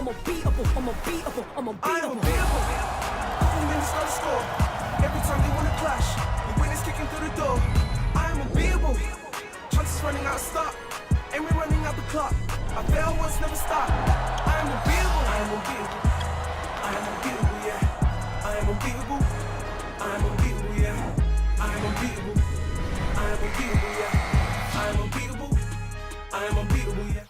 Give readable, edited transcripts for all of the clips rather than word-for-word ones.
I'm unbeatable, I'm unbeatable, I'm unbeatable. I am unbeatable. Couple minutes on the score. Every time they wanna clash, the winners kicking through the door. I am unbeatable. Chances running out of stop, and we're running out the clock. I fail once, never stop. I am unbeatable. I am unbeatable. I am unbeatable, yeah. I am unbeatable. I am unbeatable, yeah. I am unbeatable. I am unbeatable, yeah. I am unbeatable. I am unbeatable, yeah.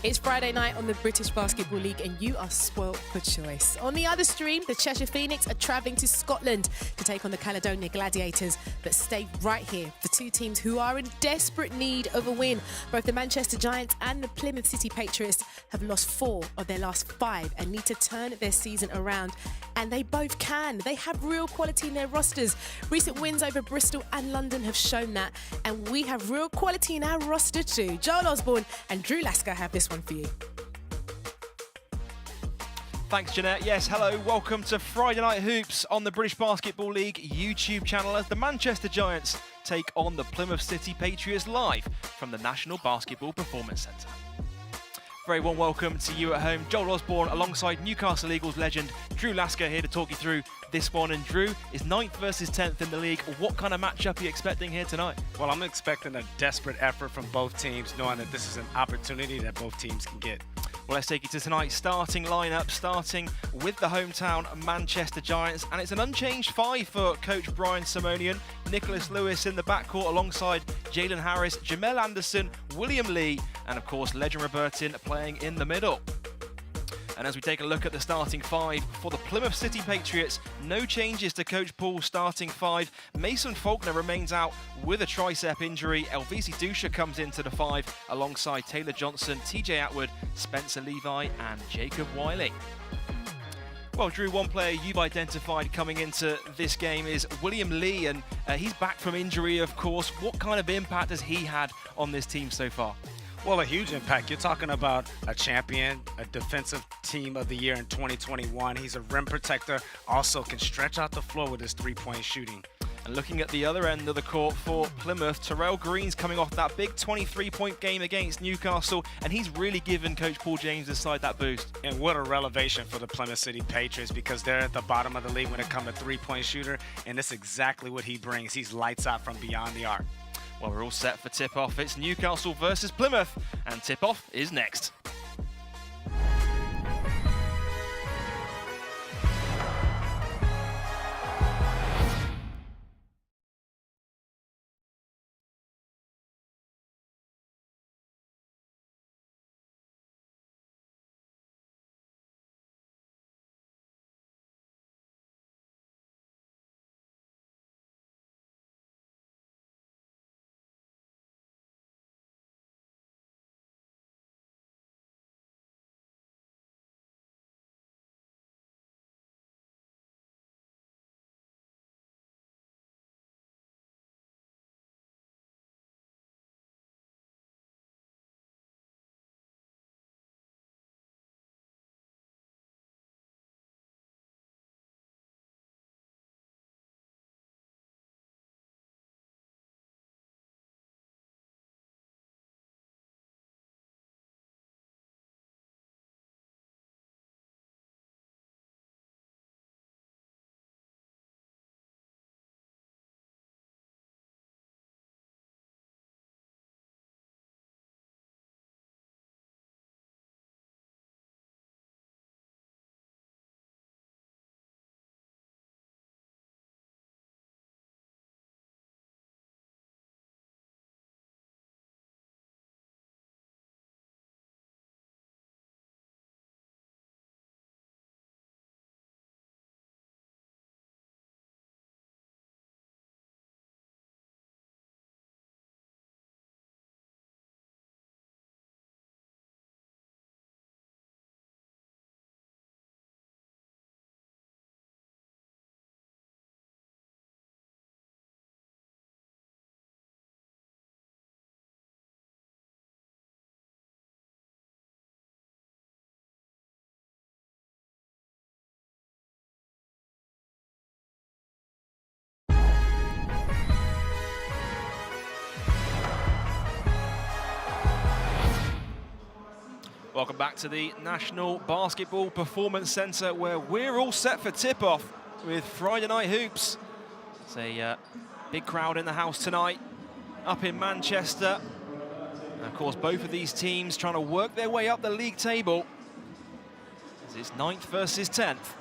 It's Friday night on the British Basketball League and you are spoilt for choice. On the other stream, the Cheshire Phoenix are travelling to Scotland to take on the Caledonia Gladiators, but stay right here for two teams who are in desperate need of a win. Both the Manchester Giants and the Plymouth City Patriots have lost 4 of their last 5 and need to turn their season around. And they both can. They have real quality in their rosters. Recent wins over Bristol and London have shown that. And we have real quality in our roster too. Joel Osborne and Drew Lasker have this one for you. Thanks, Jeanette. Yes, hello. Welcome to Friday Night Hoops on the British Basketball League YouTube channel as the Manchester Giants take on the Plymouth City Patriots live from the National Basketball Performance Centre. Very warm welcome to you at home. Joel Osborne alongside Newcastle Eagles legend Drew Lasker here to talk you through this one. And Drew is 9th versus 10th in the league. What kind of matchup are you expecting here tonight? Well, I'm expecting a desperate effort from both teams, knowing that this is an opportunity that both teams can get. Well, let's take you to tonight's starting lineup, starting with the hometown Manchester Giants. And it's an unchanged 5 for coach Brian Simonian. Nicholas Lewis in the backcourt alongside Jalen Harris, Jamel Anderson, William Lee, and of course, Legend Robertin playing in the middle. And as we take a look at the starting 5 for the Plymouth City Patriots, no changes to Coach Paul's starting 5. Mason Faulkner remains out with a tricep injury. Elvisi Dusha comes into the 5 alongside Taylor Johnson, TJ Atwood, Spencer Levi and Jacob Wiley. Well, Drew, one player you've identified coming into this game is William Lee, and he's back from injury, of course. What kind of impact has he had on this team so far? Well, a huge impact. You're talking about a champion, a defensive team of the year in 2021. He's a rim protector, also can stretch out the floor with his three-point shooting. And looking at the other end of the court for Plymouth, Terrell Green's coming off that big 23-point game against Newcastle, and he's really given Coach Paul James' side that boost. And what a revelation for the Plymouth City Patriots, because they're at the bottom of the league when it comes to three-point shooter, and that's exactly what he brings. He's lights out from beyond the arc. Well, we're all set for tip-off. It's Newcastle versus Plymouth, and tip-off is next. Welcome back to the National Basketball Performance Centre, where we're all set for tip-off with Friday Night Hoops. It's a big crowd in the house tonight up in Manchester. And of course, both of these teams trying to work their way up the league table, as it's 9th versus 10th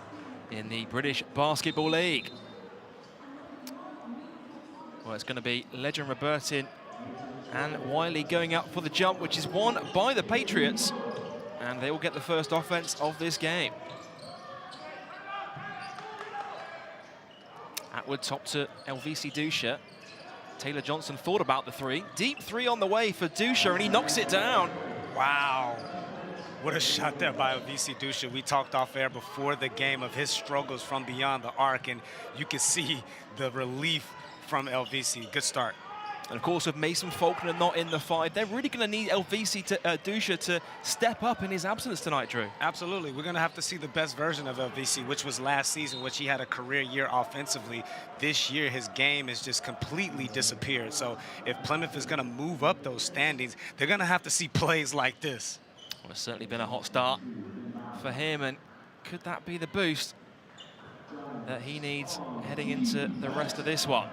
in the British Basketball League. Well, it's going to be Legend Robertin and Wiley going up for the jump, which is won by the Patriots, and they will get the first offense of this game. Atwood top to LVC Dusha. Taylor Johnson thought about the three. Deep three on the way for Dusha, and he knocks it down. Wow. What a shot there by LVC Dusha. We talked off air before the game of his struggles from beyond the arc, and you can see the relief from LVC. Good start. And of course, with Mason Faulkner not in the five, they're really going to need LVC to Dusha to step up in his absence tonight, Drew. Absolutely. We're going to have to see the best version of LVC, which was last season, which he had a career year offensively. This year, his game has just completely disappeared. So if Plymouth is going to move up those standings, they're going to have to see plays like this. Well, it's certainly been a hot start for him, and could that be the boost that he needs heading into the rest of this one?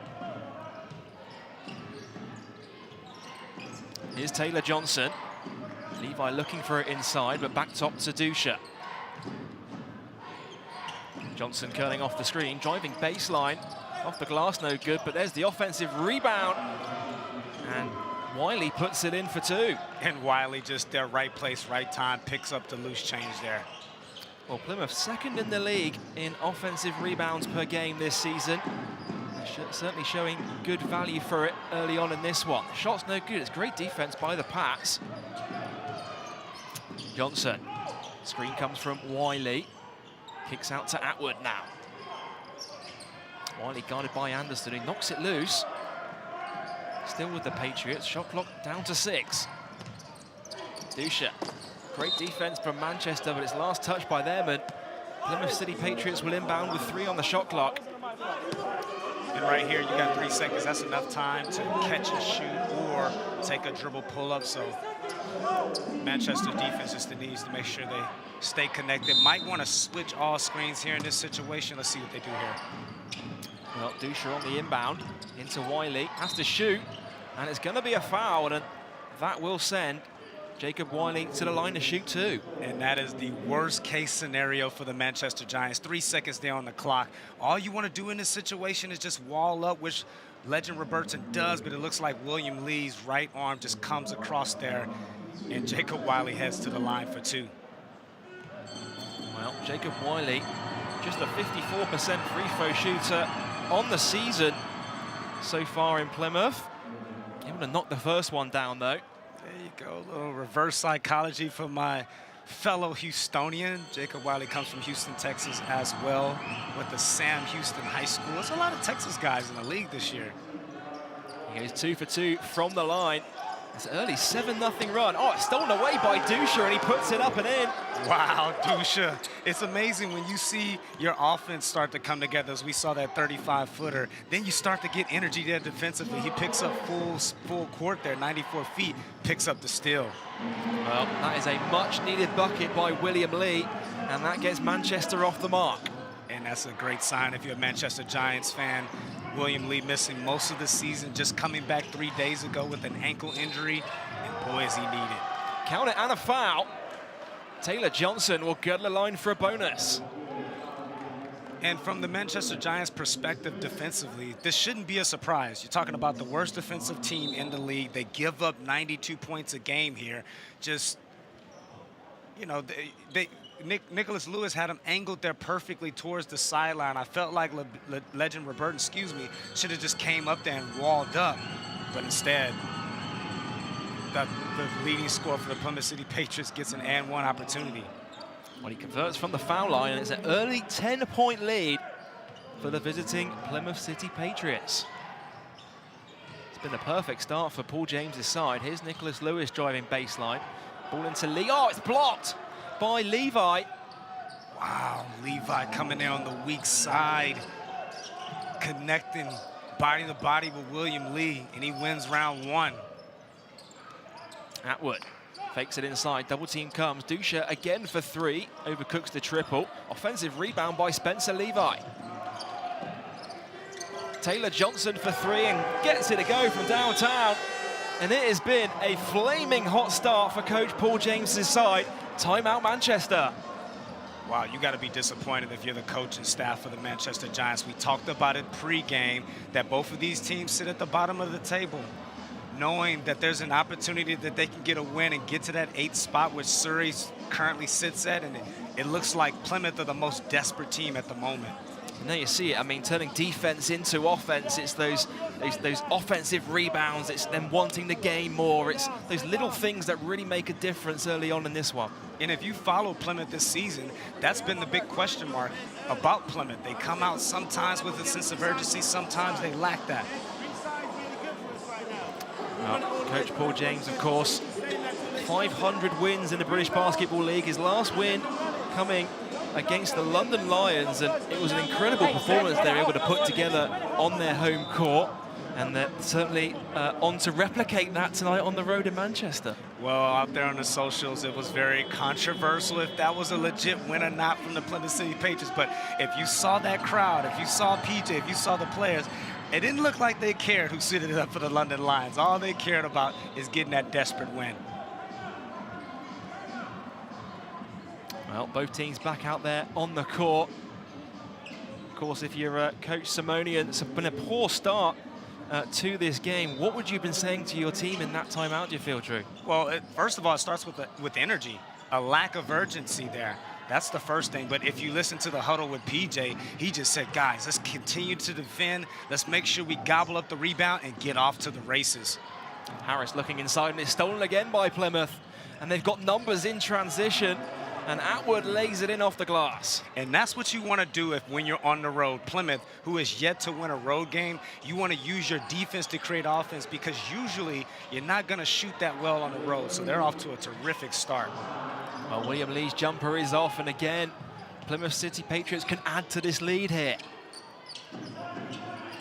Here's Taylor Johnson. Levi looking for it inside, but back top to Dusha. Johnson curling off the screen, driving baseline. Off the glass, no good, but there's the offensive rebound. And Wiley puts it in for two. And Wiley just there, right place, right time, picks up the loose change there. Well, Plymouth second in the league in offensive rebounds per game this season. Certainly showing good value for it early on in this one. Shot's no good. It's great defense by the Pats. Johnson. Screen comes from Wiley. Kicks out to Atwood now. Wiley guarded by Anderson, who knocks it loose. Still with the Patriots. Shot clock down to 6. Dusha. Great defense from Manchester, but it's last touched by them, and Plymouth City Patriots will inbound with 3 on the shot clock. And right here, you got 3 seconds. That's enough time to catch and shoot or take a dribble pull-up. So Manchester defense just needs to make sure they stay connected. Might want to switch all screens here in this situation. Let's see what they do here. Well, Dusha on the inbound into Wiley. Has to shoot, and it's going to be a foul, and that will send Jacob Wiley to the line to shoot 2. And that is the worst case scenario for the Manchester Giants. 3 seconds there on the clock. All you want to do in this situation is just wall up, which Legend Robertson does, but it looks like William Lee's right arm just comes across there, and Jacob Wiley heads to the line for 2. Well, Jacob Wiley, just a 54% free throw shooter on the season so far in Plymouth. Able to knock the first one down, though. There you go, a little reverse psychology for my fellow Houstonian. Jacob Wiley comes from Houston, Texas as well, with the Sam Houston High School. There's a lot of Texas guys in the league this year. He goes 2 for 2 from the line. It's an early 7-0 run. Oh, it's stolen away by Dusha, and he puts it up and in. Wow, Dusha. It's amazing when you see your offense start to come together, as we saw that 35-footer. Then you start to get energy there defensively. He picks up full court there, 94 feet, picks up the steal. Well, that is a much-needed bucket by William Lee, and that gets Manchester off the mark. And that's a great sign if you're a Manchester Giants fan. William Lee missing most of the season, just coming back 3 days ago with an ankle injury, and boy, is he needed. Count it and a foul. Taylor Johnson will go to the line for a bonus. And from the Manchester Giants' perspective defensively, this shouldn't be a surprise. You're talking about the worst defensive team in the league. They give up 92 points a game here. Just, you know, Nicholas Lewis had him angled there perfectly towards the sideline. I felt like Legend Robertin, should have just came up there and walled up. But instead, the leading scorer for the Plymouth City Patriots gets an and one opportunity. Well, he converts from the foul line, and it's an early 10-point lead for the visiting Plymouth City Patriots. It's been a perfect start for Paul James's side. Here's Nicholas Lewis driving baseline. Ball into Lee. Oh, it's blocked by Levi. Wow, Levi coming there on the weak side, connecting body to body with William Lee, and he wins round 1. Atwood Fakes it inside, double team comes. Dusha again for 3, overcooks the triple. Offensive rebound by Spencer Levi. Taylor Johnson for 3 and gets it to go from downtown. And it has been a flaming hot start for Coach Paul James's side. Timeout Manchester. Wow, you got to be disappointed if you're the coaching staff for the Manchester Giants. We talked about it pre-game that both of these teams sit at the bottom of the table, knowing that there's an opportunity that they can get a win and get to that 8th spot which Surrey currently sits at, and it looks like Plymouth are the most desperate team at the moment. And there you see it. I mean, turning defense into offense. It's those offensive rebounds. It's them wanting the game more. It's those little things that really make a difference early on in this one. And if you follow Plymouth this season, that's been the big question mark about Plymouth. They come out sometimes with a sense of urgency, sometimes they lack that. Well, Coach Paul James, of course, 500 wins in the British Basketball League. His last win coming against the London Lions, and it was an incredible performance they were able to put together on their home court, and they're certainly on to replicate that tonight on the road in Manchester. Well, out there on the socials, it was very controversial if that was a legit win or not from the Plymouth City Patriots, but if you saw that crowd, if you saw PJ, if you saw the players, it didn't look like they cared who suited it up for the London Lions. All they cared about is getting that desperate win. Well, both teams back out there on the court. Of course, if you're Coach Simonian, it's been a poor start to this game. What would you have been saying to your team in that timeout, do you feel, Drew? Well, first of all, it starts with energy, a lack of urgency there. That's the first thing. But if you listen to the huddle with PJ, he just said, guys, let's continue to defend. Let's make sure we gobble up the rebound and get off to the races. Harris looking inside, and it's stolen again by Plymouth. And they've got numbers in transition. And Atwood lays it in off the glass. And that's what you want to do when you're on the road. Plymouth, who is yet to win a road game, you want to use your defense to create offense, because usually you're not going to shoot that well on the road. So they're off to a terrific start. Well, William Lee's jumper is off, and again, Plymouth City Patriots can add to this lead here.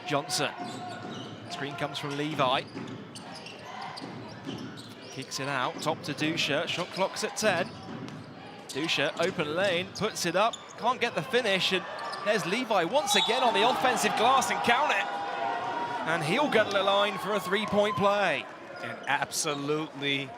Johnson. Screen comes from Levi. Kicks it out, top to Dusha. Shot clock's at 10. Dusha, open lane, puts it up, can't get the finish, and there's Levi once again on the offensive glass, and count it. And he'll get the line for a 3-point play. And absolutely,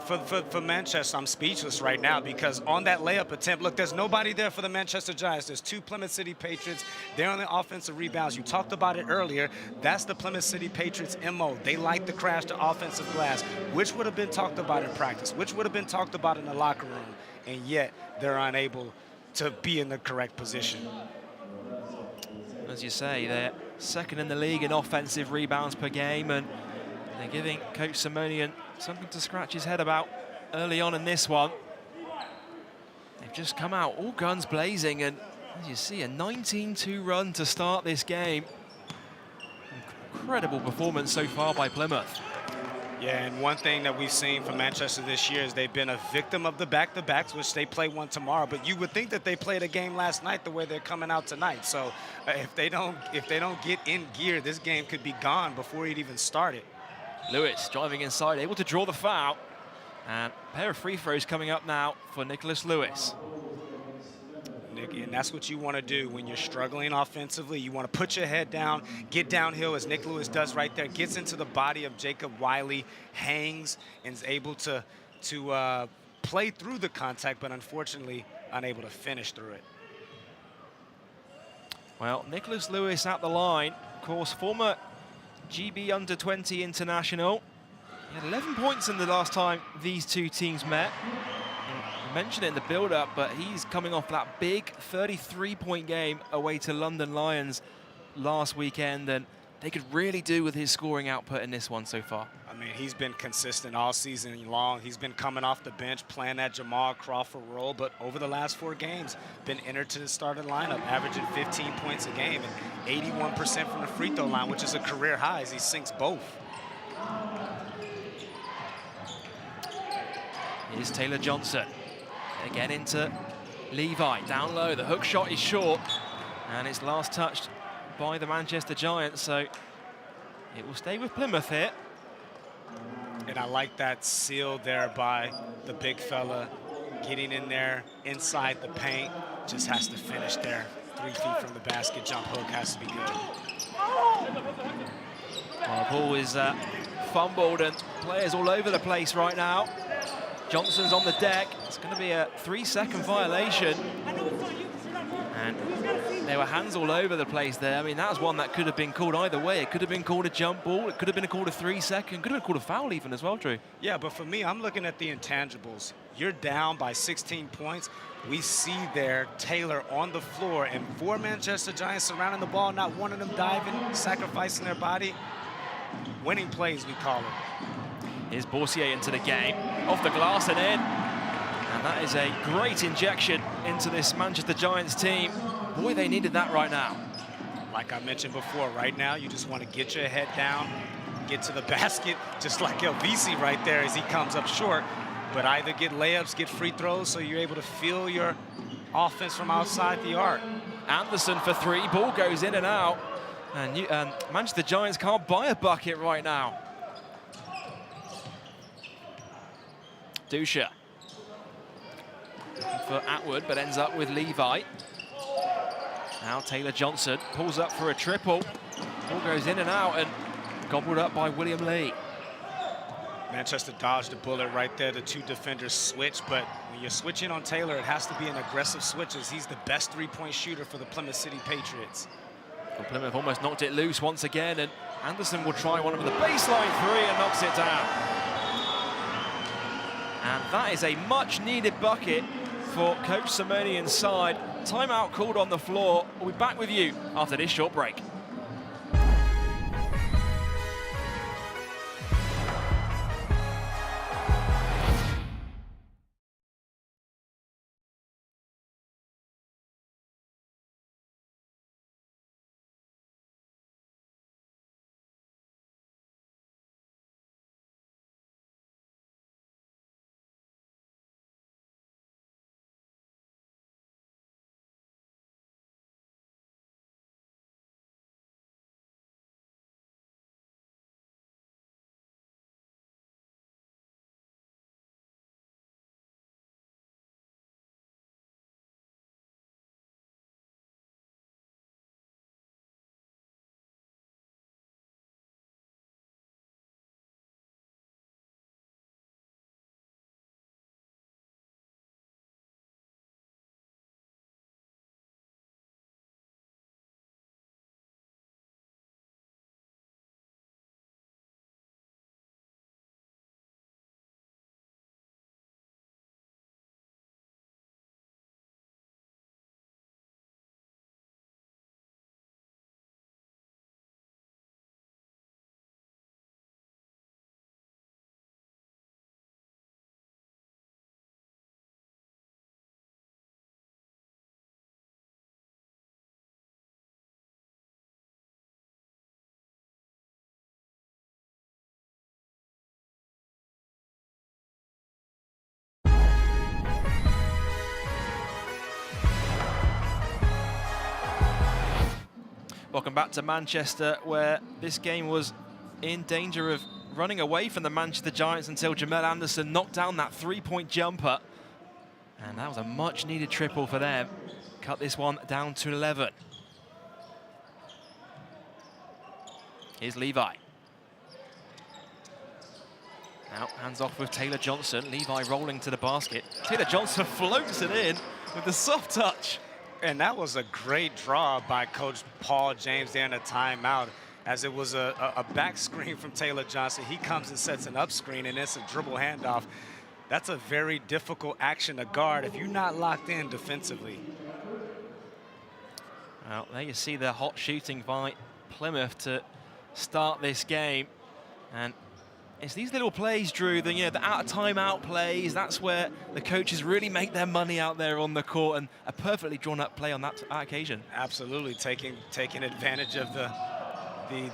for Manchester, I'm speechless right now, because on that layup attempt, look, there's nobody there for the Manchester Giants. There's 2 Plymouth City Patriots. They're on the offensive rebounds. You talked about it earlier. That's the Plymouth City Patriots' MO. They like to crash the offensive glass, which would have been talked about in practice, which would have been talked about in the locker room, and yet they're unable to be in the correct position. As you say, they're second in the league in offensive rebounds per game, and they're giving Coach Simonian something to scratch his head about early on in this one. They've just come out all guns blazing, and as you see, a 19-2 run to start this game. Incredible performance so far by Plymouth. Yeah, and one thing that we've seen from Manchester this year is they've been a victim of the back-to-backs, which they play one tomorrow. But you would think that they played a game last night the way they're coming out tonight. So if they don't get in gear, this game could be gone before it even started. Lewis driving inside, able to draw the foul. And a pair of free throws coming up now for Nicholas Lewis. And that's what you want to do when you're struggling offensively. You want to put your head down, get downhill, as Nick Lewis does right there, gets into the body of Jacob Wiley, hangs, and is able to play through the contact, but unfortunately unable to finish through it. Well, Nicholas Lewis at the line, of course, former GB Under-20 international. He had 11 points in the last time these two teams met. I mentioned it in the build-up, but he's coming off that big 33-point game away to London Lions last weekend, and they could really do with his scoring output in this one so far. I mean, he's been consistent all season long. He's been coming off the bench, playing that Jamal Crawford role, but over the last 4 games, been entered to the starting lineup, averaging 15 points a game and 81% from the free throw line, which is a career high as he sinks both. Here's Taylor Johnson. Again into Levi, down low. The hook shot is short, and it's last touched by the Manchester Giants, so it will stay with Plymouth here. And I like that seal there by the big fella, getting in there inside the paint. Just has to finish there. 3 feet from the basket, jump hook has to be good. Well, the ball is fumbled and players all over the place right now. Johnson's on the deck. It's going to be a 3-second violation. And there were hands all over the place there. I mean, that was one that could have been called either way. It could have been called a jump ball. It could have been called a 3-second. Could have been called a foul even as well, Drew. Yeah, but for me, I'm looking at the intangibles. You're down by 16 points. We see there Taylor on the floor and 4 Manchester Giants surrounding the ball, not one of them diving, sacrificing their body. Winning plays, we call it. Here's Boursier into the game, off the glass and in. And that is a great injection into this Manchester Giants team. Boy, they needed that right now. Like I mentioned before, right now, you just want to get your head down, get to the basket, just like LVC right there as he comes up short. But either get layups, get free throws, so you're able to feel your offense from outside the arc. Anderson for 3, ball goes in and out. And Manchester Giants can't buy a bucket right now. Dusha. Looking for Atwood, but ends up with Levi. Now Taylor Johnson pulls up for a triple. Ball goes in and out and gobbled up by William Lee. Manchester dodged a bullet right there. The 2 defenders switch, but when you're switching on Taylor, it has to be an aggressive switch as he's the best 3-point shooter for the Plymouth City Patriots. Well, Plymouth almost knocked it loose once again, and Anderson will try one of the baseline 3 and knocks it down. And that is a much-needed bucket for Coach Simonian's side. Timeout called on the floor. We'll be back with you after this short break. Welcome back to Manchester, where this game was in danger of running away from the Manchester Giants until Jamel Anderson knocked down that 3-point jumper. And that was a much-needed triple for them. Cut this one down to 11. Here's Levi. Now, hands off with Taylor Johnson. Levi rolling to the basket. Taylor Johnson floats it in with the soft touch. And that was a great draw by Coach Paul James there in a timeout, as it was a back screen from Taylor Johnson. He comes and sets an up screen, and it's a dribble handoff. That's a very difficult action to guard if you're not locked in defensively. Well, there you see the hot shooting by Plymouth to start this game. And it's these little plays, Drew, the out of timeout plays. That's where the coaches really make their money out there on the court, and a perfectly drawn up play on that occasion. Absolutely, taking advantage of the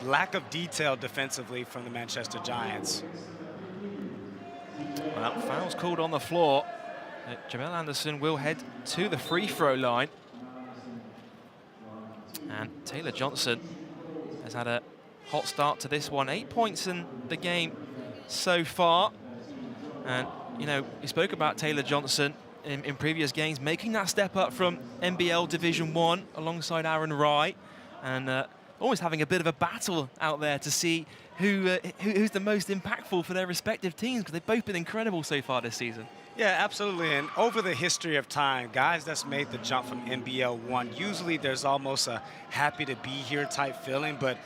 lack of detail defensively from the Manchester Giants. Well, fouls called on the floor. Jamel Anderson will head to the free throw line. And Taylor Johnson has had a hot start to this one. 8 points in the game so far. And, you know, we spoke about Taylor Johnson in previous games, making that step up from NBL Division 1 alongside Aaron Wright, and always having a bit of a battle out there to see who's the most impactful for their respective teams, because they've both been incredible so far this season. Yeah, absolutely. And over the history of time, guys that's made the jump from NBL 1, usually there's almost a happy to be here type feeling. But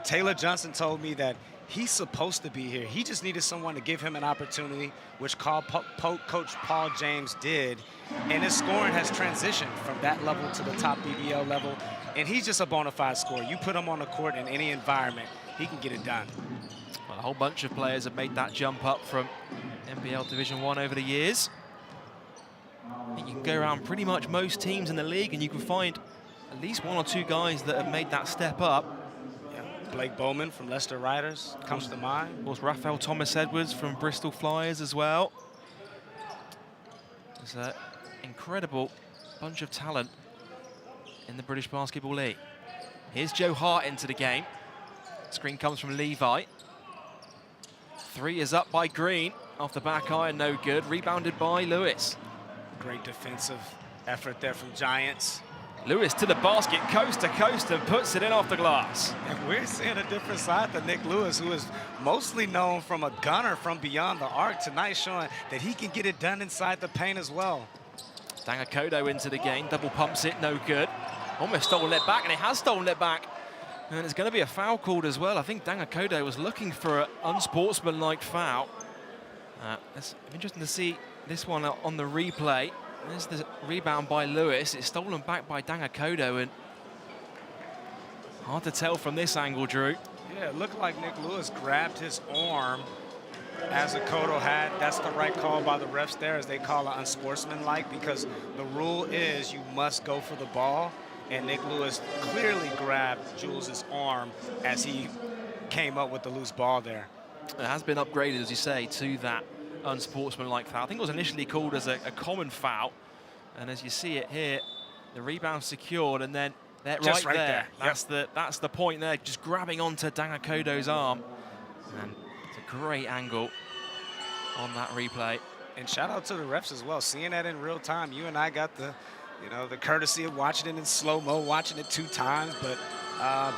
Taylor Johnson told me that he's supposed to be here. He just needed someone to give him an opportunity, which Coach Paul James did. And his scoring has transitioned from that level to the top BBL level. And he's just a bona fide scorer. You put him on the court in any environment, he can get it done. Well, a whole bunch of players have made that jump up from NBL Division 1 over the years. I think you can go around pretty much most teams in the league and you can find at least 1 or 2 guys that have made that step up. Yeah. Blake Bowman from Leicester Riders comes to mind. Of course, Raphael Thomas-Edwards from Bristol Flyers as well. There's an incredible bunch of talent in the British Basketball League. Here's Joe Hart into the game. Screen comes from Levi. 3 is up by Green. Off the back iron, no good. Rebounded by Lewis. Great defensive effort there from Giants. Lewis to the basket, coast to coast, and puts it in off the glass. And we're seeing a different side to Nick Lewis, who is mostly known from a gunner from beyond the arc. Tonight showing that he can get it done inside the paint as well. Dangakodo into the game, double pumps it, no good. Almost stolen it back, and it has stolen it back. And it's going to be a foul called as well. I think Dangakodo was looking for an unsportsmanlike foul. It's interesting to see this one on the replay. There's the rebound by Lewis. It's stolen back by Dangakodo, and hard to tell from this angle, Drew. Yeah, it looked like Nick Lewis grabbed his arm as Akoto had. That's the right call by the refs there, as they call it unsportsmanlike, because the rule is you must go for the ball. And Nick Lewis clearly grabbed Jules' arm as he came up with the loose ball there. It has been upgraded, as you say, to that unsportsmanlike foul. I think it was initially called as a common foul. And as you see it here, the rebound secured, and then right there. That's the point there, just grabbing onto Dangakodo's arm. And it's a great angle on that replay. And shout out to the refs as well. Seeing that in real time, you and I got the courtesy of watching it in slow-mo, watching it 2 times, but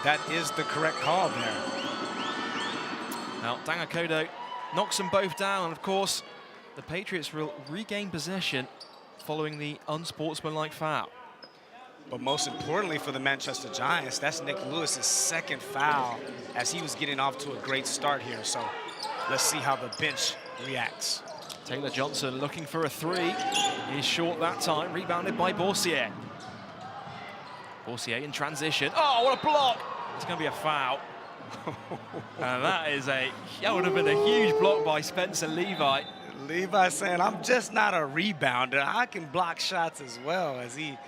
that is the correct call there. Now, Dangakodo knocks them both down, and of course, the Patriots will regain possession following the unsportsmanlike foul. But most importantly for the Manchester Giants, that's Nick Lewis's 2nd foul, as he was getting off to a great start here. So let's see how the bench reacts. Taylor Johnson looking for a 3. He's short that time, rebounded by Boursier. Boursier in transition. Oh, what a block! It's going to be a foul. And that would have been a huge block by Spencer Levi. Levi saying, I'm just not a rebounder. I can block shots as well, as he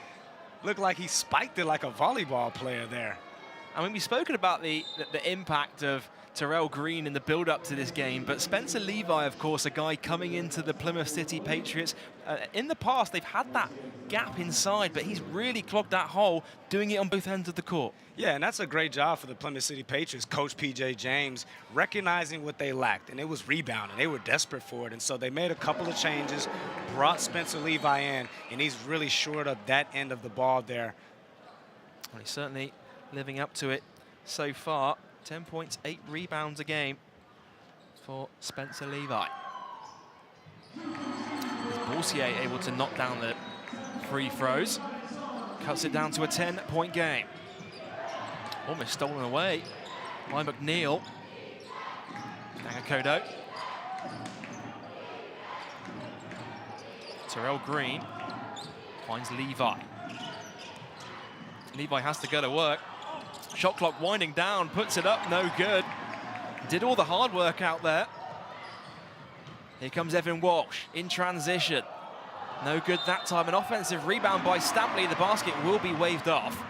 looked like he spiked it like a volleyball player there. I mean, we've spoken about the impact of Terrell Green in the build-up to this game, but Spencer Levi, of course, a guy coming into the Plymouth City Patriots. In the past, they've had that gap inside, but he's really clogged that hole, doing it on both ends of the court. Yeah, and that's a great job for the Plymouth City Patriots, Coach P.J. James, recognizing what they lacked, and it was rebounding. They were desperate for it, and so they made a couple of changes, brought Spencer Levi in, and he's really shored up that end of the ball there. Well, he's certainly living up to it so far. 10 points, 8 rebounds a game for Spencer Levi. Is Boursier able to knock down the free throws? Cuts it down to a 10-point game. Almost stolen away by McNeil. Dangakodo. Terrell Green finds Levi. Levi has to go to work. Shot clock winding down, puts it up, no good. Did all the hard work out there. Here comes Evan Walsh in transition. No good that time. An offensive rebound by Stampley. The basket will be waved off.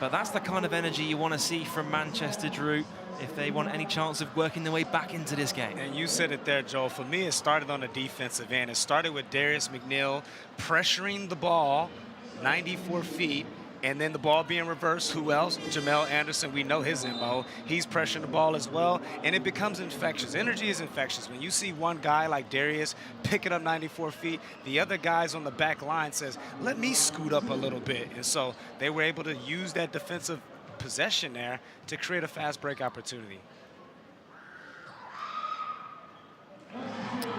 But that's the kind of energy you want to see from Manchester, Drew, if they want any chance of working their way back into this game. And you said it there, Joel. For me, it started on the defensive end. It started with Darius McNeil pressuring the ball 94 feet, And then the ball being reversed, who else? Jamel Anderson, we know his MO. He's pressuring the ball as well, and it becomes infectious. Energy is infectious. When you see one guy like Darius pick it up 94 feet, the other guys on the back line says, let me scoot up a little bit. And so they were able to use that defensive possession there to create a fast break opportunity.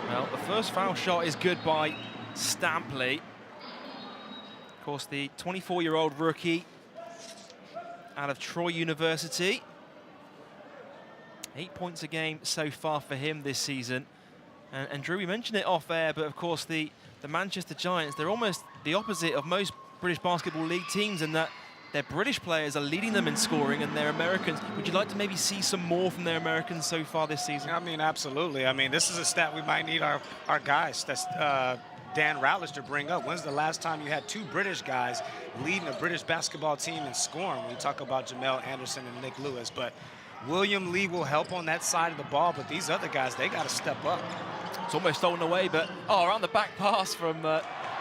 Well, the first foul shot is good by Stampley. Of course, the 24-year-old rookie out of Troy University. 8 points a game so far for him this season. And Drew, we mentioned it off air, but of course the Manchester Giants, they're almost the opposite of most British Basketball League teams in that their British players are leading them in scoring and their Americans. Would you like to maybe see some more from their Americans so far this season? I mean, absolutely. I mean, this is a stat we might need our guys. That's Dan Rowledge to bring up. When's the last time you had two British guys leading a British basketball team in scoring? When you talk about Jamel Anderson and Nick Lewis, but William Lee will help on that side of the ball, but these other guys, they got to step up. It's almost stolen away, but around the back pass from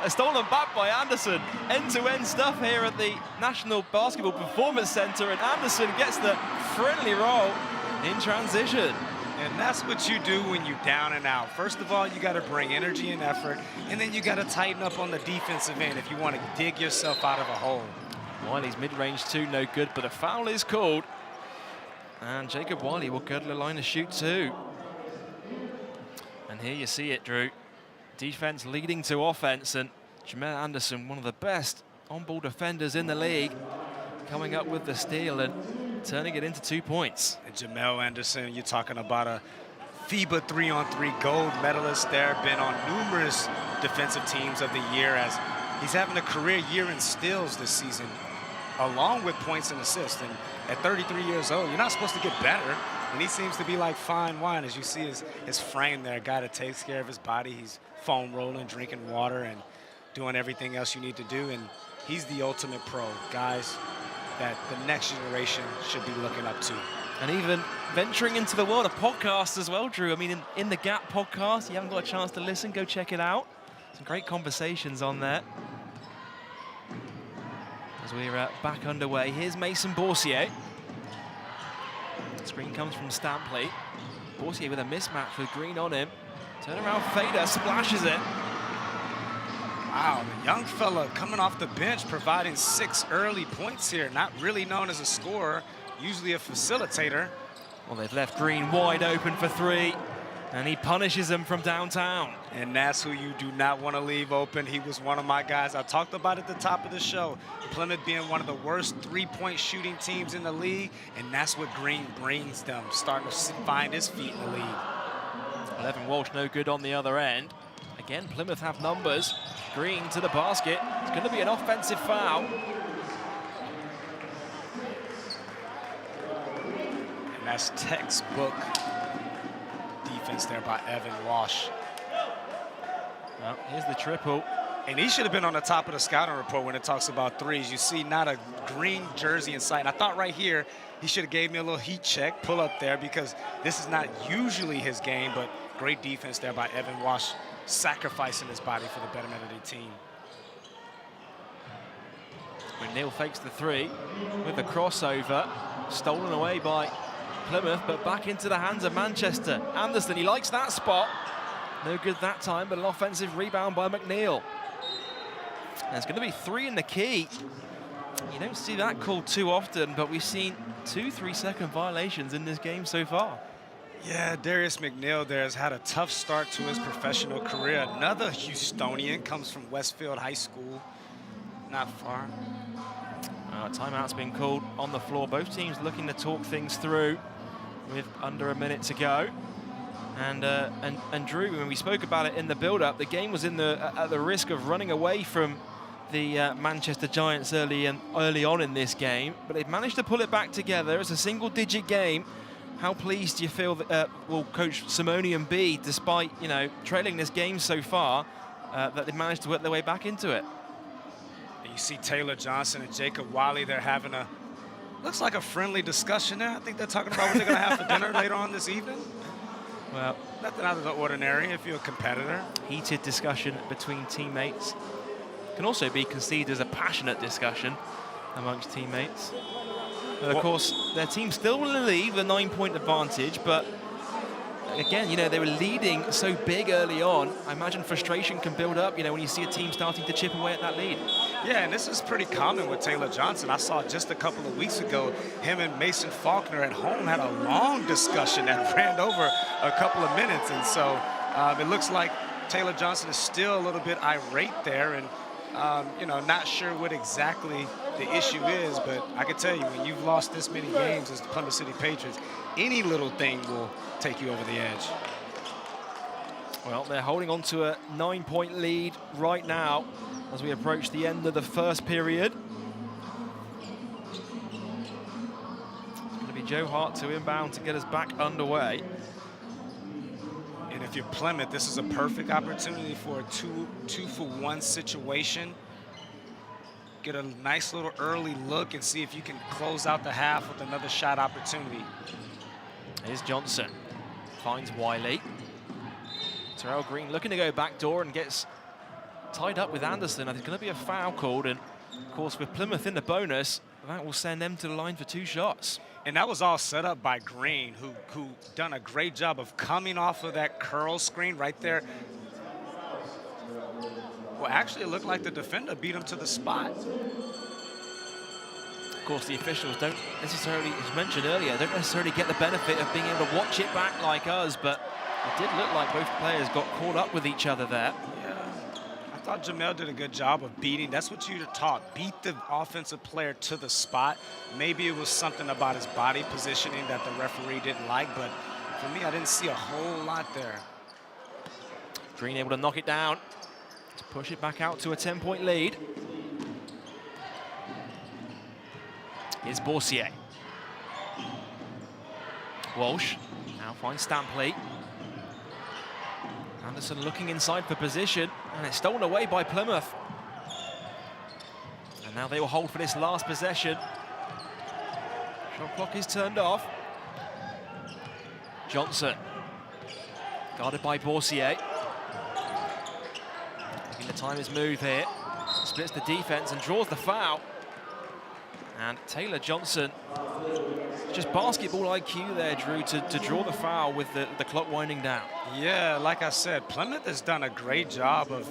stolen back by Anderson. End-to-end stuff here at the National Basketball Performance Center, and Anderson gets the friendly roll in transition. And that's what you do when you're down and out. First of all, you got to bring energy and effort, and then you got to tighten up on the defensive end if you want to dig yourself out of a hole. Wiley's mid-range two, no good, but a foul is called. And Jacob Wiley will go to the line to shoot two. And here you see it, Drew. Defense leading to offense, and Jamel Anderson, one of the best on-ball defenders in the league, coming up with the steal and turning it into 2 points. And Jamel Anderson, you're talking about a FIBA 3-on-3 gold medalist there, been on numerous defensive teams of the year, as he's having a career year in steals this season, along with points and assists. And at 33 years old, you're not supposed to get better. And he seems to be like fine wine, as you see his frame there, a guy that takes care of his body. He's foam rolling, drinking water, and doing everything else you need to do. And he's the ultimate pro, guys that the next generation should be looking up to. And even venturing into the world of podcasts as well, Drew. I mean, in the Gap podcast, you haven't got a chance to listen, go check it out. Some great conversations on there. As we're back underway, here's Mason Boursier. Screen comes from Stampley. Boursier with a mismatch with Green on him. Turnaround fader, splashes it. Wow, the young fella coming off the bench, providing 6 early points here. Not really known as a scorer, usually a facilitator. Well, they've left Green wide open for three, and he punishes them from downtown. And that's who you do not want to leave open. He was one of my guys. I talked about at the top of the show. Plymouth being one of the worst three-point shooting teams in the league, and that's what Green brings them, starting to find his feet in the league. 11 Walsh no good on the other end. Again, Plymouth have numbers. Green to the basket. It's going to be an offensive foul. And that's textbook defense there by Evan Walsh. Well, here's the triple. And he should have been on the top of the scouting report when it talks about threes. You see not a Green jersey in sight. And I thought right here, he should have gave me a little heat check, pull up there, because this is not usually his game, but great defense there by Evan Walsh, sacrificing his body for the betterment of the team. McNeil fakes the three with the crossover. Stolen away by Plymouth, but back into the hands of Manchester. Anderson, he likes that spot. No good that time, but an offensive rebound by McNeil. There's going to be 3 in the key. You don't see that called too often, but we've seen 2 3-second violations in this game so far. Yeah, Darius McNeil there has had a tough start to his professional career. Another Houstonian, comes from Westfield High School, not far. Timeout's been called on the floor. Both teams looking to talk things through with under a minute to go. And Drew, when we spoke about it in the build-up, the game was at the risk of running away from the Manchester Giants early on in this game, but they've managed to pull it back together. It's a single-digit game. How pleased do you feel that will Coach Simonian be, despite trailing this game so far, that they've managed to work their way back into it? And you see Taylor Johnson and Jacob Wiley. They're having looks like a friendly discussion there. I think they're talking about what they're going to have for dinner later on this evening. Well, nothing out of the ordinary if you're a competitor. Heated discussion between teammates can also be conceived as a passionate discussion. amongst teammates. And of course, their team still in the lead with a 9-point advantage, but again, you know, they were leading so big early on. I imagine frustration can build up, you know, when you see a team starting to chip away at that lead. Yeah, and this is pretty common with Taylor Johnson. I saw just a couple of weeks ago, him and Mason Faulkner at home had a long discussion that ran over a couple of minutes. And so it looks like Taylor Johnson is still a little bit irate there and, you know, not sure what exactly the issue is. But I can tell you, when you've lost this many games as the Plymouth City Patriots, any little thing will take you over the edge. Well, they're holding on to a 9-point lead right now as we approach the end of the first period. It's going to be Joe Hart to inbound to get us back underway. And if you're Plymouth, this is a perfect opportunity for a two-for-one situation. Get a nice little early look and see if you can close out the half with another shot opportunity. Here's Johnson, finds Wiley. Terrell Green looking to go back door and gets tied up with Anderson. There's going to be a foul called, and of course with Plymouth in the bonus, that will send them to the line for 2 shots. And that was all set up by Green, who done a great job of coming off of that curl screen right there. Well, actually, it looked like the defender beat him to the spot. Of course, the officials don't necessarily, as mentioned earlier, don't necessarily get the benefit of being able to watch it back like us, but it did look like both players got caught up with each other there. I thought Jamel did a good job of beating. That's what you're taught. Beat the offensive player to the spot. Maybe it was something about his body positioning that the referee didn't like, but for me, I didn't see a whole lot there. Green able to knock it down to push it back out to a 10-point lead. Here's Borsier. Walsh now finds Stampley. Anderson looking inside for position, and it's stolen away by Plymouth. And now they will hold for this last possession. Shot clock is turned off. Johnson, guarded by Borsier. Looking to time his move here. Splits the defense and draws the foul. And Taylor Johnson, just basketball IQ there, Drew, to draw the foul with the clock winding down. Yeah, like I said, Plymouth has done a great job of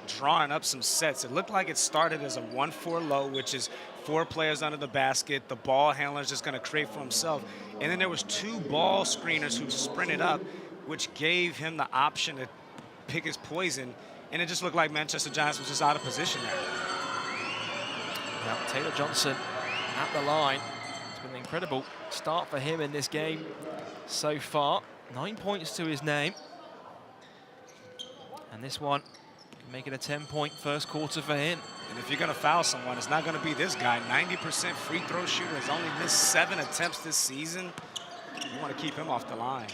drawing up some sets. It looked like it started as a 1-4 low, which is 4 players under the basket. The ball handler is just going to create for himself. And then there was 2 ball screeners who sprinted up, which gave him the option to pick his poison. And it just looked like Manchester Giants was just out of position there. Now, Taylor Johnson at the line. It's been an incredible start for him in this game so far. 9 points to his name. And this one can make it a 10-point first quarter for him. And if you're going to foul someone, it's not going to be this guy. 90% free throw shooter, has only missed 7 attempts this season. You want to keep him off the line.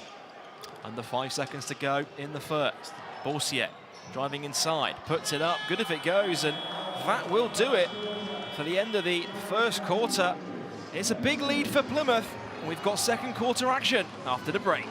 Under 5 seconds to go in the first. Borsier driving inside, puts it up, good if it goes, and that will do it for the end of the first quarter. It's a big lead for Plymouth. We've got second quarter action after the break.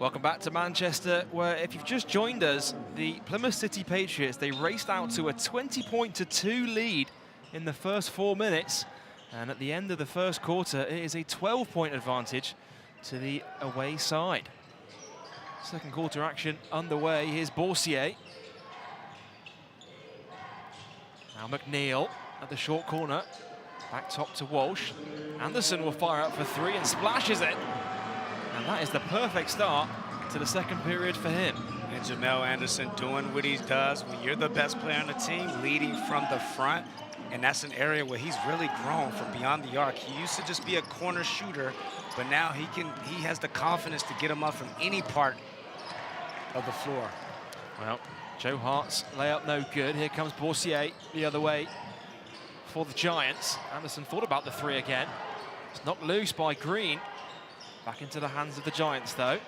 Welcome back to Manchester, where if you've just joined us, the Plymouth City Patriots, they raced out to a 20-point-2 lead in the first 4 minutes. And at the end of the first quarter, it is a 12-point advantage to the away side. Second quarter action underway. Here's Borsier. Now McNeil at the short corner. Back top to Walsh. Anderson will fire up for three and splashes it. And that is the perfect start to the second period for him. And Jamel Anderson doing what he does when you're the best player on the team, leading from the front. And that's an area where he's really grown from beyond the arc. He used to just be a corner shooter, but now he has the confidence to get him up from any part of the floor. Well, Joe Hart's layup no good. Here comes Borsier the other way for the Giants. Anderson thought about the three again. It's knocked loose by Green. Back into the hands of the Giants, though.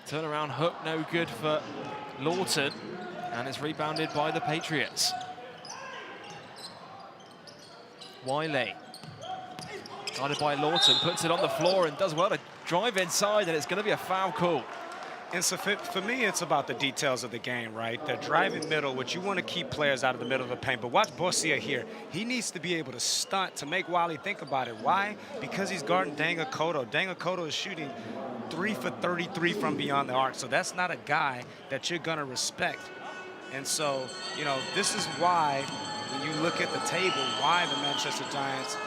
Turnaround hook, no good for Lawton. And it's rebounded by the Patriots. Wiley, guarded by Lawton, puts it on the floor and does well to drive inside, and it's going to be a foul call. And so for me, it's about the details of the game, right? They're driving middle, which you want to keep players out of the middle of the paint. But watch Borsier here. He needs to be able to stunt to make Wiley think about it. Why? Because he's guarding Danga Koto. Danga Koto is shooting 3 for 33 from beyond the arc. So that's not a guy that you're going to respect. And so, you know, this is why, when you look at the table, why the Manchester Giants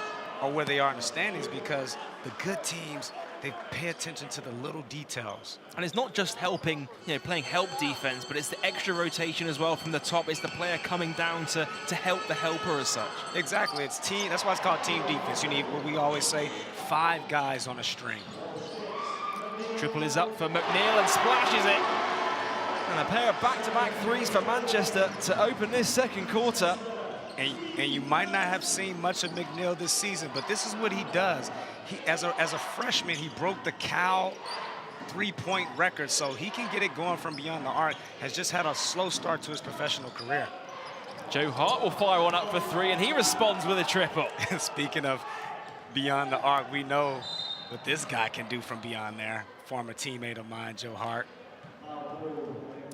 are where they are in the standings, because the good teams, they pay attention to the little details. And it's not just helping, you know, playing help defense, but it's the extra rotation as well from the top. It's the player coming down to help the helper as such. Exactly. It's team. That's why it's called team defense. You need what we always say, 5 guys on a string. Triple is up for McNeil and splashes it. And a pair of back-to-back threes for Manchester to open this second quarter. And you might not have seen much of McNeil this season, but this is what he does. He, as a freshman, he broke the Cal 3-point record, so he can get it going from beyond the arc. Has just had a slow start to his professional career. Joe Hart will fire one up for three, and he responds with a triple. Speaking of beyond the arc, we know what this guy can do from beyond there. Former teammate of mine, Joe Hart.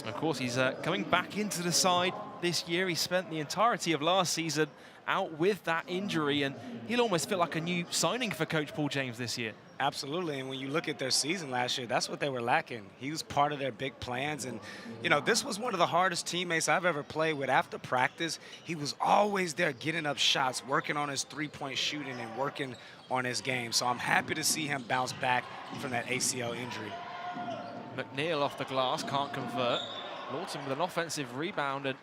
Of course, he's coming back into the side this year. He spent the entirety of last season out with that injury, and he'll almost feel like a new signing for Coach Paul James this year. Absolutely, and when you look at their season last year, that's what they were lacking. He was part of their big plans, and, you know, this was one of the hardest teammates I've ever played with. After practice, he was always there getting up shots, working on his three-point shooting and working on his game. So I'm happy to see him bounce back from that ACL injury. McNeil off the glass, can't convert. Lawton with an offensive rebound, and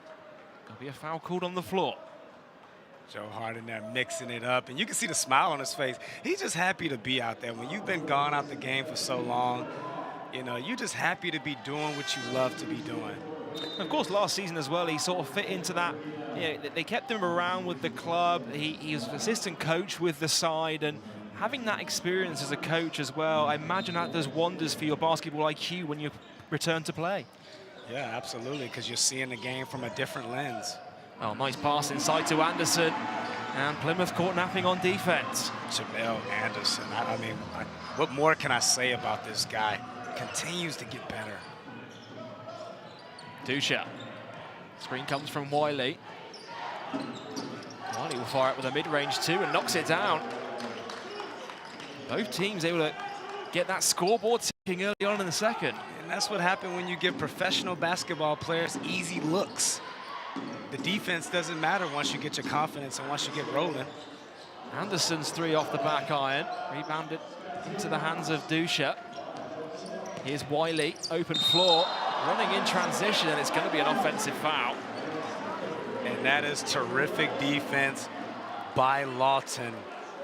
there'll be a foul called on the floor. Joe Hart in there mixing it up, and you can see the smile on his face. He's just happy to be out there. When you've been gone out the game for so long, you know, you're just happy to be doing what you love to be doing. Of course, last season as well, he sort of fit into that. You know, they kept him around with the club. He was assistant coach with the side, and having that experience as a coach as well, I imagine that does wonders for your basketball IQ when you return to play. Yeah, absolutely, because you're seeing the game from a different lens. Well, nice pass inside to Anderson, and Plymouth caught napping on defense. Jamel Anderson, I mean, what more can I say about this guy? Continues to get better. Dusha. Screen comes from Wiley. Wiley will fire it with a mid-range two and knocks it down. Both teams able to get that scoreboard ticking early on in the second. And that's what happened when you give professional basketball players easy looks. The defense doesn't matter once you get your confidence and once you get rolling. Anderson's three off the back iron. Rebounded into the hands of Dusha. Here's Wiley, open floor, running in transition, and it's going to be an offensive foul. And that is terrific defense by Lawton.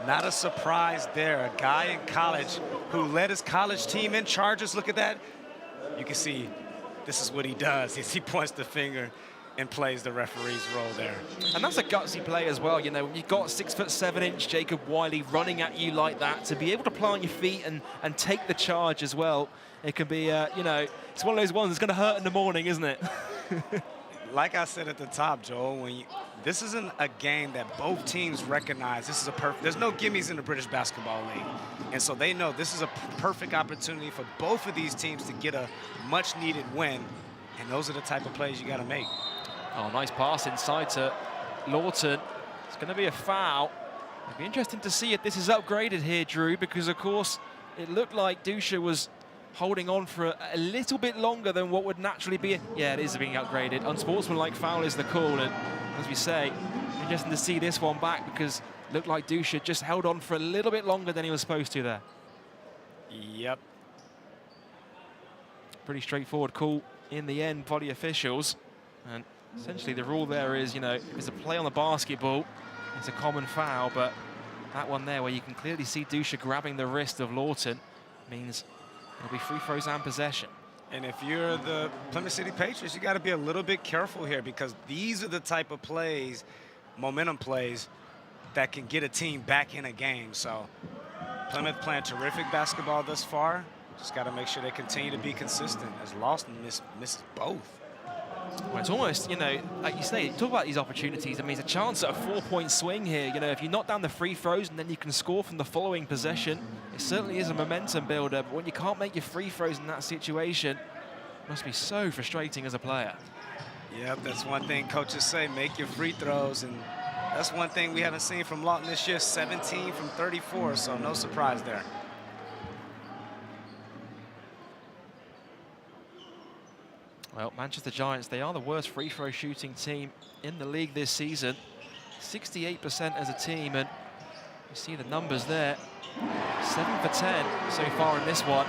Not a surprise there. A guy in college who led his college team in charges. Look at that. You can see this is what he does. He points the finger and plays the referee's role there. And that's a gutsy play as well. You know, when you've got 6'7" Jacob Wiley running at you like that, to be able to plant your feet and take the charge as well, it can be, you know, it's one of those ones that's going to hurt in the morning, isn't it? like I said at the top, Joel, this isn't a game that both teams recognize. This is there's no gimmies in the British Basketball League. And so they know this is a perfect opportunity for both of these teams to get a much-needed win. And those are the type of plays you got to make. Oh, nice pass inside to Lawton. It's going to be a foul. It'll be interesting to see if this is upgraded here, Drew, because, of course, it looked like Dusha was holding on for a little bit longer than what would naturally be. Yeah, it is being upgraded. Unsportsmanlike foul is the call, and as we say, interesting to see this one back because it looked like Dusha just held on for a little bit longer than he was supposed to there. Yep. Pretty straightforward call in the end by the officials, and essentially the rule there is, you know, if there's a play on the basketball, it's a common foul, but that one there where you can clearly see Dusha grabbing the wrist of Lawton means it'll be free throws and possession. And if you're the Plymouth City Patriots, you got to be a little bit careful here because these are the type of plays, momentum plays, that can get a team back in a game. So Plymouth playing terrific basketball thus far. Just got to make sure they continue to be consistent as Lawson misses both. Well, it's almost, you know, like you say, talk about these opportunities. I mean, it's a chance at a 4-point swing here. You know, if you knock down the free throws and then you can score from the following possession, it certainly is a momentum builder. But when you can't make your free throws in that situation, it must be so frustrating as a player. Yep, that's one thing coaches say, make your free throws. And that's one thing we haven't seen from Lawton this year, 17 from 34, so no surprise there. Well, Manchester Giants, they are the worst free throw shooting team in the league this season. 68% as a team, and you see the numbers there. 7 for 10 so far in this one,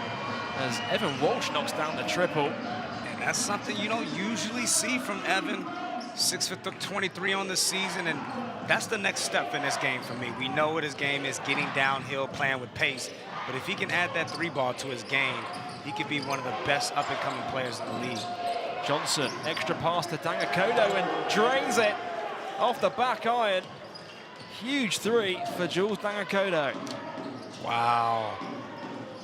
as Evan Walsh knocks down the triple. And that's something you don't usually see from Evan. 6 for 23 on the season, and that's the next step in this game for me. We know what his game is, getting downhill, playing with pace. But if he can add that 3-ball to his game, he could be one of the best up-and-coming players in the league. Johnson, extra pass to Dangakodo and drains it off the back iron. Huge three for Jules Dangakodo. Wow.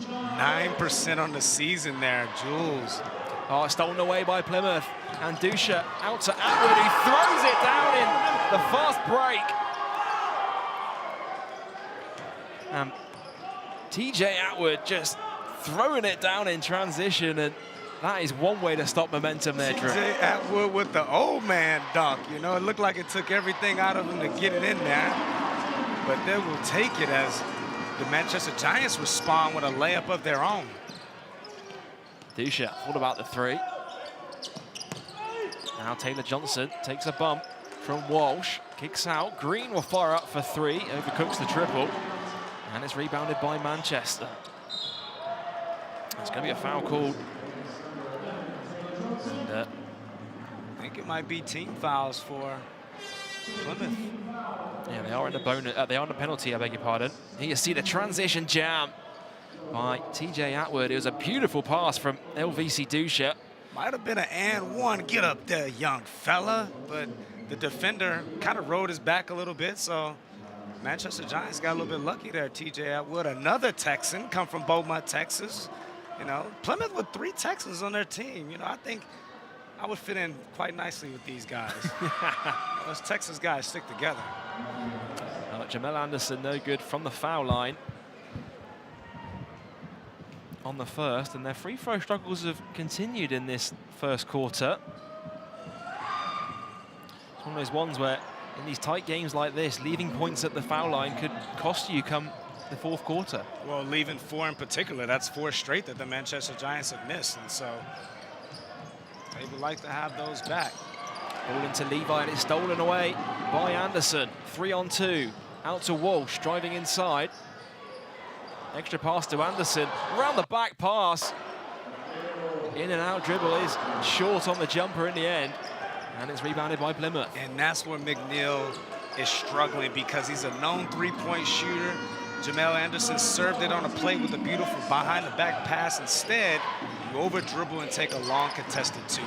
9% on the season there, Jules. Oh, stolen away by Plymouth. And Dusha out to Atwood, who throws it down in the fast break. TJ Atwood just throwing it down in transition, and that is one way to stop momentum there, Drew. TJ Atwood with the old man dunk. You know, it looked like it took everything out of him to get it in there. But they will take it as the Manchester Giants respond with a layup of their own. Dusha, what about the three? Now Taylor Johnson takes a bump from Walsh, kicks out. Green will fire up for three, overcooks the triple, and it's rebounded by Manchester. It's going to be a foul called. And, I think it might be team fouls for Plymouth. Yeah, they are in the bonus. They are in the penalty, I beg your pardon. Here you see the transition jam by TJ Atwood. It was a beautiful pass from LVC Dusha. Might have been an and one. Get up there, young fella. But the defender kind of rode his back a little bit, so Manchester Giants got a little bit lucky there. TJ Atwood, another Texan, come from Beaumont, Texas. You know, Plymouth with 3 Texans on their team. You know, I think I would fit in quite nicely with these guys. Those Texas guys stick together. Jamel Anderson, no good from the foul line on the first, and their free throw struggles have continued in this first quarter. It's one of those ones where in these tight games like this, leaving points at the foul line could cost you come the fourth quarter. Well, leaving 4 in particular, that's 4 straight that the Manchester Giants have missed, and so they would like to have those back. Ball into Levi, and it's stolen away by Anderson. 3-on-2, out to Walsh, driving inside. Extra pass to Anderson, around the back pass. In and out dribble is short on the jumper in the end, and it's rebounded by Plymouth. And that's where McNeil is struggling because he's a known 3-point shooter. Jamel Anderson served it on a plate with a beautiful behind-the-back pass. Instead, you over-dribble and take a long contested 2.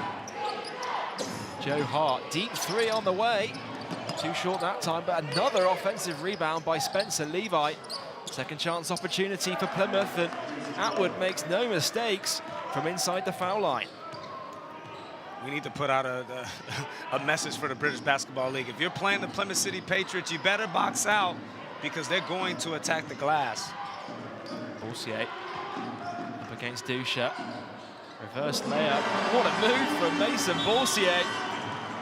Joe Hart, deep 3 on the way. Too short that time, but another offensive rebound by Spencer Levi. Second chance opportunity for Plymouth, and Atwood makes no mistakes from inside the foul line. we need to put out a message for the British Basketball League. If you're playing the Plymouth City Patriots, you better box out because they're going to attack the glass. Boursier up against Dusha. Reverse layup. What a move from Mason Boursier.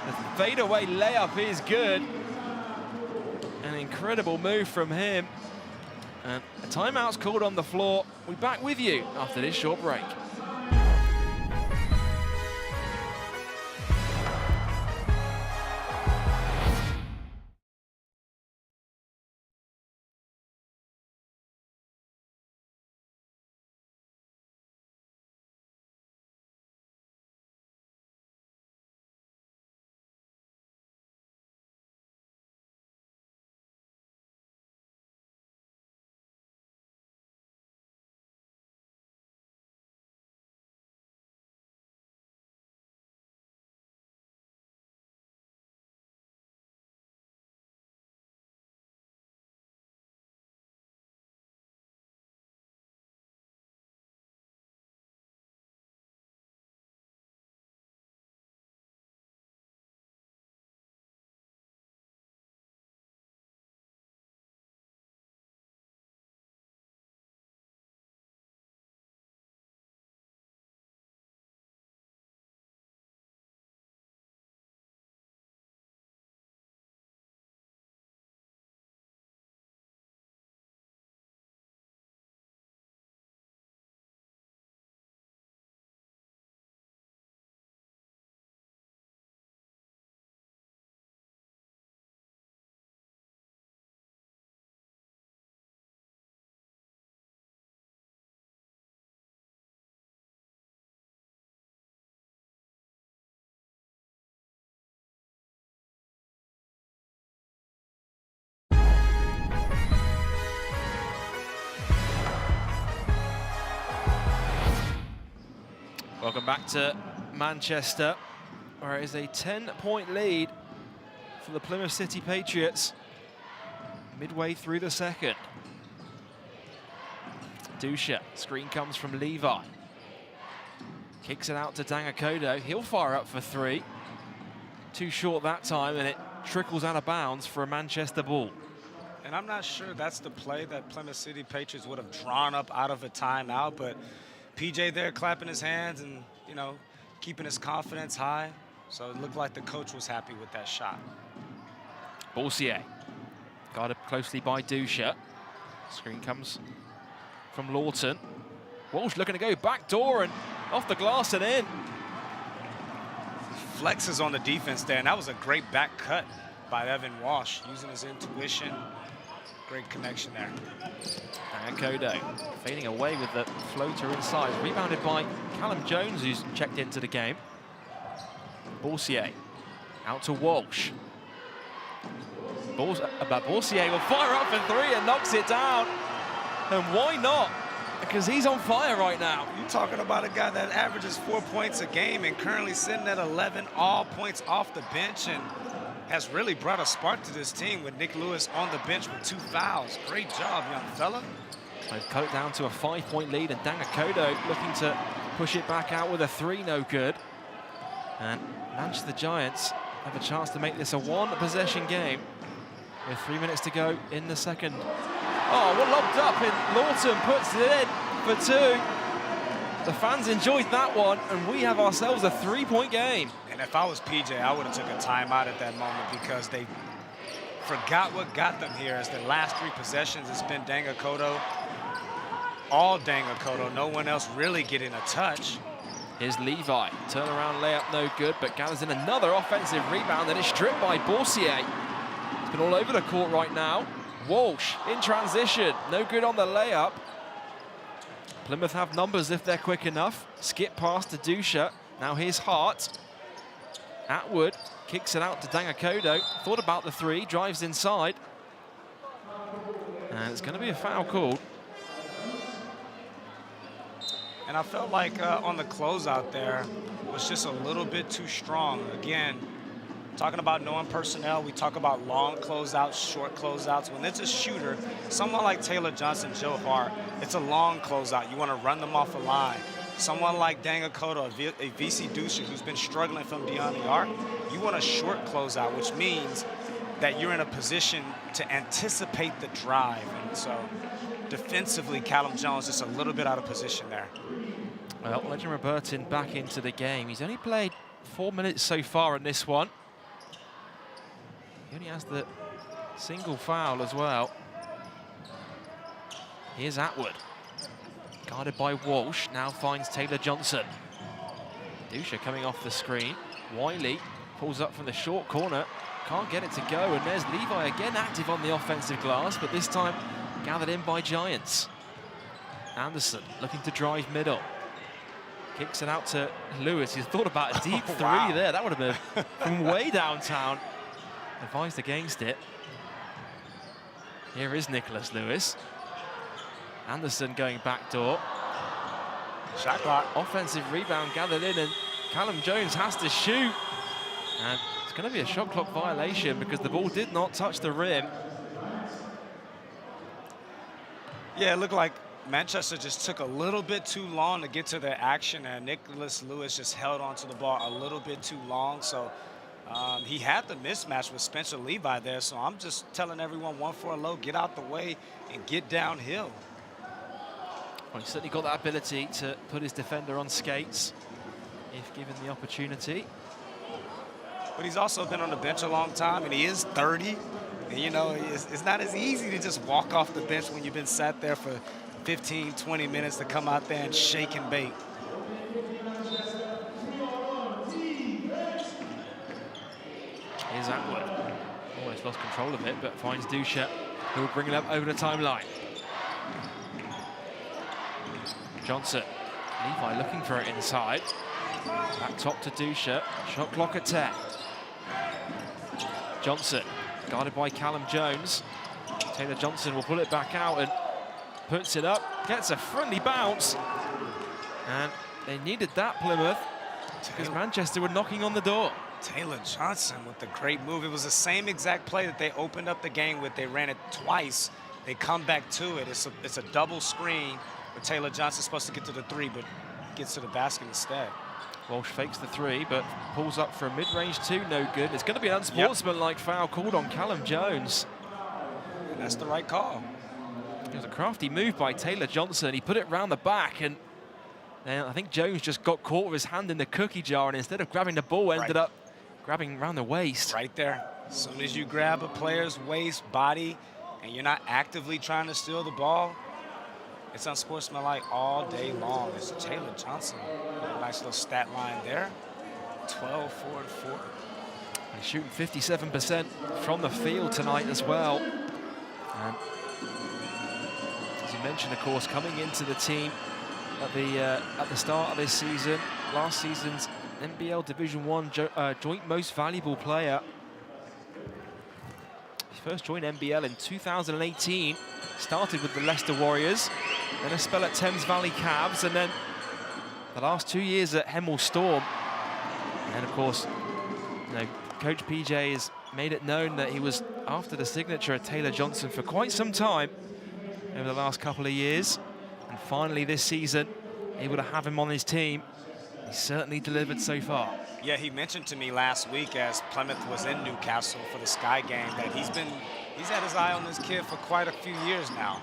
The fadeaway layup is good. An incredible move from him. And a timeout's called on the floor. We'll be back with you after this short break. Welcome back to Manchester, where it is a 10-point lead for the Plymouth City Patriots midway through the second. Dusha, screen comes from Levi. Kicks it out to Dangakodo. He'll fire up for three. Too short that time, and it trickles out of bounds for a Manchester ball. And I'm not sure that's the play that Plymouth City Patriots would have drawn up out of a timeout, but PJ there clapping his hands and, you know, keeping his confidence high. So it looked like the coach was happy with that shot. Boursier, guarded closely by Dusha. Screen comes from Lawton. Walsh looking to go back door and off the glass and in. Flexes on the defense there, and that was a great back cut by Evan Walsh, using his intuition. Great connection there. Dangakodo fading away with the floater inside. Rebounded by Callum Jones, who's checked into the game. Boursier out to Walsh. Boursier will fire up for three and knocks it down. And why not? Because he's on fire right now. You're talking about a guy that averages 4 points a game and currently sitting at 11 all points off the bench, and has really brought a spark to this team with Nick Lewis on the bench with 2 fouls. Great job, young fella. They've cut it down to a 5-point lead, and Dangakodo looking to push it back out with a three, no good. And Manchester Giants have a chance to make this a one-possession game with 3 minutes to go in the second. Oh, well lobbed up, and Lawton puts it in for two. The fans enjoyed that one, and we have ourselves a 3-point game. And if I was PJ, I would have took a timeout at that moment because they forgot what got them here. As the last 3 possessions, it's been Dangakodo, all Dangakodo, no one else really getting a touch. Here's Levi, turnaround layup, no good, but gathers in another offensive rebound, and it's stripped by Boursier. It's been all over the court right now. Walsh in transition, no good on the layup. Plymouth have numbers if they're quick enough. Skip pass to Dusha, now here's Hart. Atwood kicks it out to Dangakodo, thought about the three, drives inside. And it's going to be a foul called. And I felt like on the closeout there was just a little bit too strong. Again, talking about knowing personnel, we talk about long closeouts, short closeouts. When it's a shooter, someone like Taylor Johnson, Joe Hart, it's a long closeout. You want to run them off a line. someone like Dangakoto or VC Dusha who's been struggling from beyond the arc, you want a short closeout, which means that you're in a position to anticipate the drive. And so defensively, Callum Jones is a little bit out of position there. Well, Legend Robertin back into the game. He's only played 4 minutes so far in this one. He only has the single foul as well. Here's Atwood. Guarded by Walsh, now finds Taylor Johnson. Dusha coming off the screen. Wiley pulls up from the short corner. Can't get it to go, and there's Levi again active on the offensive glass, but this time gathered in by Giants. Anderson looking to drive middle. Kicks it out to Lewis. He's thought about a deep three there. That would have been from way downtown. Advised against it. Here is Nicholas Lewis. Anderson going backdoor. Shot clock. Offensive rebound gathered in, and Callum Jones has to shoot. And it's going to be a shot clock violation because the ball did not touch the rim. Yeah, it looked like Manchester just took a little bit too long to get to their action, and Nicholas Lewis just held onto the ball a little bit too long. So he had the mismatch with Spencer Levi there. So I'm just telling everyone 1-4 low, get out the way and get downhill. Well, he's certainly got that ability to put his defender on skates if given the opportunity. But he's also been on the bench a long time, and he is 30. And, you know, it's not as easy to just walk off the bench when you've been sat there for 15, 20 minutes to come out there and shake and bake. Here's Atwood. Almost lost control of it, but finds Dusha, who will bring it up over the timeline. Johnson. Levi looking for it inside. Back top to Dusha. Shot clock at 10. Johnson, guarded by Callum Jones. Taylor Johnson will pull it back out and puts it up. Gets a friendly bounce. And they needed that, Plymouth, because Manchester were knocking on the door. Taylor Johnson with the great move. It was the same exact play that they opened up the game with. They ran it twice. They come back to it. It's a double screen where Taylor Johnson's supposed to get to the three, but gets to the basket instead. Walsh fakes the three, but pulls up for a mid-range two, no good. It's going to be an unsportsmanlike foul called on Callum Jones. And that's the right call. It was a crafty move by Taylor Johnson. He put it round the back, and then I think Jones just got caught with his hand in the cookie jar, and instead of grabbing the ball, ended up grabbing around the waist. Right there. As soon as you grab a player's waist, body, and you're not actively trying to steal the ball, it's unsportsmanlike all day long. It's Taylor Johnson. A nice little stat line there. 12, 4, and 4. He's shooting 57% from the field tonight as well. And as you mentioned, of course, coming into the team at the start of this season, last season's NBL Division I joint most valuable player. He first joined NBL in 2018. Started with the Leicester Warriors, then a spell at Thames Valley Cavs, and then the last 2 years at Hemel Storm. And of course, you know, Coach PJ has made it known that he was after the signature of Taylor Johnson for quite some time over the last couple of years. And finally this season, able to have him on his team. He's certainly delivered so far. Yeah, he mentioned to me last week as Plymouth was in Newcastle for the Sky game that he's had his eye on this kid for quite a few years now.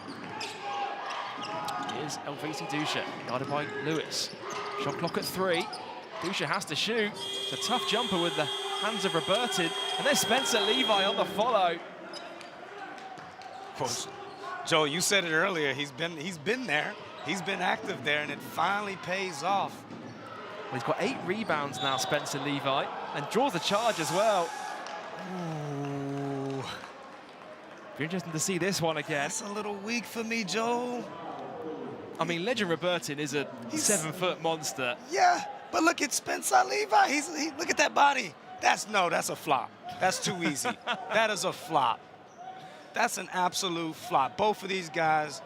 Here's LVC Dusha, guarded by Lewis. Shot clock at 3. Dusha has to shoot. It's a tough jumper with the hands of Robertin. And there's Spencer Levi on the follow. Joe, you said it earlier. He's been there. He's been active there, and it finally pays off. Well, he's got 8 rebounds now, Spencer Levi, and draws the charge as well. Ooh. Be interesting to see this one again. That's a little weak for me, Joe. I mean, Legend Robertin is a 7-foot monster. Yeah, but look at Spencer Levi. Look at that body. That's a flop. That's too easy. That is a flop. That's an absolute flop. Both of these guys,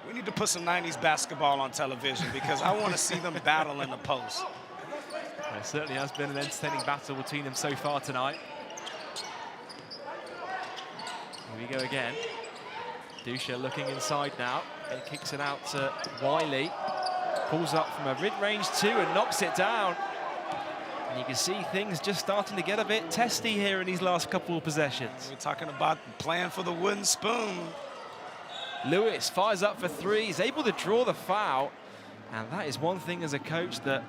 we need to put some 90s basketball on television because I want to see them battle in the post. Well, it certainly has been an entertaining battle between them so far tonight. Here we go again. Dusha looking inside now and kicks it out to Wiley. Pulls up from a mid-range 2 and knocks it down. And you can see things just starting to get a bit testy here in these last couple of possessions. We're talking about playing for the wooden spoon. Lewis fires up for 3. He's able to draw the foul. And that is one thing as a coach that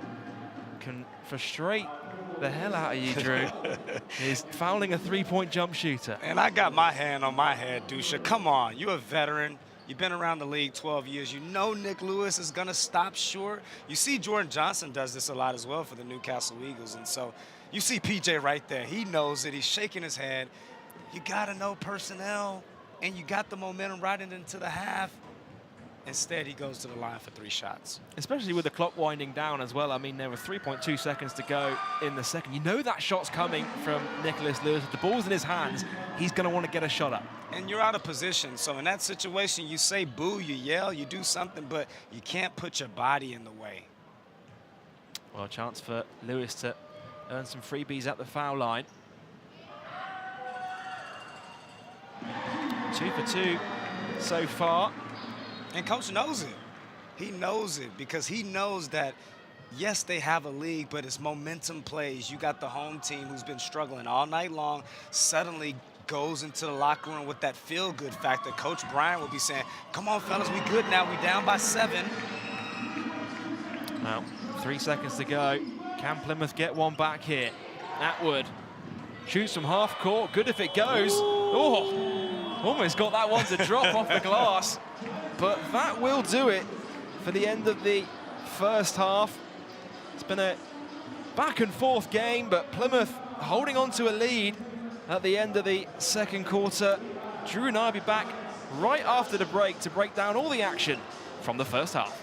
can frustrate the hell out of you, Drew, is fouling a 3-point jump shooter. And I got my hand on my head, Dusha. Come on, you're a veteran. You've been around the league 12 years. You know Nick Lewis is going to stop short. You see Jordan Johnson does this a lot as well for the Newcastle Eagles. And so you see PJ right there. He knows it. He's shaking his head. You got to know personnel, and you got the momentum right into the half. Instead, he goes to the line for 3 shots. Especially with the clock winding down as well. I mean, there were 3.2 seconds to go in the second. You know that shot's coming from Nicholas Lewis. If the ball's in his hands, he's going to want to get a shot up. And you're out of position. So in that situation, you say boo, you yell, you do something, but you can't put your body in the way. Well, a chance for Lewis to earn some freebies at the foul line. 2 for 2 so far. And coach knows it. He knows it because he knows that, yes, they have a league, but it's momentum plays. You got the home team who's been struggling all night long, suddenly goes into the locker room with that feel-good factor. Coach Brian will be saying, come on, fellas, we good now. We down by 7. Now, 3 seconds to go. Can Plymouth get one back here? Atwood shoots from half court. Good if it goes. Oh, almost got that one to drop off the glass. But that will do it for the end of the first half. It's been a back and forth game, but Plymouth holding on to a lead at the end of the second quarter. Drew and I will be back right after the break to break down all the action from the first half.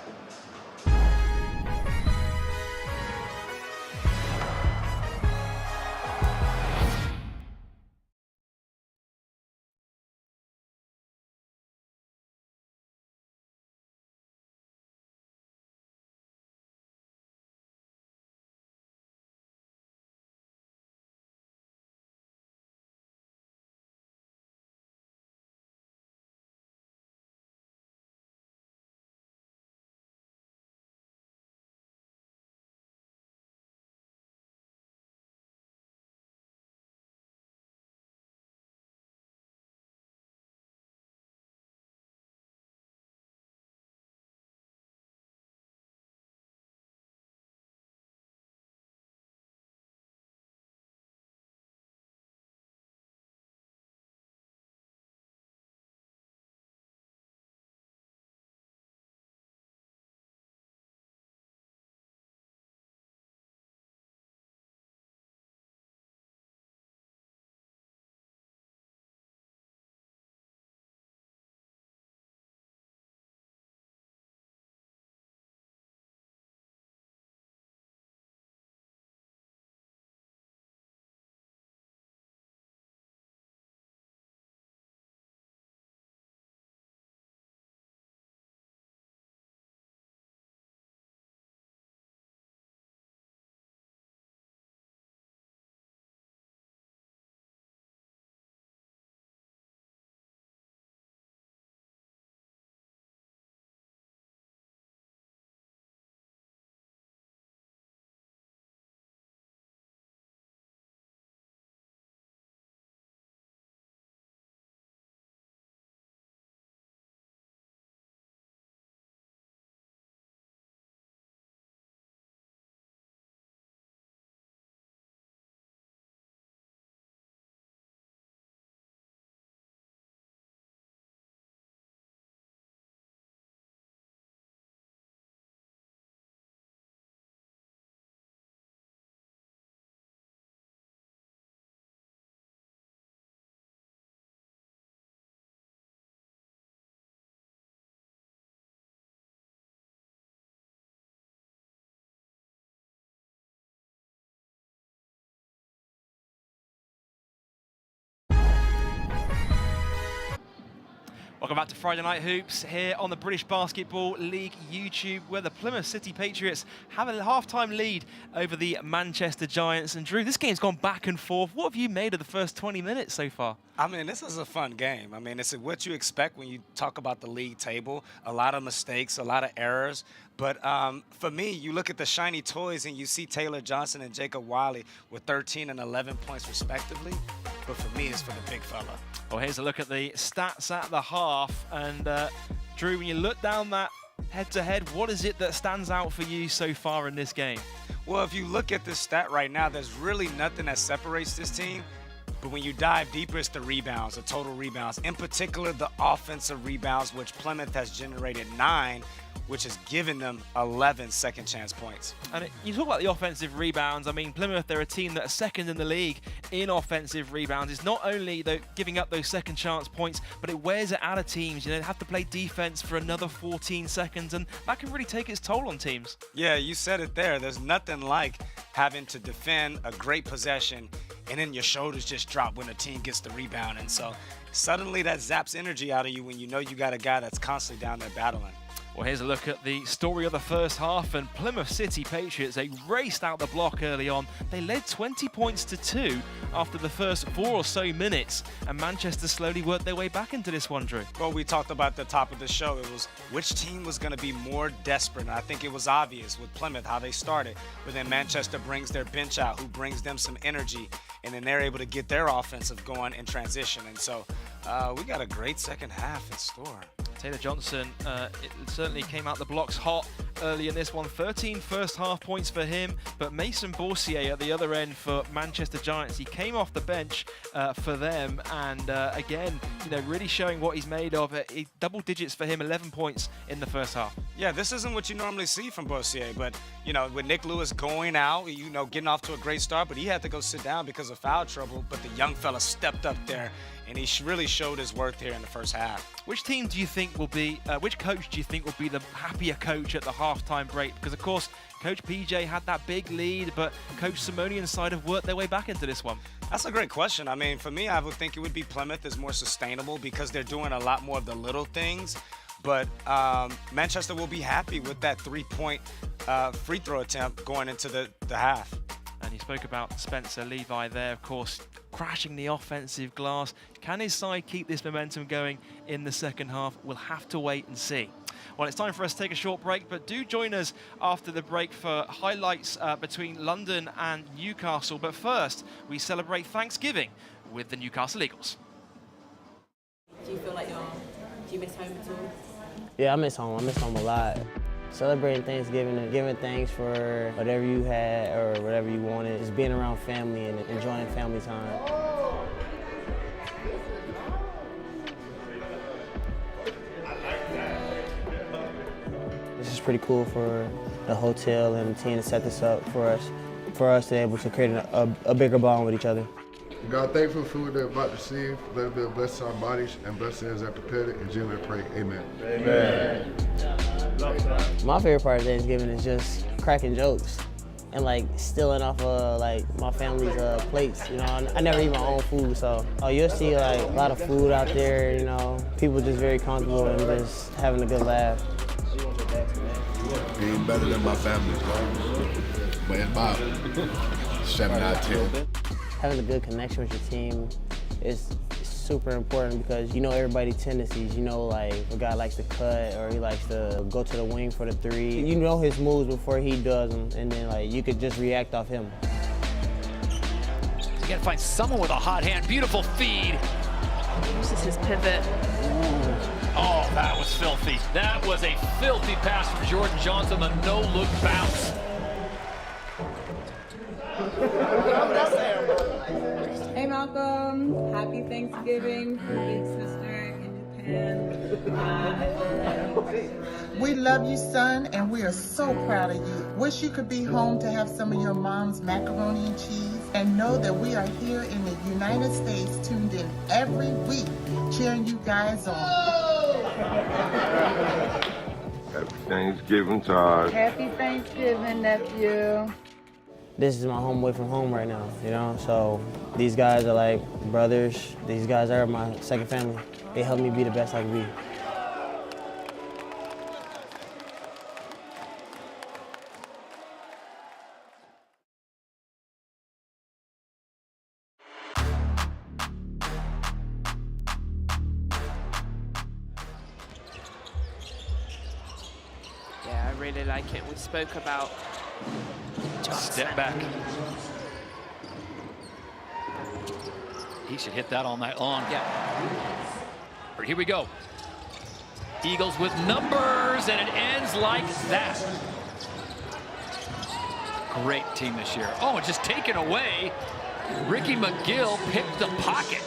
Welcome back to Friday Night Hoops here on the British Basketball League YouTube, where the Plymouth City Patriots have a halftime lead over the Manchester Giants. And Drew, this game's gone back and forth. What have you made of the first 20 minutes so far? I mean, this is a fun game. I mean, it's what you expect when you talk about the league table. A lot of mistakes, a lot of errors. But for me, you look at the shiny toys and you see Taylor Johnson and Jacob Wiley with 13 and 11 points respectively. But for me, it's for the big fella. Well, here's a look at the stats at the half. And Drew, when you look down that head-to-head, what is it that stands out for you so far in this game? Well, if you look at this stat right now, there's really nothing that separates this team. But when you dive deeper, it's the rebounds, the total rebounds. In particular, the offensive rebounds, which Plymouth has generated 9, which has given them 11 second chance points. And you talk about the offensive rebounds. I mean, Plymouth, they're a team that are second in the league in offensive rebounds. It's not only giving up those second chance points, but it wears it out of teams. You know, they have to play defense for another 14 seconds, and that can really take its toll on teams. Yeah, you said it there. There's nothing like having to defend a great possession and then your shoulders just drop when a team gets the rebound. And so suddenly that zaps energy out of you when you know you got a guy that's constantly down there battling. Well, here's a look at the story of the first half, and Plymouth City Patriots, they raced out the block early on. They led 20 points to 2 after the first 4 or so minutes, and Manchester slowly worked their way back into this one, Drew. Well, we talked about at the top of the show, it was which team was going to be more desperate, and I think it was obvious with Plymouth how they started, but then Manchester brings their bench out, who brings them some energy, and then they're able to get their offensive going in transition, and so we got a great second half in store. Taylor Johnson, it certainly came out the blocks hot early in this one. 13 first half points for him, but Mason Boursier at the other end for Manchester Giants. He came off the bench for them, and again, you know, really showing what he's made of. Double digits for him, 11 points in the first half. Yeah, this isn't what you normally see from Boursier, but you know, with Nick Lewis going out, you know, getting off to a great start, but he had to go sit down because of foul trouble. But the young fella stepped up there, and he really showed his worth here in the first half. Which team do you think will be, which coach do you think will be the happier coach at the halftime break? Because, of course, Coach PJ had that big lead, but Coach Simonian's side have worked their way back into this one. That's a great question. I mean, for me, I would think it would be Plymouth is more sustainable because they're doing a lot more of the little things. But Manchester will be happy with that 3-point free throw attempt going into the half. And you spoke about Spencer Levi there, of course, crashing the offensive glass. Can his side keep this momentum going in the second half? We'll have to wait and see. Well, it's time for us to take a short break, but do join us after the break for highlights between London and Newcastle. But first, we celebrate Thanksgiving with the Newcastle Eagles. Do you feel like do you miss home at all? Yeah, I miss home. I miss home a lot. Celebrating Thanksgiving and giving thanks for whatever you had or whatever you wanted. Just being around family and enjoying family time. This is pretty cool for the hotel and the team to set this up for us to be able to create a bigger bond with each other. God, thank you for the food they're about to receive. Let it be a blessing to our bodies and blessings that prepared it. In Jesus' name we pray, amen. Amen. My favorite part of Thanksgiving is just cracking jokes and like stealing off like my family's plates. You know, I never eat my own food, so you'll see like a lot of food out there. You know, people just very comfortable and just having a good laugh. Being better than my family, but it's about 7 out of 10. Having a good connection with your team is super important because you know everybody's tendencies. You know, like a guy likes to cut or he likes to go to the wing for the 3. You know his moves before he does them, and then like you could just react off him. You gotta find someone with a hot hand. Beautiful feed. Uses his pivot. Oh, that was filthy. That was a filthy pass from Jordan Johnson, the no-look bounce. Hey Malcolm, happy Thanksgiving, big sister in Japan. We love you, son, and we are so proud of you. Wish you could be home to have some of your mom's macaroni and cheese, and know that we are here in the United States, tuned in every week, cheering you guys on. Happy Thanksgiving, Todd. Happy Thanksgiving, nephew. This is my home away from home right now, you know, so these guys are like brothers. These guys are my second family. They help me be the best I can be. Yeah, I really like it. We spoke about Johnson. Step back. He should hit that all night long. Yeah. Here we go. Eagles with numbers, and it ends like that. Great team this year. Oh, just taken away. Ricky McGill picked the pocket.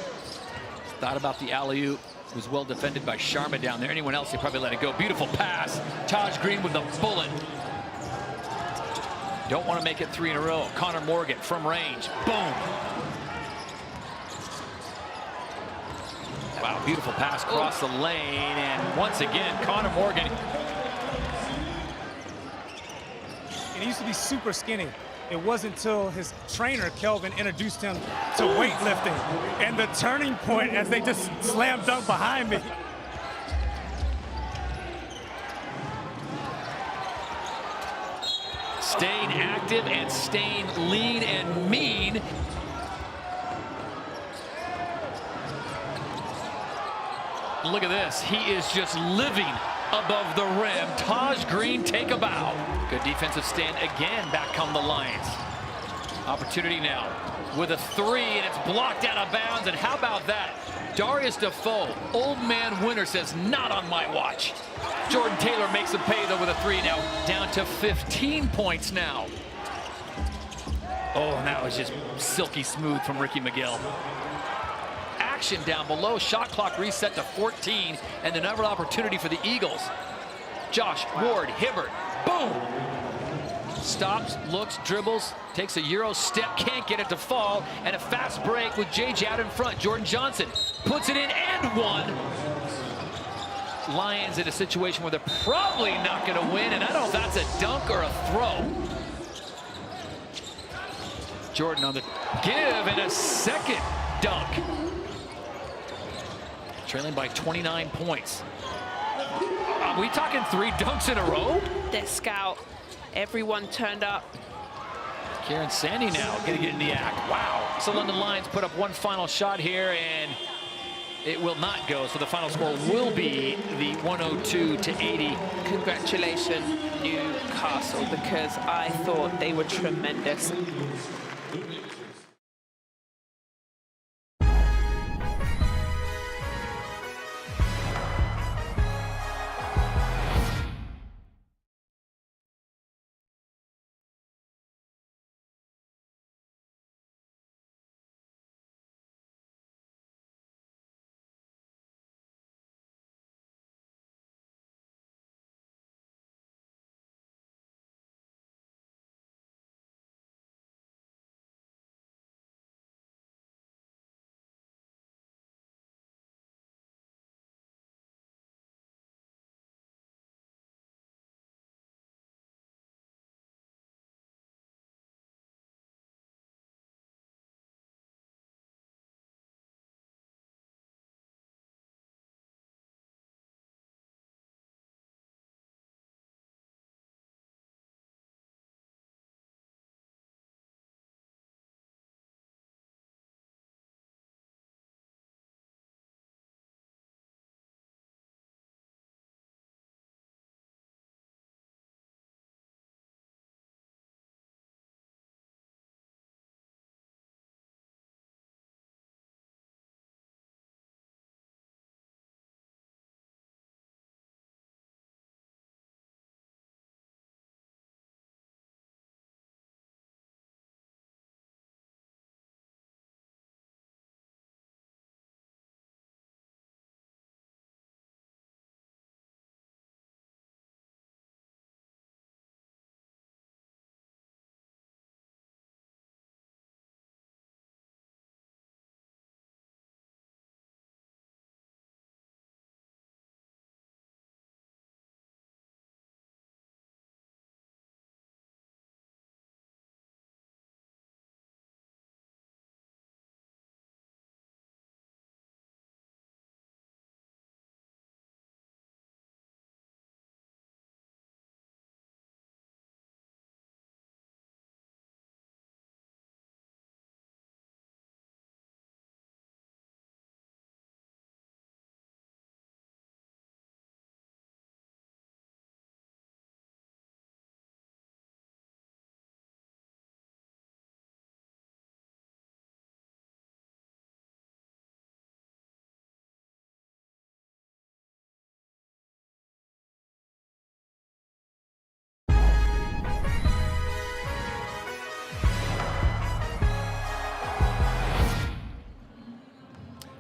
Thought about the alley-oop. Was well defended by Sharma down there. Anyone else, he probably let it go. Beautiful pass. Taj Green with the bullet. Don't want to make it 3 in a row. Connor Morgan from range. Boom. Wow, beautiful pass across the lane. And once again, Connor Morgan. And he used to be super skinny. It wasn't until his trainer, Kelvin, introduced him to weightlifting. And the turning point as they just slam dunk behind me. Staying active and staying lean and mean. Look at this. He is just living above the rim. Taj Green, take a bow. Good defensive stand again. Back come the Lions. Opportunity now with a 3, and it's blocked out of bounds. And how about that? Darius Defoe, old man winner, says not on my watch. Jordan Taylor makes him pay though with a 3. Now down to 15 points now. Oh, and that was just silky smooth from Ricky McGill. Action down below. Shot clock reset to 14, and another opportunity for the Eagles. Josh Ward, Hibbert, boom! Stops, looks, dribbles, takes a Euro step, can't get it to fall, and a fast break with J.J. out in front. Jordan Johnson puts it in and one. Lions in a situation where they're probably not going to win, and I don't know if that's a dunk or a throw. Jordan on the give, and a second dunk. Trailing by 29 points. Are we talking 3 dunks in a row? Their scout. Everyone turned up. Karen Sandy now going to get in the act. Wow. So London Lions put up one final shot here, and it will not go. So the final score will be the 102-80. Congratulations, Newcastle, because I thought they were tremendous.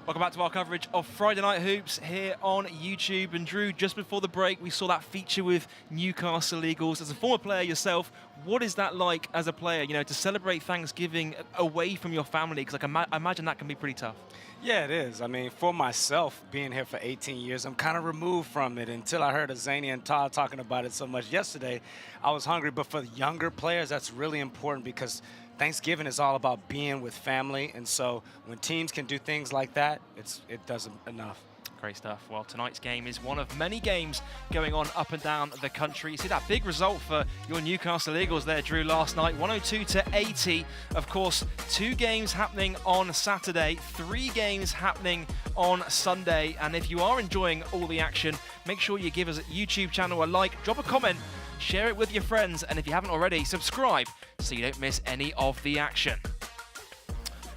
Welcome back to our coverage of Friday Night Hoops here on YouTube. And Drew, just before the break, we saw that feature with Newcastle Eagles. As a former player yourself, what is that like as a player, you know, to celebrate Thanksgiving away from your family? Because I imagine that can be pretty tough. Yeah, it is. I mean, for myself, being here for 18 years, I'm kind of removed from it until I heard Azania and Todd talking about it so much yesterday. I was hungry, but for younger players, that's really important because Thanksgiving is all about being with family, and so when teams can do things like that, it does enough. Great stuff. Well, tonight's game is one of many games going on up and down the country. You see that big result for your Newcastle Eagles there, Drew, last night, 102-80. Of course, 2 games happening on Saturday, 3 games happening on Sunday. And if you are enjoying all the action, make sure you give us a YouTube channel a like, drop a comment, share it with your friends, and if you haven't already, subscribe so you don't miss any of the action.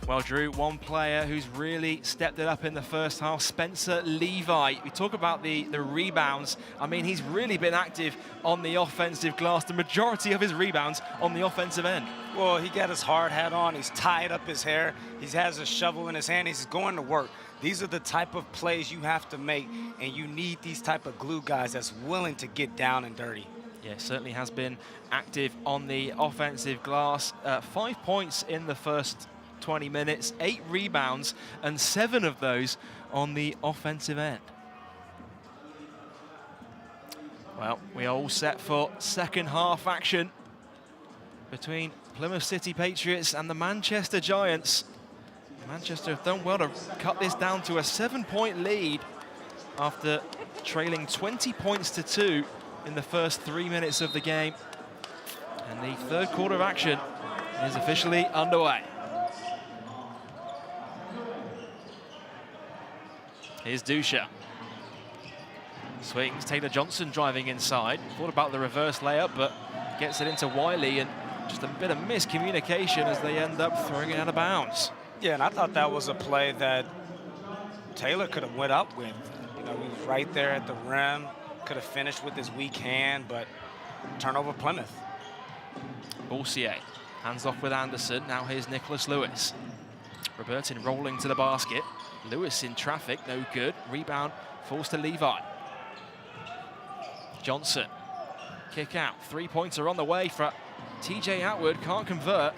Well, Drew, one player who's really stepped it up in the first half, Spencer Levi. We talk about the rebounds. I mean, he's really been active on the offensive glass, the majority of his rebounds on the offensive end. Well, he got his hard hat on. He's tied up his hair. He has a shovel in his hand. He's going to work. These are the type of plays you have to make, and you need these type of glue guys that's willing to get down and dirty. Yeah, certainly has been active on the offensive glass. 5 points in the first 20 minutes, 8 rebounds, and 7 of those on the offensive end. Well, we are all set for second half action between Plymouth City Patriots and the Manchester Giants. Manchester have done well to cut this down to a 7-point lead after trailing 20 points to 2 in the first 3 minutes of the game. And the third quarter of action is officially underway. Here's Dusha. Swings, Taylor Johnson driving inside. Thought about the reverse layup, but gets it into Wiley, and just a bit of miscommunication as they end up throwing it out of bounds. Yeah, and I thought that was a play that Taylor could have went up with. You know, he was right there at the rim, could have finished with his weak hand, but turnover Plymouth. Boursier hands off with Anderson. Now here's Nicholas Lewis. Robertin rolling to the basket. Lewis in traffic, no good. Rebound falls to Levi. Johnson, kick out. 3-pointer on the way for TJ Atwood, can't convert.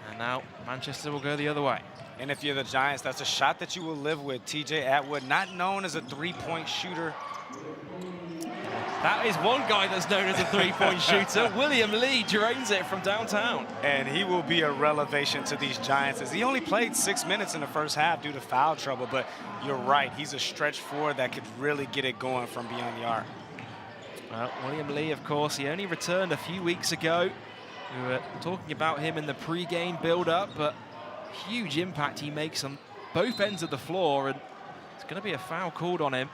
And now Manchester will go the other way. And if you're the Giants, that's a shot that you will live with. TJ Atwood, not known as a 3-point shooter. That is one guy that's known as a 3-point shooter. William Lee drains it from downtown. And he will be a revelation to these Giants, as he only played 6 minutes in the first half due to foul trouble. But you're right, he's a stretch forward that could really get it going from beyond the arc. Well, William Lee, of course, he only returned a few weeks ago. We were talking about him in the pre-game build-up, but huge impact he makes on both ends of the floor, and it's going to be a foul called on him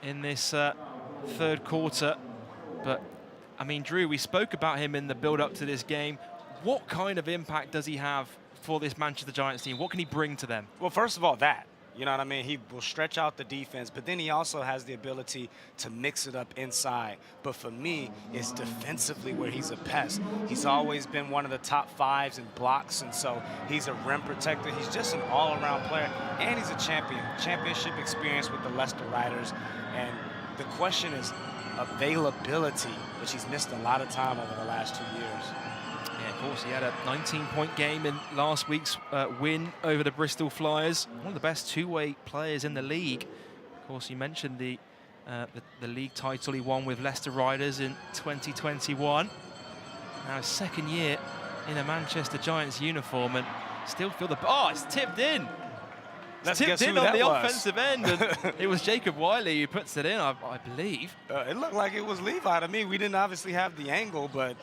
in this third quarter. But I mean, Drew, we spoke about him in the build-up to this game. What kind of impact does he have for this Manchester Giants team? What can he bring to them? Well, first of all, you know what I mean? He will stretch out the defense, but then he also has the ability to mix it up inside. But for me, it's defensively where he's a pest. He's always been one of the top 5s in blocks, and so he's a rim protector. He's just an all-around player, and he's a champion. Championship experience with the Leicester Riders. And the question is availability, which he's missed a lot of time over the last 2 years. Yeah, of course, he had a 19-point game in last week's win over the Bristol Flyers. One of the best two-way players in the league. Of course, you mentioned the league title he won with Leicester Riders in 2021. Now his second year in a Manchester Giants uniform, and still feel the... Oh, it's tipped in! Let's tipped guess in who on that the was. offensive end, and it was Jacob Wiley who puts it in, I believe. It looked like it was Levi to me. We didn't obviously have the angle, but...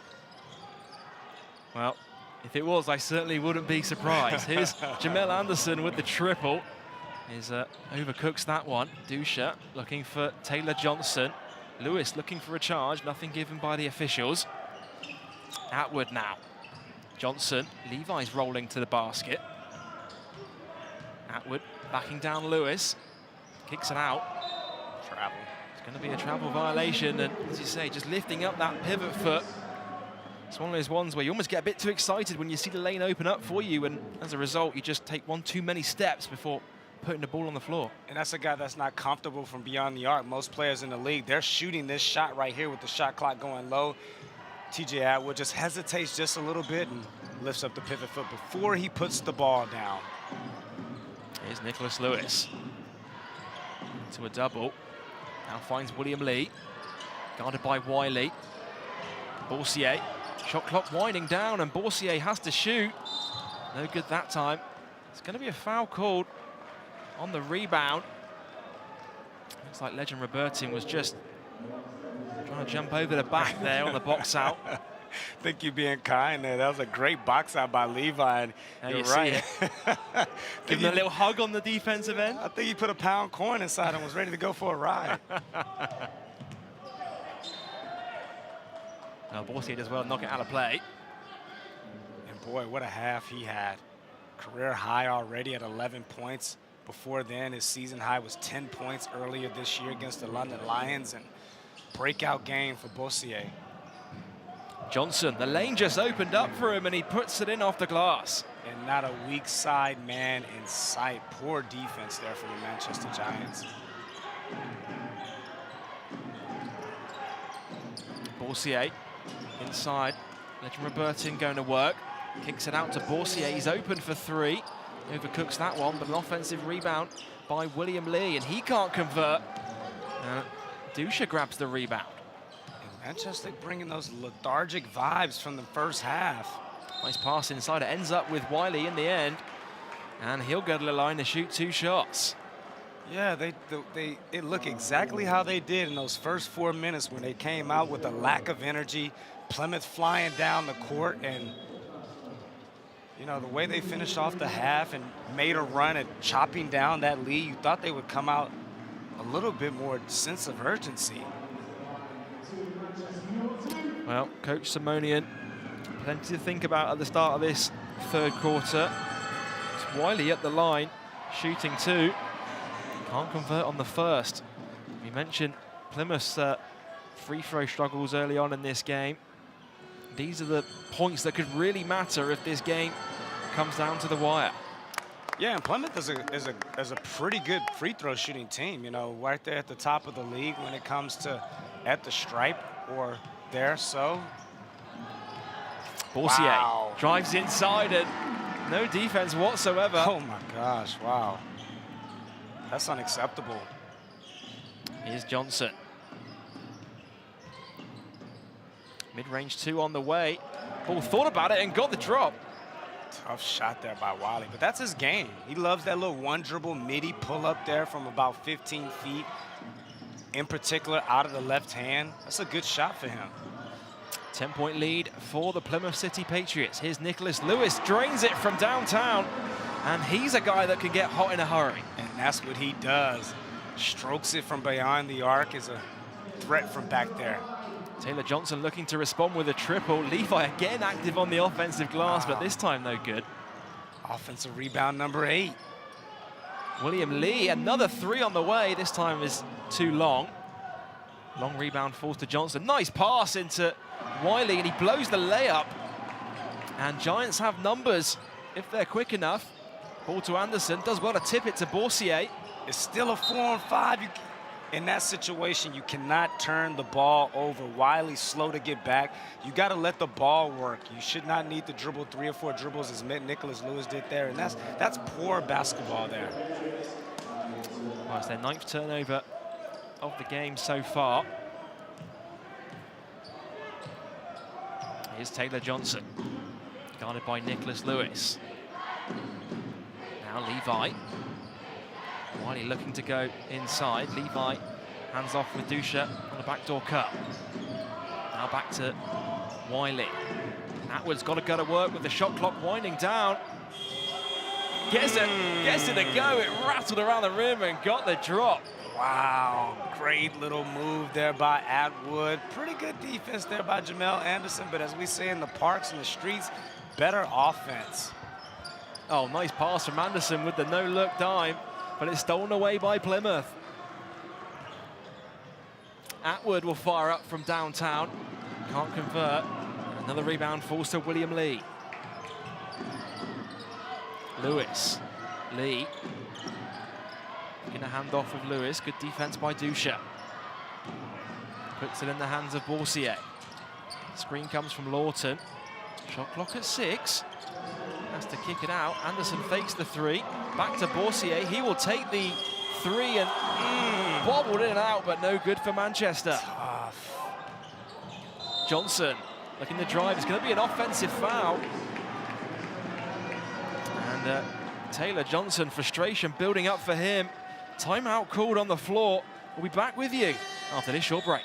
Well, if it was, I certainly wouldn't be surprised. Here's Jamel Anderson with the triple. Overcooks that one. Dusha looking for Taylor Johnson. Lewis looking for a charge. Nothing given by the officials. Atwood now. Johnson. Levi's rolling to the basket. Atwood backing down Lewis. Kicks it out. Travel. It's going to be a travel violation. And as you say, just lifting up that pivot foot. It's one of those ones where you almost get a bit too excited when you see the lane open up for you, and as a result, you just take one too many steps before putting the ball on the floor. And that's a guy that's not comfortable from beyond the arc. Most players in the league, they're shooting this shot right here with the shot clock going low. TJ Atwood just hesitates just a little bit and lifts up the pivot foot before he puts the ball down. Here's Nicholas Lewis to a double. Now finds William Lee, guarded by Wiley. Boursier, shot clock winding down, and Boursier has to shoot. No good that time. It's going to be a foul called on the rebound. Looks like Legend Robertin was just trying to jump over the back there on the box out. I think you're being kind there. That was a great box out by Levi. And you're right. Give him a little hug on the defensive end. I think he put a pound coin inside and was ready to go for a ride. Now Boursier does well, knock it out of play. And boy, what a half he had. Career high already at 11 points. Before then, his season high was 10 points earlier this year against the London Lions, and breakout game for Boursier. Johnson, the lane just opened up for him, and he puts it in off the glass. And not a weak side man in sight. Poor defense there for the Manchester Giants. Boursier inside. Legend Robertin going to work. Kicks it out to Boursier. He's open for three. Overcooks that one, but an offensive rebound by William Lee, and he can't convert. Dusha grabs the rebound. And Manchester bringing those lethargic vibes from the first half. Nice pass inside. It ends up with Wiley in the end, and he'll go to the line to shoot 2 shots. Yeah, it looked exactly how they did in those first 4 minutes when they came out with a lack of energy. Plymouth flying down the court, and you know, the way they finished off the half and made a run at chopping down that lead, you thought they would come out a little bit more sense of urgency. Well, Coach Simonian, plenty to think about at the start of this third quarter. It's Wiley at the line, shooting 2. Can't convert on the first. We mentioned Plymouth's free throw struggles early on in this game. These are the points that could really matter if this game comes down to the wire. Yeah, and Plymouth is a pretty good free throw shooting team. You know, right there at the top of the league when it comes to at the stripe or there. So Boursier drives inside and no defense whatsoever. Oh my gosh! Wow, that's unacceptable. Here's Johnson. Mid-range 2 on the way. Ball thought about it and got the drop. Tough shot there by Wiley, but that's his game. He loves that little one dribble midi pull up there from about 15 feet. In particular, out of the left hand. That's a good shot for him. 10-point lead for the Plymouth City Patriots. Here's Nicholas Lewis, drains it from downtown, and he's a guy that can get hot in a hurry. And that's what he does. Strokes it from beyond the arc, is a threat from back there. Taylor Johnson looking to respond with a triple. Levi again active on the offensive glass, but this time no good. Offensive rebound number 8. William Lee, another 3 on the way. This time is too long. Long rebound falls to Johnson. Nice pass into Wiley, and he blows the layup. And Giants have numbers if they're quick enough. Ball to Anderson, does well to tip it to Boursier. It's still a 4-on-5. In that situation, you cannot turn the ball over. Wiley's slow to get back. You got to let the ball work. You should not need to dribble 3 or 4 dribbles as Nicholas Lewis did there, and that's poor basketball there. Well, it's their 9th turnover of the game so far. Here's Taylor Johnson, guarded by Nicholas Lewis. Now Levi. Wiley looking to go inside. Levi hands off with Dusha on the backdoor cut. Now back to Wiley. Atwood's got to go to work with the shot clock winding down. Gets it to go. It rattled around the rim and got the drop. Wow, great little move there by Atwood. Pretty good defense there by Jamel Anderson, but as we say in the parks and the streets, better offense. Oh, nice pass from Anderson with the no-look dime, but it's stolen away by Plymouth. Atwood will fire up from downtown. Can't convert. Another rebound falls to William Lee. Lewis. Lee. Getting a handoff with Lewis. Good defense by Dusha. Puts it in the hands of Borsier. Screen comes from Lawton. Shot clock at 6. Has to kick it out. Anderson fakes the 3. Back to Borsier. He will take the 3 and bobbled in and out, but no good for Manchester. Tough. Johnson looking to drive. It's going to be an offensive foul. And Taylor Johnson, frustration building up for him. Timeout called on the floor. We'll be back with you after this short break.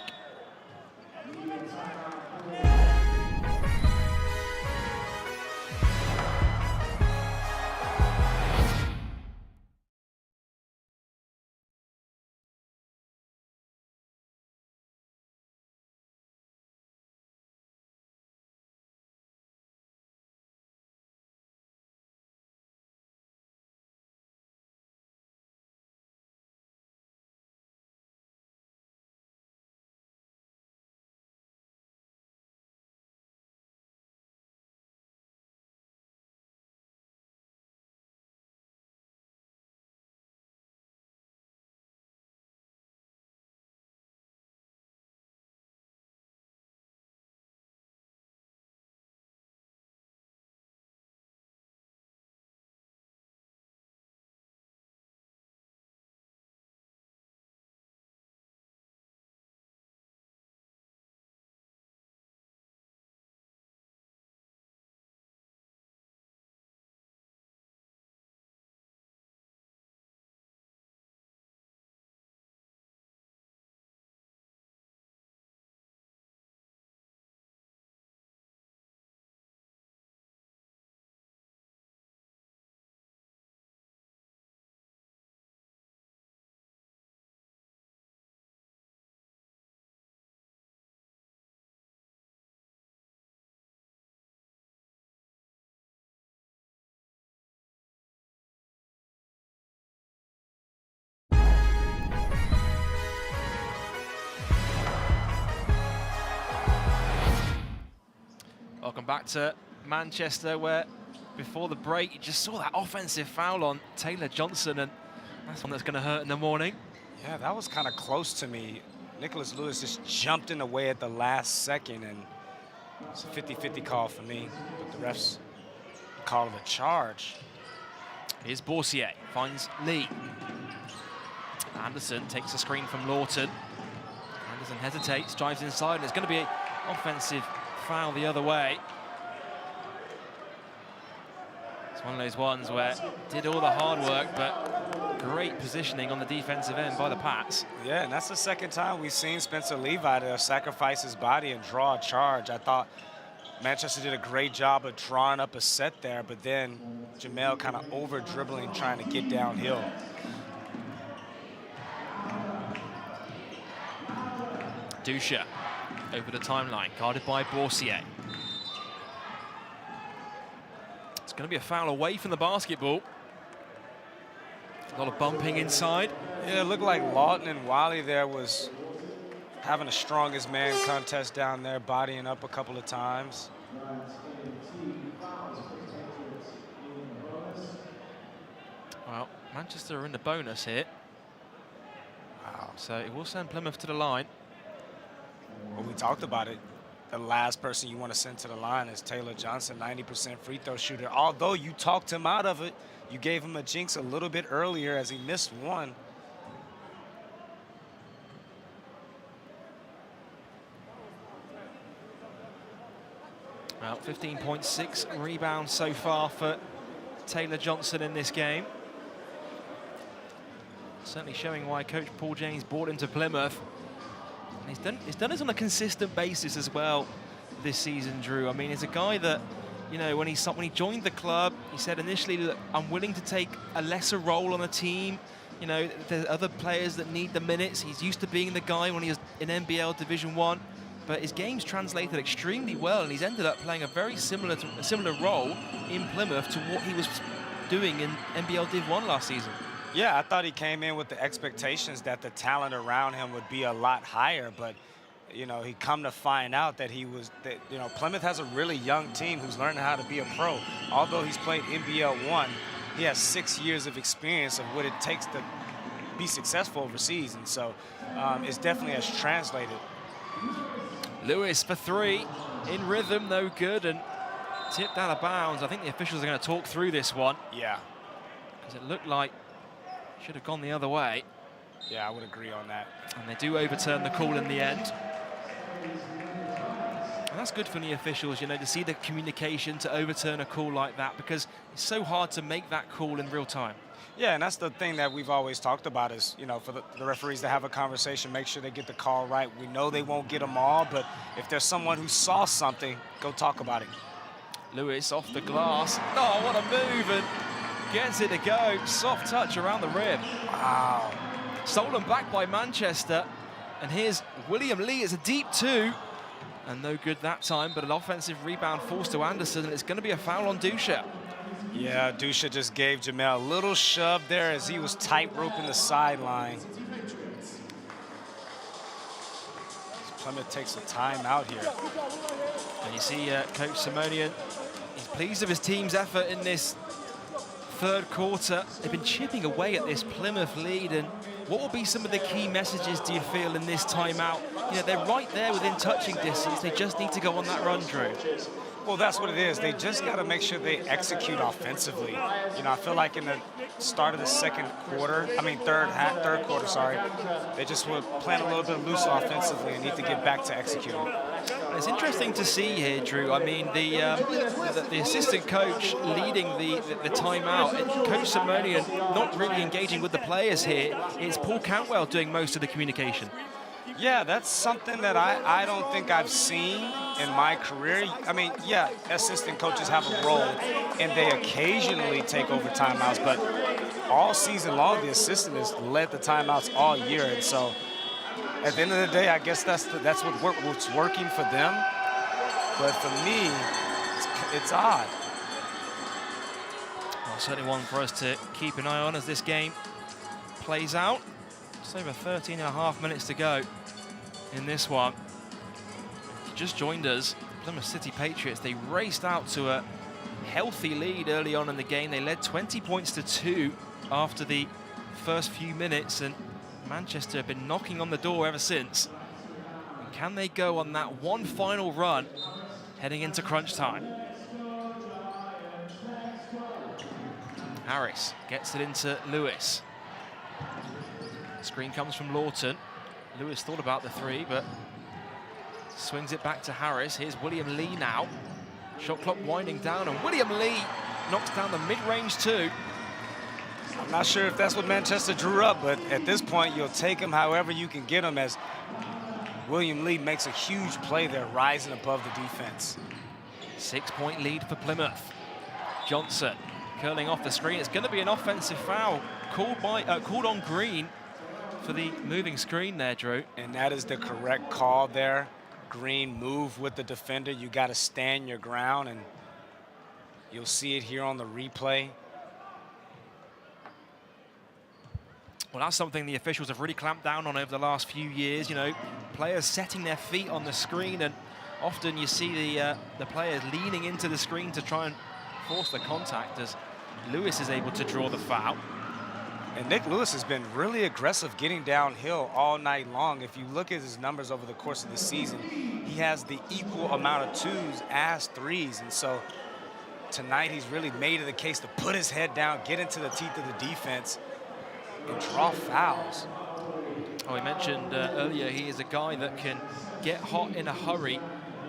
Welcome back to Manchester, where before the break you just saw that offensive foul on Taylor Johnson, and that's one that's going to hurt in the morning. Yeah, that was kind of close to me. Nicholas Lewis just jumped in the way at the last second, and it's a 50-50 call for me, but the refs call it a charge. Here's Borsier, finds Lee. Anderson takes a screen from Lawton. Anderson hesitates, drives inside, and it's going to be an offensive foul the other way. It's one of those ones where did all the hard work, but great positioning on the defensive end by the Pats. Yeah, and that's the second time we've seen Spencer Levi to sacrifice his body and draw a charge. I thought Manchester did a great job of drawing up a set there, but then Jamel kind of over-dribbling, trying to get downhill. Dusha over the timeline, guarded by Borsier. It's going to be a foul away from the basketball. A lot of bumping inside. Yeah, it looked like Lawton and Wiley there was having a strongest man contest down there, bodying up a couple of times. Well, Manchester are in the bonus here. Wow. So it will send Plymouth to the line. Well, we talked about it. The last person you want to send to the line is Taylor Johnson, 90% free throw shooter. Although you talked him out of it, you gave him a jinx a little bit earlier as he missed one. Well, 15.6 rebounds so far for Taylor Johnson in this game. Certainly showing why Coach Paul James brought him to Plymouth. And he's done this on a consistent basis as well this season, Drew. I mean, he's a guy that, you know, when he joined the club, he said initially, look, I'm willing to take a lesser role on a team. You know, there's other players that need the minutes. He's used to being the guy when he was in NBL Division 1, but his game's translated extremely well, and he's ended up playing a very similar role in Plymouth to what he was doing in NBL Div 1 last season. Yeah, I thought he came in with the expectations that the talent around him would be a lot higher, but you know, he come to find out that you know, Plymouth has a really young team who's learning how to be a pro. Although he's played NBL 1, he has 6 years of experience of what it takes to be successful overseas, and so it's definitely has translated. Lewis for 3, in rhythm, no good, and tipped out of bounds. I think the officials are going to talk through this one. Yeah. Because it looked like it should have gone the other way. Yeah, I would agree on that. And they do overturn the call in the end. And that's good for the officials, you know, to see the communication to overturn a call like that, because it's so hard to make that call in real time. Yeah, and that's the thing that we've always talked about is, you know, for the referees to have a conversation, make sure they get the call right. We know they won't get them all, but if there's someone who saw something, go talk about it. Lewis off the glass. Oh, what a move, and gets it to go. Soft touch around the rim. Wow. Stolen back by Manchester. And here's William Lee. It's a deep 2. And no good that time, but an offensive rebound forced to Anderson, and it's going to be a foul on Dusha. Yeah, Dusha just gave Jamel a little shove there as he was tight-roping the sideline. Plymouth takes a timeout here. And you see Coach Simonian, he's pleased with his team's effort in this third quarter. They've been chipping away at this Plymouth lead, and what will be some of the key messages, do you feel, in this timeout? You know, they're right there within touching distance. They just need to go on that run, Drew. Well, that's what it is. They just got to make sure they execute offensively. You know, I feel like in the start of the third quarter, sorry, they just were playing a little bit loose offensively and need to get back to executing. It's interesting to see here, Drew. I mean, the assistant coach leading the timeout, Coach Simonian not really engaging with the players here. It's Paul Cantwell doing most of the communication. Yeah, that's something that I don't think I've seen in my career. I mean, yeah, assistant coaches have a role, and they occasionally take over timeouts, but all season long, the assistant has led the timeouts all year, and so at the end of the day, I guess that's what's working for them. But for me, it's odd. Well, certainly one for us to keep an eye on as this game plays out. Just over 13.5 minutes to go in this one. If you just joined us, Plymouth City Patriots, they raced out to a healthy lead early on in the game. They led 20 points to 2 after the first few minutes, and Manchester have been knocking on the door ever since. And can they go on that one final run heading into crunch time? Harris gets it into Lewis. Screen comes from Lawton. Lewis thought about the 3, but swings it back to Harris. Here's William Lee now. Shot clock winding down, and William Lee knocks down the mid-range 2. I'm not sure if that's what Manchester drew up, but at this point, you'll take him however you can get him, as William Lee makes a huge play there, rising above the defense. 6-point lead for Plymouth. Johnson curling off the screen. It's going to be an offensive foul called on Green for the moving screen there, Drew. And that is the correct call there. Green move with the defender. You got to stand your ground, and you'll see it here on the replay. Well, that's something the officials have really clamped down on over the last few years. You know, players setting their feet on the screen, and often you see the players leaning into the screen to try and force the contact, as Lewis is able to draw the foul. And Nick Lewis has been really aggressive getting downhill all night long. If you look at his numbers over the course of the season, he has the equal amount of 2s as 3s. And so tonight he's really made it the case to put his head down, get into the teeth of the defense, and draw fouls. Oh, we mentioned earlier, he is a guy that can get hot in a hurry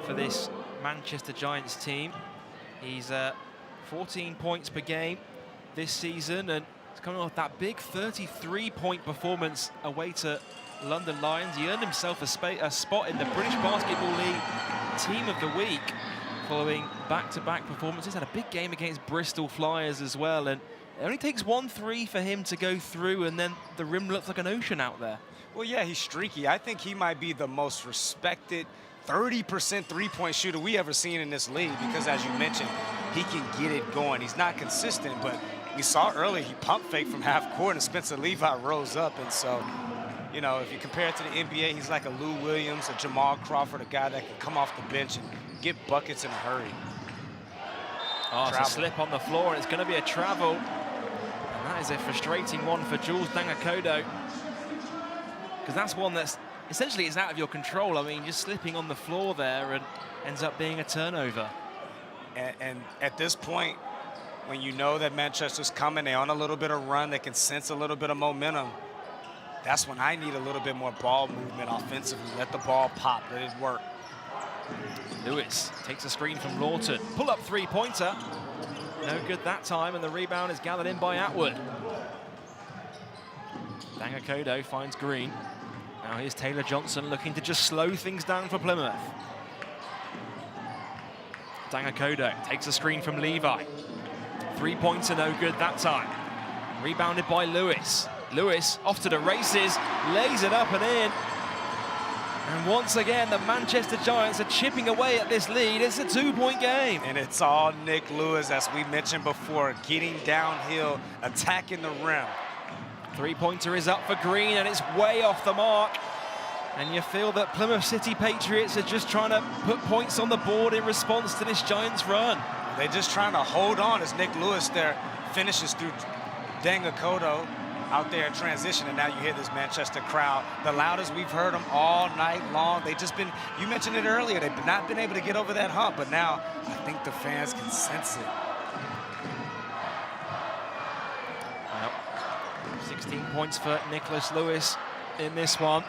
for this Manchester Giants team. He's 14 points per game this season, and he's coming off that big 33-point performance away to London Lions. He earned himself a spot in the British Basketball League Team of the Week following back-to-back performances. Had a big game against Bristol Flyers as well, and it only takes 1 3 for him to go through, and then the rim looks like an ocean out there. Well, yeah, he's streaky. I think he might be the most respected 30% three-point shooter we ever seen in this league, because as you mentioned, he can get it going. He's not consistent, but we saw earlier he pump faked from half court, and Spencer Levi rose up. And so, you know, if you compare it to the NBA, he's like a Lou Williams, a Jamal Crawford, a guy that can come off the bench and get buckets in a hurry. Oh, it's a slip on the floor, and it's going to be a travel. And that is a frustrating one for Jules Dangakodo, because that's one that's essentially is out of your control. I mean, just slipping on the floor there and ends up being a turnover. And at this point, when you know that Manchester's coming, they're on a little bit of run, they can sense a little bit of momentum. That's when I need a little bit more ball movement offensively. Let the ball pop, let it work. Lewis takes a screen from Lawton. Pull-up three-pointer. No good that time, and the rebound is gathered in by Atwood. Dangakodo finds Green. Now here's Taylor Johnson looking to just slow things down for Plymouth. Dangakodo takes a screen from Levi. Three-pointer no good that time. Rebounded by Lewis. Lewis off to the races, lays it up and in. And once again, the Manchester Giants are chipping away at this lead. It's a 2-point game. And it's all Nick Lewis, as we mentioned before, getting downhill, attacking the rim. Three-pointer is up for Green, and it's way off the mark. And you feel that Plymouth City Patriots are just trying to put points on the board in response to this Giants run. They're just trying to hold on as Nick Lewis there finishes through Dangakodo out there in transition, and now you hear this Manchester crowd, the loudest we've heard them all night long. They've just been, you mentioned it earlier, they've not been able to get over that hump, but now I think the fans can sense it. Well, 16 points for Nicholas Lewis in this one.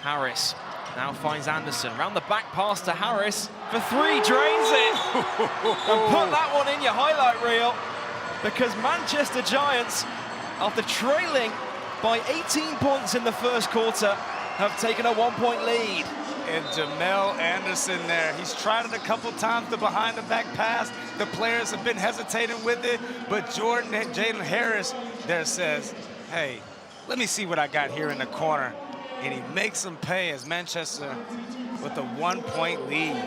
Harris now finds Anderson. Round the back pass to Harris for three, drains it. And put that one in your highlight reel, because Manchester Giants, after trailing by 18 points in the first quarter, have taken a 1-point lead. And Jamel Anderson there, he's tried it a couple times, the behind the back pass. The players have been hesitating with it, but Jalen Harris there says, hey, let me see what I got here in the corner. And he makes them pay as Manchester with a 1-point lead.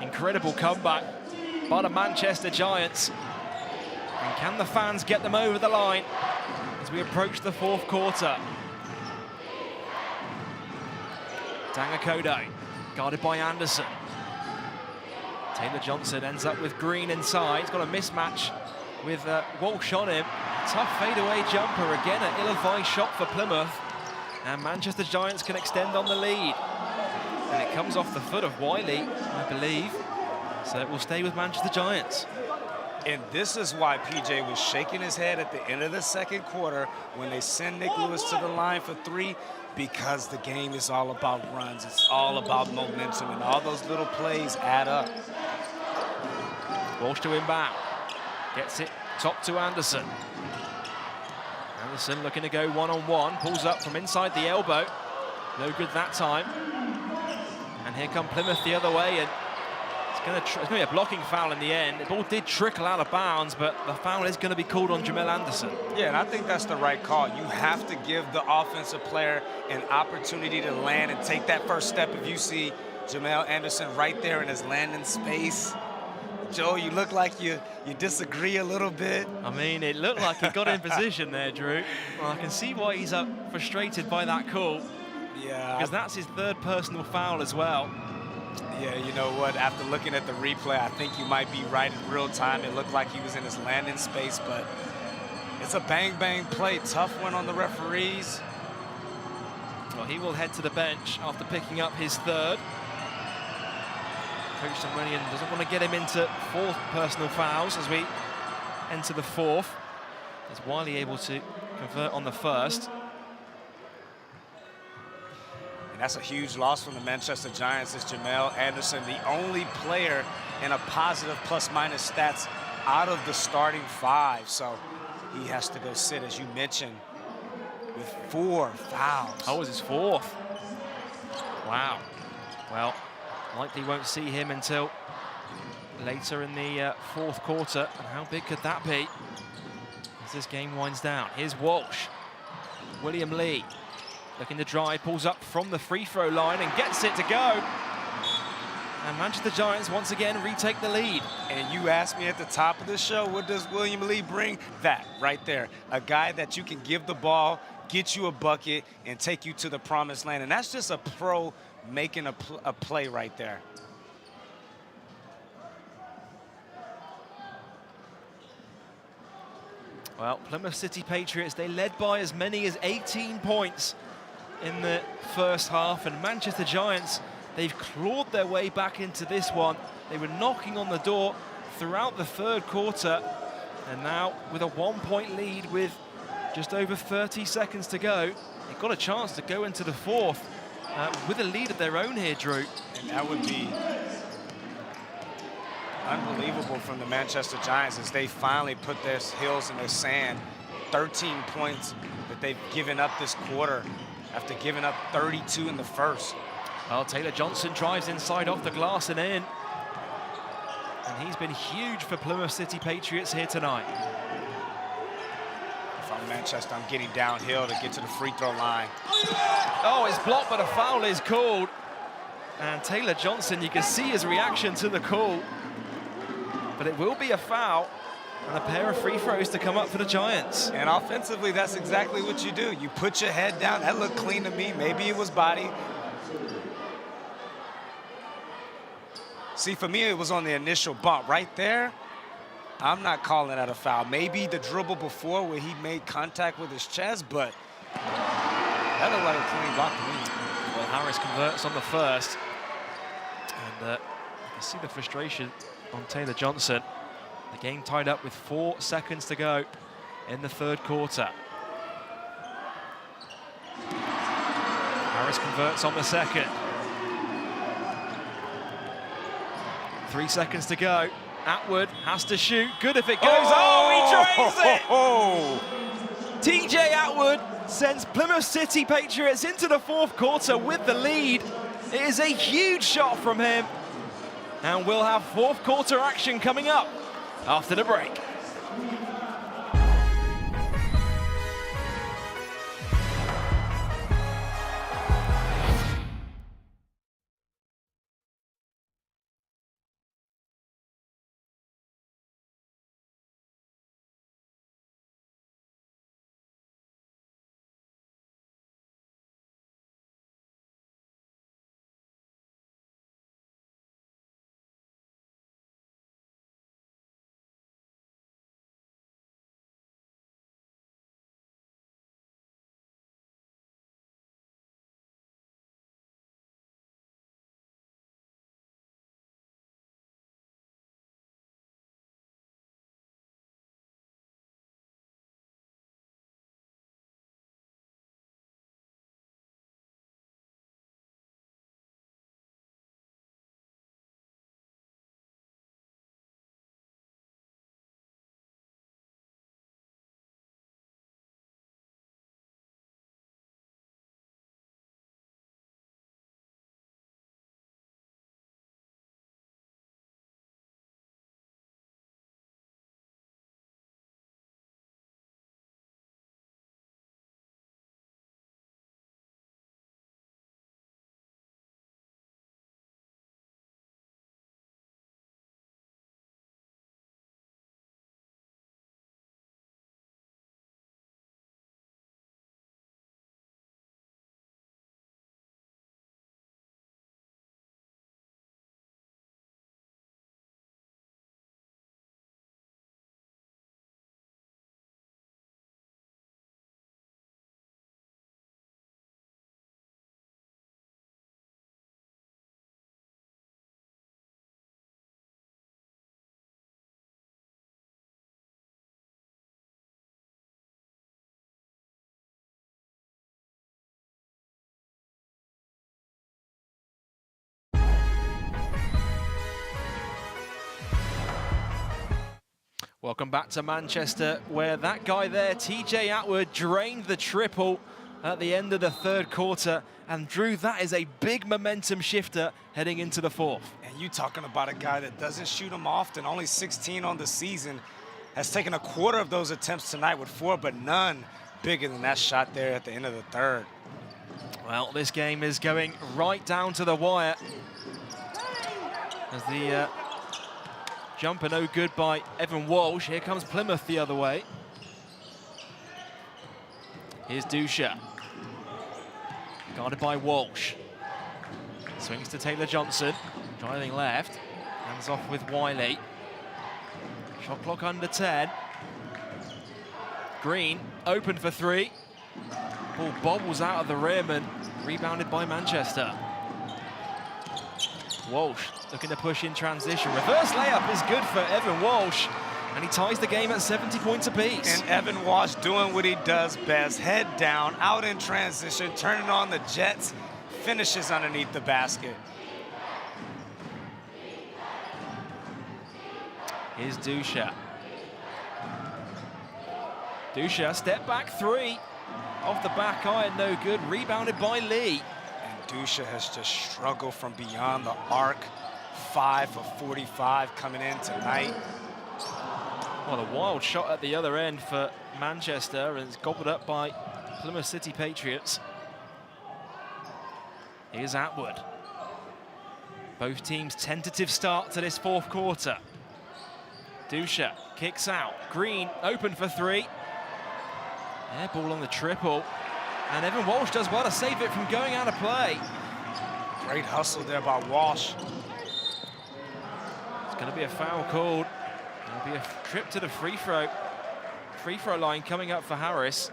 Incredible comeback by the Manchester Giants. And can the fans get them over the line as we approach the fourth quarter? Dangakodo, guarded by Anderson. Taylor Johnson ends up with Green inside. He's got a mismatch with Walsh on him. Tough fadeaway jumper, again an ill-advised shot for Plymouth. And Manchester Giants can extend on the lead. And it comes off the foot of Wiley, I believe. So it will stay with Manchester Giants. And this is why PJ was shaking his head at the end of the second quarter when they send Nick Lewis to the line for three, because the game is all about runs. It's all about momentum, and all those little plays add up. Walsh to inbound. Gets it top to Anderson. Anderson looking to go one-on-one, pulls up from inside the elbow. No good that time. And here come Plymouth the other way, and it's going to be a blocking foul in the end. The ball did trickle out of bounds, but the foul is going to be called on Jamel Anderson. Yeah, and I think that's the right call. You have to give the offensive player an opportunity to land and take that first step. If you see Jamel Anderson right there in his landing space, Joe, you look like you disagree a little bit. I mean, it looked like he got in position there, Drew. Well, I can see why he's frustrated by that call. Yeah. Because that's his third personal foul as well. Yeah, you know what? After looking at the replay, I think you might be right in real time. It looked like he was in his landing space, but it's a bang-bang play. Tough one on the referees. Well, he will head to the bench after picking up his third. Coach Samuelian doesn't want to get him into 4 personal fouls as we enter the fourth. Is Wiley able to convert on the first? And that's a huge loss from the Manchester Giants. Is Jamel Anderson, the only player in a positive plus-minus stats out of the starting 5. So he has to go sit, as you mentioned, with 4 fouls. That was his 4th. Wow. Well, likely won't see him until later in the fourth quarter. And how big could that be as this game winds down? Here's Walsh. William Lee looking to drive, pulls up from the free throw line and gets it to go. And Manchester Giants once again retake the lead. And you asked me at the top of the show, what does William Lee bring? That right there. A guy that you can give the ball, get you a bucket, and take you to the promised land. And that's just a pro making a play right there. Well, Plymouth City Patriots, they led by as many as 18 points in the first half, and Manchester Giants, they've clawed their way back into this one. They were knocking on the door throughout the third quarter, and now with a 1-point lead with just over 30 seconds to go, they've got a chance to go into the fourth with a lead of their own here, Drew. And that would be unbelievable from the Manchester Giants as they finally put their heels in the sand. 13 points that they've given up this quarter after giving up 32 in the first. Well, Taylor Johnson drives inside off the glass and in. And he's been huge for Plymouth City Patriots here tonight. If I'm Manchester, I'm getting downhill to get to the free throw line. Oh, it's blocked, but a foul is called. And Taylor Johnson, you can see his reaction to the call. But it will be a foul and a pair of free throws to come up for the Giants. And offensively, that's exactly what you do. You put your head down. That looked clean to me. Maybe it was body. See, for me, it was on the initial bump. Right there, I'm not calling that a foul. Maybe the dribble before where he made contact with his chest, but that looked like a clean block to me. Well, Harris converts on the first. And you can see the frustration on Taylor Johnson. The game tied up with 4 seconds to go in the third quarter. Harris converts on the second. 3 seconds to go. Atwood has to shoot. Good if it goes. Oh, he drains it! TJ Atwood sends Plymouth City Patriots into the fourth quarter with the lead. It is a huge shot from him. And we'll have fourth quarter action coming up after the break. Welcome back to Manchester, where that guy there, TJ Atwood, drained the triple at the end of the third quarter. And Drew, that is a big momentum shifter heading into the fourth. And you talking about a guy that doesn't shoot them often, only 16 on the season, has taken a quarter of those attempts tonight with 4, but none bigger than that shot there at the end of the third. Well, this game is going right down to the wire. As the jumper no good by Evan Walsh. Here comes Plymouth the other way. Here's Dusha. Guarded by Walsh. Swings to Taylor Johnson. Driving left. Hands off with Wiley. Shot clock under 10. Green open for 3. Ball bobbles out of the rim and rebounded by Manchester. Walsh looking to push in transition. Reverse layup is good for Evan Walsh, and he ties the game at 70 points apiece. And Evan Walsh doing what he does best, head down, out in transition, turning on the jets, finishes underneath the basket. Here's Dusha. Dusha, step back 3. Off the back iron, no good. Rebounded by Lee. And Dusha has just struggled from beyond the arc. 5 for 45 coming in tonight. Well, a wild shot at the other end for Manchester, and it's gobbled up by Plymouth City Patriots. Here's Atwood. Both teams' tentative start to this fourth quarter. Dusha kicks out. Green open for 3. Air ball on the triple. And Evan Walsh does well to save it from going out of play. Great hustle there by Walsh. It's going to be a foul called. There'll be a trip to the free throw line coming up for Harris.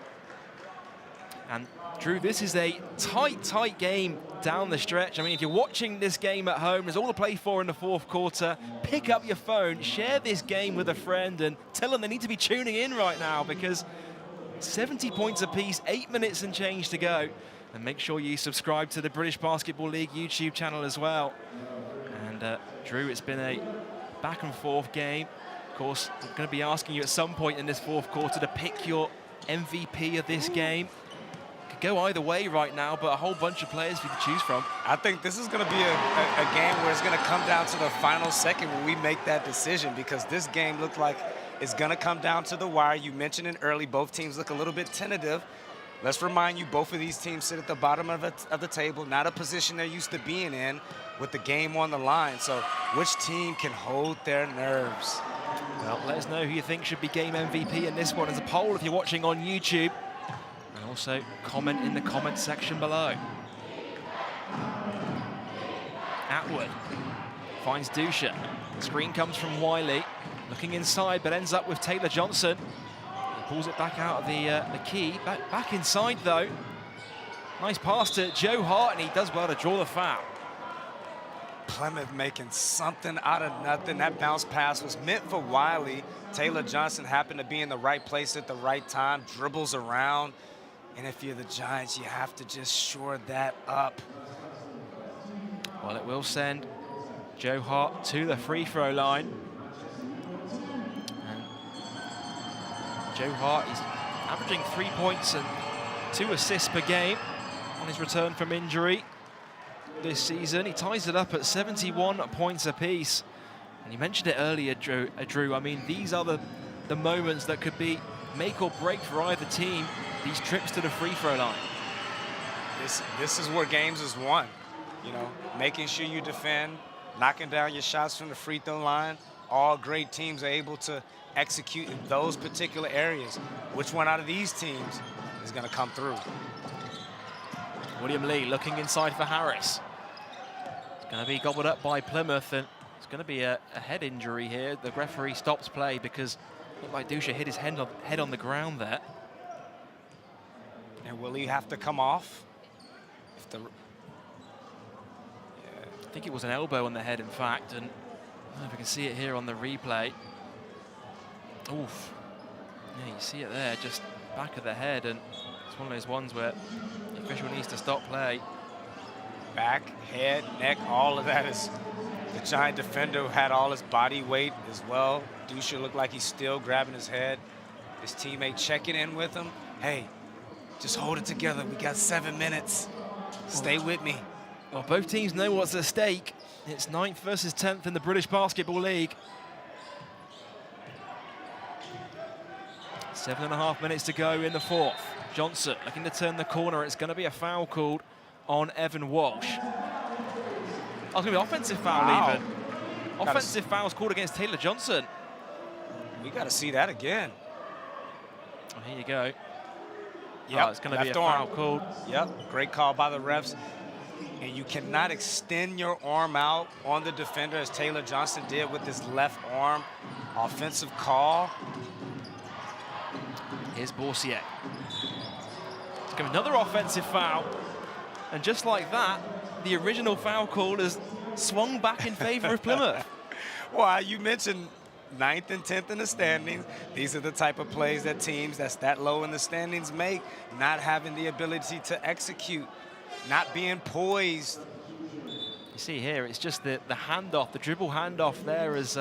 And Drew, this is a tight game down the stretch. I mean, if you're watching this game at home, there's all to play for in the fourth quarter. Pick up your phone, share this game with a friend, and tell them they need to be tuning in right now, because 70 points apiece, 8 minutes and change to go. And make sure you subscribe to the British Basketball League YouTube channel as well. And Drew, it's been a back and forth game. Of course, I'm going to be asking you at some point in this fourth quarter to pick your MVP of this game. Could go either way right now, but a whole bunch of players for you to choose from. I think this is going to be a game where it's going to come down to the final second when we make that decision, because this game looked like it's going to come down to the wire. You mentioned it early. Both teams look a little bit tentative. Let's remind you, both of these teams sit at the bottom of the table, not a position they're used to being in, with the game on the line. So which team can hold their nerves? Well, let us know who you think should be game MVP in this one as a poll if you're watching on YouTube. And also comment in the comment section below. Atwood finds Dusha. Screen comes from Wiley. Looking inside, but ends up with Taylor Johnson. He pulls it back out of the key. Back inside, though. Nice pass to Joe Hart, and he does well to draw the foul. Plymouth making something out of nothing. That bounce pass was meant for Wiley. Taylor Johnson happened to be in the right place at the right time, dribbles around. And if you're the Giants, you have to just shore that up. Well, it will send Joe Hart to the free throw line. And Joe Hart is averaging 3 points and 2 assists per game on his return from injury this season. He ties it up at 71 points apiece. And you mentioned it earlier, Drew. I mean, these are the moments that could be make or break for either team, these trips to the free throw line. This is where games is won. You know, making sure you defend, knocking down your shots from the free throw line. All great teams are able to execute in those particular areas. Which one out of these teams is going to come through? William Lee looking inside for Harris. It's going to be gobbled up by Plymouth, and it's going to be a head injury here. The referee stops play because it looked like Dusha hit his head on the ground there. And will he have to come off? I think it was an elbow on the head, in fact, and I don't know if we can see it here on the replay. Oof. Yeah, you see it there, just back of the head, and it's one of those ones where the official needs to stop play. Back, head, neck, all of that is the Giant defender had all his body weight as well. Dusha looked like he's still grabbing his head. His teammate checking in with him. Hey, just hold it together. We got 7 minutes. Stay with me. Well, both teams know what's at stake. It's 9th versus 10th in the British Basketball League. 7.5 minutes to go in the fourth. Johnson looking to turn the corner. It's going to be a foul called on Evan Walsh. Oh, it's going to be an offensive foul even. Offensive fouls called against Taylor Johnson. We got to see that again. Well, here you go. Yeah, it's going to be a foul called. Yep, great call by the refs. And you cannot extend your arm out on the defender as Taylor Johnson did with his left arm. Offensive call. Here's Boursier. It's going to be another offensive foul. And just like that, the original foul call has swung back in favor of Plymouth. Well, you mentioned 9th and 10th in the standings. These are the type of plays that teams that's that low in the standings make, not having the ability to execute, not being poised. You see here, it's just the handoff, the dribble handoff there as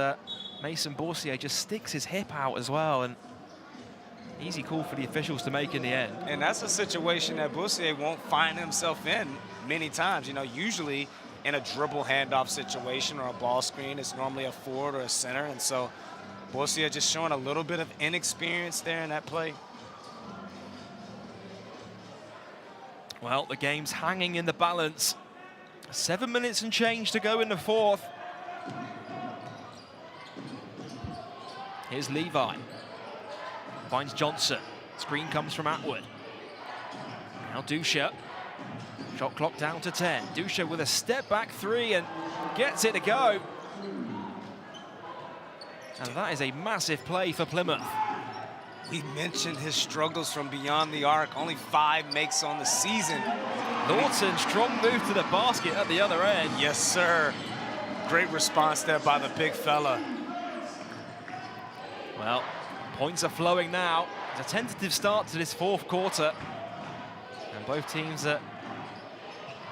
Mason Boursier just sticks his hip out as well. And easy call for the officials to make in the end. And that's a situation that Boursier won't find himself in many times. You know, usually in a dribble handoff situation or a ball screen, it's normally a forward or a center. And so Boursier just showing a little bit of inexperience there in that play. Well, the game's hanging in the balance. 7 minutes and change to go in the fourth. Here's Levi. Finds Johnson. Screen comes from Atwood. Now Dusha. Shot clock down to 10. Dusha with a step back three and gets it to go. And that is a massive play for Plymouth. We mentioned his struggles from beyond the arc. Only 5 makes on the season. Lawton, strong move to the basket at the other end. Yes, sir. Great response there by the big fella. Well, points are flowing now. It's a tentative start to this fourth quarter. And both teams are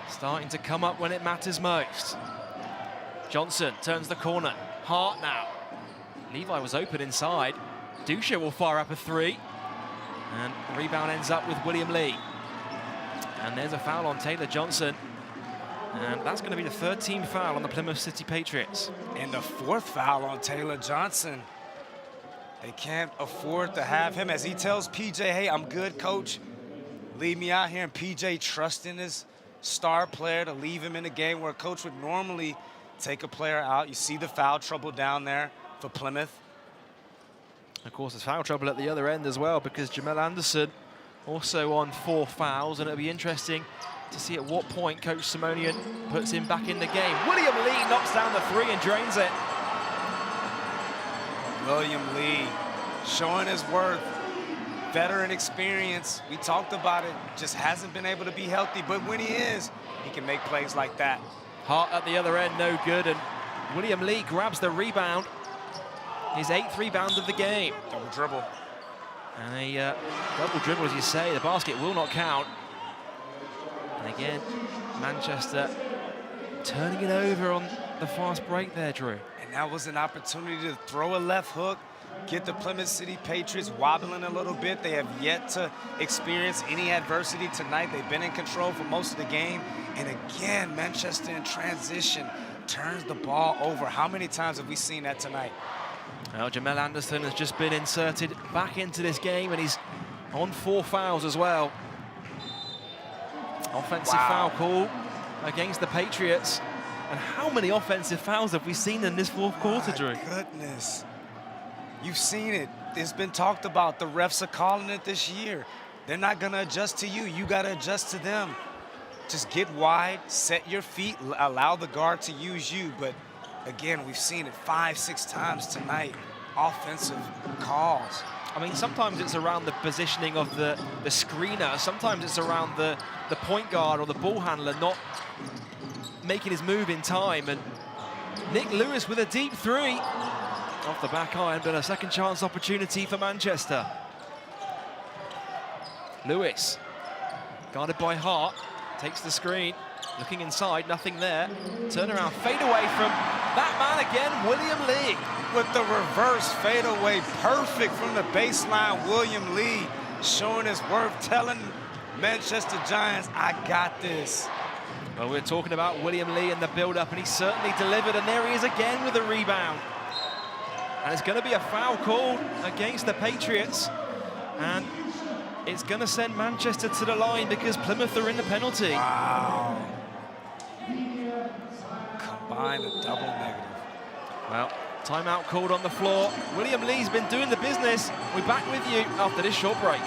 starting to come up when it matters most. Johnson turns the corner. Hart now. Levi was open inside. Dusha will fire up a three. And the rebound ends up with William Lee. And there's a foul on Taylor Johnson. And that's going to be the third team foul on the Plymouth City Patriots. And the 4th foul on Taylor Johnson. They can't afford to have him as he tells PJ, hey, I'm good, coach. Leave me out here. And PJ trusting his star player to leave him in a game where a coach would normally take a player out. You see the foul trouble down there for Plymouth. Of course, there's foul trouble at the other end as well because Jamel Anderson also on 4 fouls, and it'll be interesting to see at what point Coach Simonian puts him back in the game. William Lee knocks down the three and drains it. William Lee showing his worth. Veteran experience. We talked about it. Just hasn't been able to be healthy, but when he is, he can make plays like that. Hart at the other end, no good, and William Lee grabs the rebound. His 8th rebound of the game. Double dribble. And a double dribble, as you say. The basket will not count. And again, Manchester turning it over on the fast break there, Drew. And that was an opportunity to throw a left hook, get the Plymouth City Patriots wobbling a little bit. They have yet to experience any adversity tonight. They've been in control for most of the game. And again, Manchester in transition turns the ball over. How many times have we seen that tonight? Well, Jamel Anderson has just been inserted back into this game, and he's on 4 fouls as well. Offensive foul call against the Patriots. And how many offensive fouls have we seen in this fourth quarter, Drew? Goodness. You've seen it. It's been talked about. The refs are calling it this year. They're not going to adjust to you. You got to adjust to them. Just get wide, set your feet, allow the guard to use you. But again, we've seen it 5-6 times tonight. Offensive calls. I mean, sometimes it's around the positioning of the screener. Sometimes it's around the point guard or the ball handler not making his move in time. And Nick Lewis with a deep three off the back iron, but a second chance opportunity for Manchester. Lewis, guarded by Hart, takes the screen, looking inside, nothing there. Turnaround fadeaway from that man again, William Lee. With the reverse fadeaway, perfect from the baseline. William Lee showing his worth, telling Manchester Giants, I got this. Well, we're talking about William Lee and the build-up, and he certainly delivered, and there he is again with a rebound. And it's going to be a foul call against the Patriots, and it's going to send Manchester to the line because Plymouth are in the penalty. Wow. Combine a double negative. Well, timeout called on the floor. William Lee's been doing the business. We're back with you after this short break.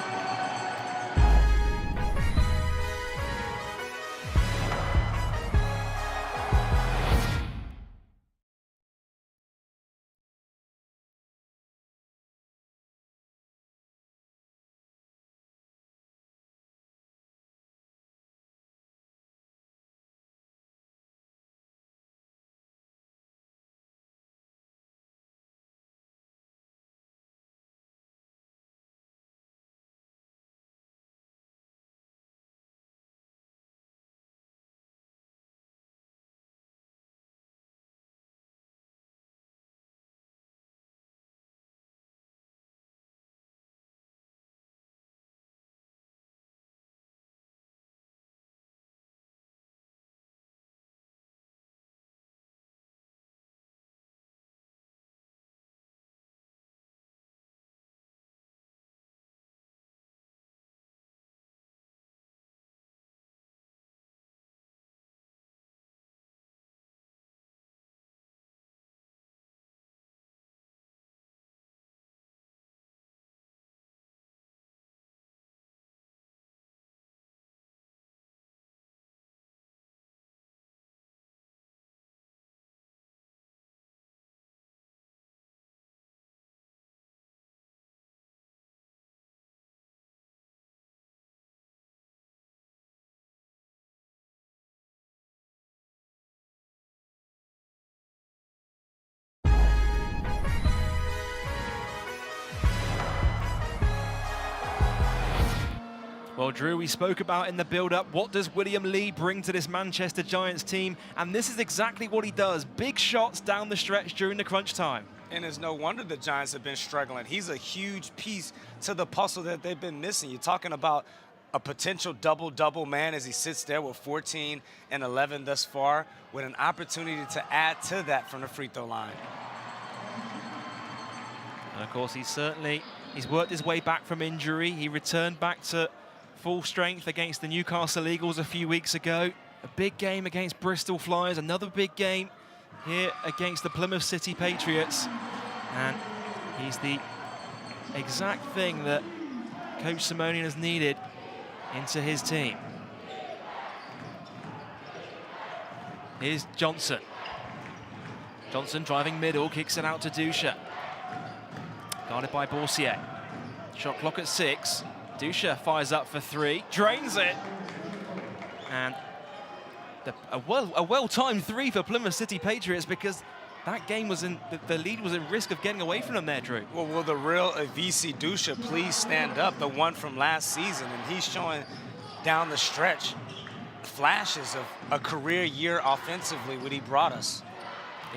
Well, Drew, we spoke about in the build-up, what does William Lee bring to this Manchester Giants team? And this is exactly what he does. Big shots down the stretch during the crunch time. And it's no wonder the Giants have been struggling. He's a huge piece to the puzzle that they've been missing. You're talking about a potential double-double man as he sits there with 14 and 11 thus far, with an opportunity to add to that from the free throw line. And of course, he's worked his way back from injury. He returned back to full strength against the Newcastle Eagles a few weeks ago. A big game against Bristol Flyers, another big game here against the Plymouth City Patriots. And he's the exact thing that Coach Simonian has needed into his team. Here's Johnson. Johnson driving middle, kicks it out to Dusha. Guarded by Boursier. Shot clock at 6. Dusha fires up for 3, drains it. And a well-timed 3 for Plymouth City Patriots, because that game was the lead was at risk of getting away from them there, Drew. Well, will the real Avisi Dusha please stand up, the one from last season? And he's showing down the stretch flashes of a career year offensively, what he brought us.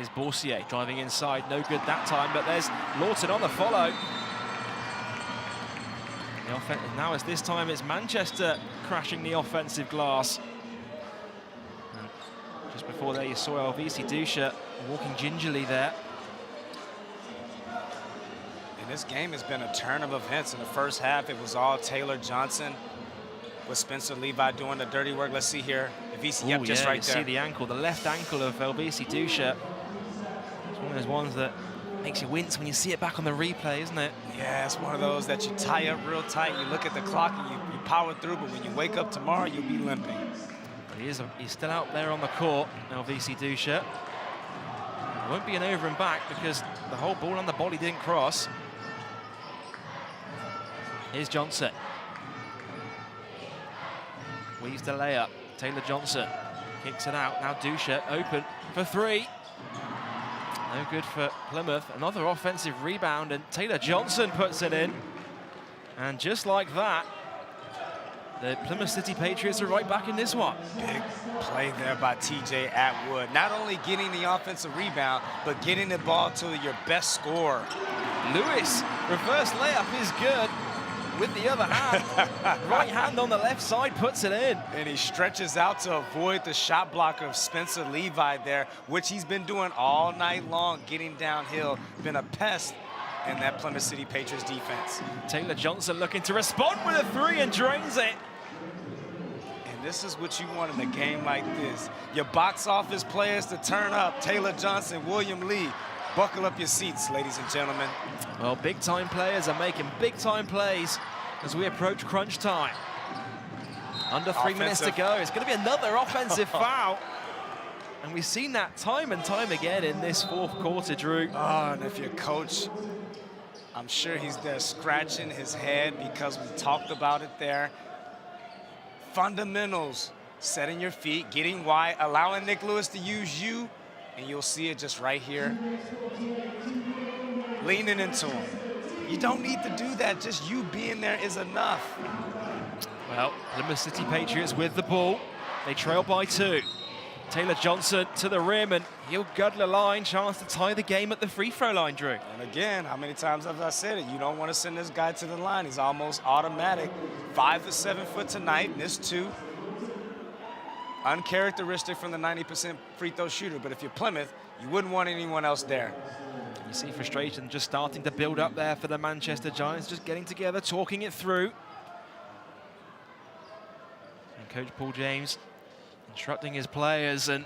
Is Boursier driving inside, no good that time, but there's Lawton on the follow. Now as this time it's Manchester crashing the offensive glass. And just before there you saw Avisi Dusha walking gingerly there. And this game has been a turn of events. In the first half, it was all Taylor Johnson with Spencer Levi doing the dirty work. Let's see here. Avisi, yep, just right there. See the ankle, the left ankle of Avisi Dusha. It's one of those ones that makes you wince when you see it back on the replay, isn't it? Yeah, it's one of those that you tie up real tight. You look at the clock and you power through, but when you wake up tomorrow, you'll be limping. But he's still out there on the court, Avisi Dusha. It won't be an over and back because the whole ball on the body didn't cross. Here's Johnson. Weaves the layup. Taylor Johnson kicks it out. Now Dusha open for 3. No good for Plymouth. Another offensive rebound, and Taylor Johnson puts it in. And just like that, the Plymouth City Patriots are right back in this one. Big play there by TJ Atwood. Not only getting the offensive rebound, but getting the ball to your best scorer. Lewis, reverse layup is good with the other hand. Right hand on the left side puts it in. And he stretches out to avoid the shot blocker of Spencer Levi there, which he's been doing all night long, getting downhill. Been a pest in that Plymouth City Patriots defense. Taylor Johnson looking to respond with a 3 and drains it. And this is what you want in a game like this. Your box office players to turn up. Taylor Johnson, William Lee. Buckle up your seats, ladies and gentlemen. Well, big-time players are making big-time plays as we approach crunch time. Under 3 minutes to go. It's going to be another offensive foul. And we've seen that time and time again in this fourth quarter, Drew. Oh, and if your coach, I'm sure he's there scratching his head because we talked about it there. Fundamentals, setting your feet, getting wide, allowing Nick Lewis to use you, and you'll see it just right here. Leaning into him. You don't need to do that. Just you being there is enough. Well, Plymouth City Patriots with the ball. They trail by 2. Taylor Johnson to the rim, and he'll gut the line. Chance to tie the game at the free throw line, Drew. And again, how many times have I said it? You don't want to send this guy to the line. He's almost automatic. 5 to 7 foot tonight, missed 2. Uncharacteristic from the 90% free throw shooter, but if you're Plymouth, you wouldn't want anyone else there. You see frustration just starting to build up there for the Manchester Giants, just getting together, talking it through. And Coach Paul James instructing his players, and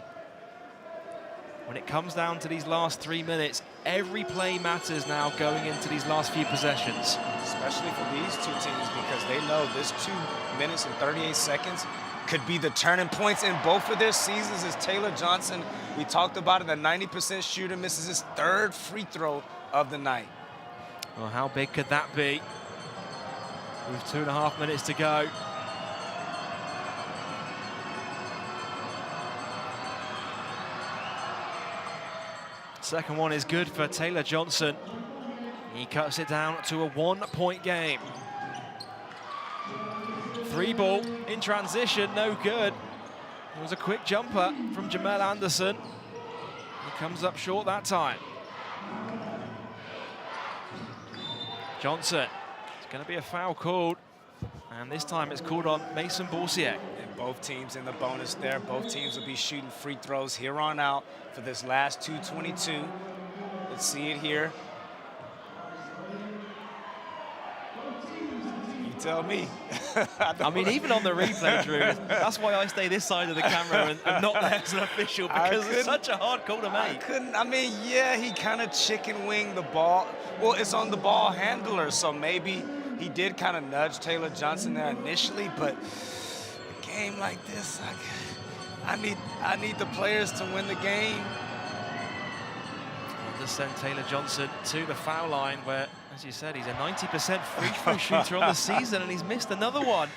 when it comes down to these last 3 minutes, every play matters now going into these last few possessions. Especially for these two teams, because they know this 2 minutes and 38 seconds could be the turning points in both of their seasons. As Taylor Johnson, we talked about it, the 90% shooter misses his 3rd free throw of the night. Well, how big could that be? With 2.5 minutes to go. Second one is good for Taylor Johnson. He cuts it down to a 1-point game. 3 ball in transition, no good. It was a quick jumper from Jamel Anderson. He comes up short that time. Johnson, it's going to be a foul called. And this time it's called on Mason Boursier. And both teams in the bonus there. Both teams will be shooting free throws here on out for this last 2:22. Let's see it here. You tell me. I mean, even on the replay, Drew, that's why I stay this side of the camera and not there as an official, because it's such a hard call to make. I mean, yeah, he kind of chicken winged the ball. Well, it's on the ball handler, so maybe he did kind of nudge Taylor Johnson there initially, but a game like this, I need the players to win the game. I'll just send Taylor Johnson to the foul line where, as you said, he's a 90% free throw shooter on the season, and he's missed another one.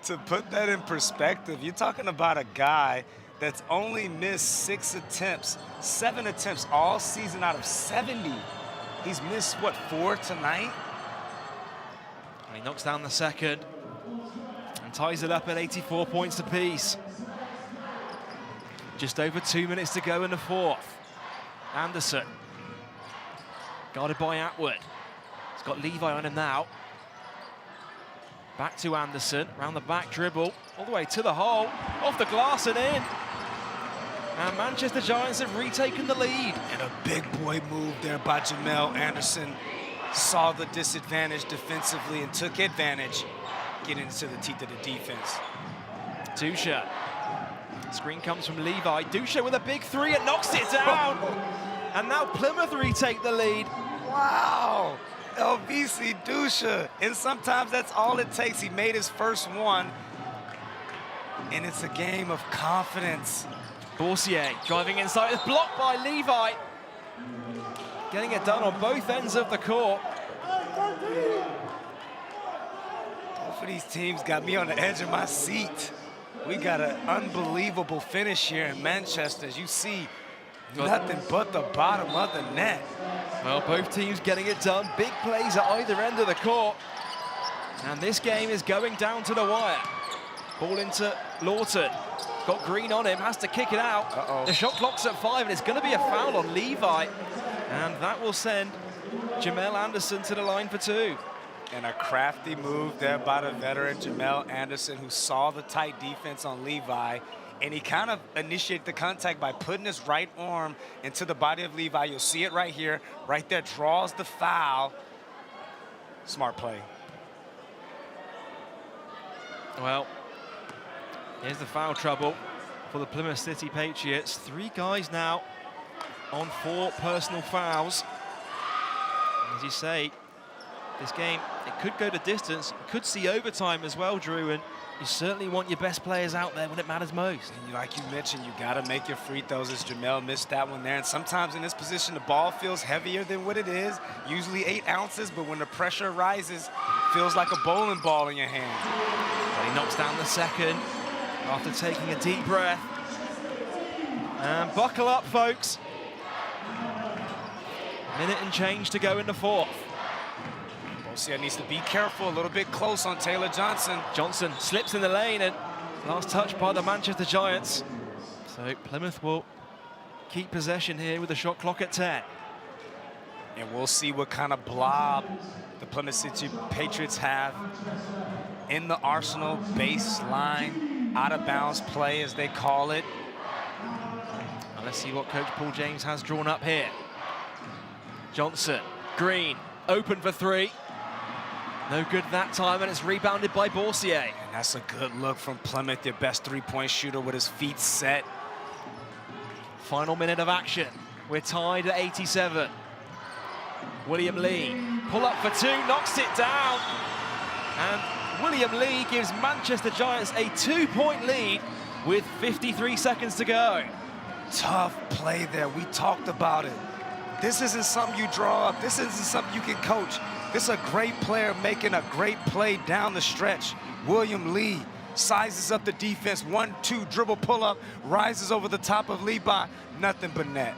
To put that in perspective, you're talking about a guy that's only missed 7 attempts all season out of 70. He's missed, what, 4 tonight? And he knocks down the second and ties it up at 84 points apiece. Just over 2 minutes to go in the fourth. Anderson, guarded by Atwood. He's got Levi on him now. Back to Anderson, round the back dribble, all the way to the hole, off the glass and in. And Manchester Giants have retaken the lead. And a big boy move there by Jamel Anderson. Saw the disadvantage defensively and took advantage, getting into the teeth of the defense. Dusha. Screen comes from Levi. Dusha with a big 3 and knocks it down. And now Plymouth retake the lead. Wow. LBC Dusha. And sometimes that's all it takes. He made his first one. And it's a game of confidence. Boursier driving inside. It's blocked by Levi. Getting it done on both ends of the court. Both of these teams got me on the edge of my seat. We got an unbelievable finish here in Manchester. As you see, nothing but the bottom of the net. Well, both teams getting it done. Big plays at either end of the court. And this game is going down to the wire. Ball into Lawton. Got Green on him, has to kick it out. The shot clock's at 5, and it's going to be a foul on Levi. And that will send Jamel Anderson to the line for 2. And a crafty move there by the veteran Jamel Anderson, who saw the tight defense on Levi. And he kind of initiated the contact by putting his right arm into the body of Levi. You'll see it right here. Right there, draws the foul. Smart play. Well, here's the foul trouble for the Plymouth City Patriots. 3 guys now on 4 personal fouls. As you say, this game, it could go to distance, it could see overtime as well, Drew, and you certainly want your best players out there when it matters most. And like you mentioned, you got to make your free throws, as Jamel missed that one there. And sometimes in this position, the ball feels heavier than what it is, usually 8 ounces, but when the pressure rises, feels like a bowling ball in your hand. But he knocks down the second after taking a deep breath. And buckle up, folks. Minute and change to go in the fourth. Bosia needs to be careful, a little bit close on Taylor Johnson. Johnson slips in the lane, and last touch by the Manchester Giants. So Plymouth will keep possession here with the shot clock at 10. And we'll see what kind of blob the Plymouth City Patriots have in the Arsenal baseline, out of bounds play as they call it. Now let's see what Coach Paul James has drawn up here. Johnson, Green, open for 3. No good that time, and it's rebounded by Borsier. And that's a good look from Plymouth, their best 3-point shooter with his feet set. Final minute of action. We're tied at 87. William Lee, pull up for 2, knocks it down. And William Lee gives Manchester Giants a 2-point lead with 53 seconds to go. Tough play there, we talked about it. This isn't something you draw up. This isn't something you can coach. This is a great player making a great play down the stretch. William Lee sizes up the defense. 1-2 dribble pull-up, rises over the top of Levi. Nothing but net.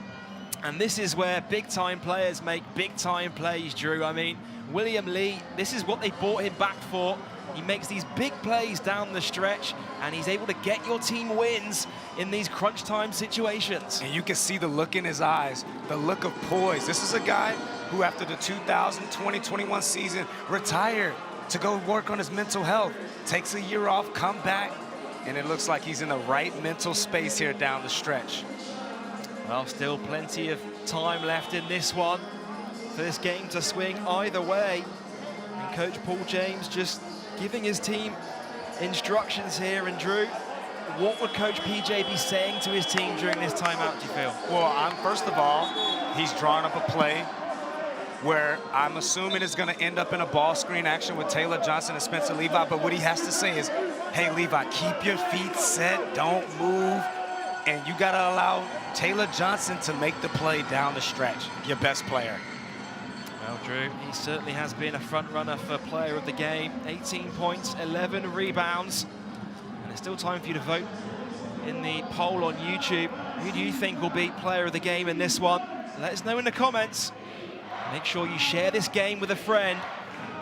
And this is where big-time players make big-time plays, Drew. I mean, William Lee, this is what they brought him back for. He makes these big plays down the stretch, and he's able to get your team wins in these crunch time situations. And you can see the look in his eyes, the look of poise. This is a guy who, after the 2020-21 season, retired to go work on his mental health. Takes a year off, come back, and it looks like he's in the right mental space here down the stretch. Well, still plenty of time left in this one for this game to swing either way. And Coach Paul James just giving his team instructions here. And Drew, what would Coach PJ be saying to his team during this timeout, do you feel? Well, first of all, he's drawing up a play where I'm assuming it's going to end up in a ball screen action with Taylor Johnson and Spencer Levi. But what he has to say is, hey, Levi, keep your feet set, don't move. And you got to allow Taylor Johnson to make the play down the stretch, your best player. Well, Drew, he certainly has been a front runner for player of the game. 18 points, 11 rebounds. And there's still time for you to vote in the poll on YouTube. Who do you think will be player of the game in this one? Let us know in the comments. Make sure you share this game with a friend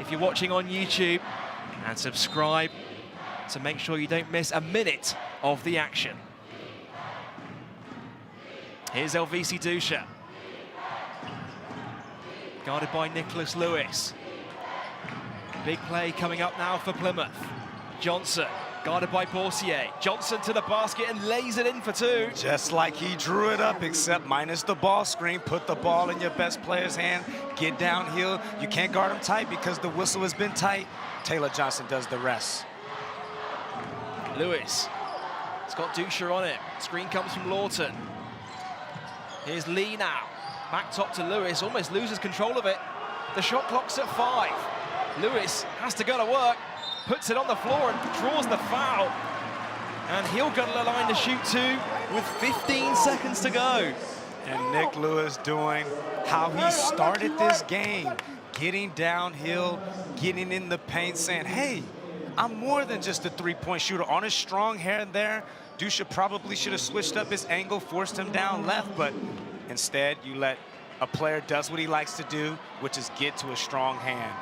if you're watching on YouTube, and subscribe to make sure you don't miss a minute of the action. Here's Elvisi Dusha. Guarded by Nicholas Lewis. Big play coming up now for Plymouth. Johnson, guarded by Borsier. Johnson to the basket and lays it in for 2. Just like he drew it up, except minus the ball screen. Put the ball in your best player's hand. Get downhill. You can't guard him tight because the whistle has been tight. Taylor Johnson does the rest. Lewis. It's got Dusha on it. Screen comes from Lawton. Here's Lee now. Back top to Lewis, almost loses control of it. The shot clock's at 5. Lewis has to go to work, puts it on the floor and draws the foul. And he'll go to the line to shoot 2 with 15 seconds to go. And Nick Lewis doing how he started this game. Getting downhill, getting in the paint, saying, hey, I'm more than just a 3-point shooter. On his strong hand there, Dusha probably should have switched up his angle, forced him down left, but instead you let a player does what he likes to do, which is get to a strong hand.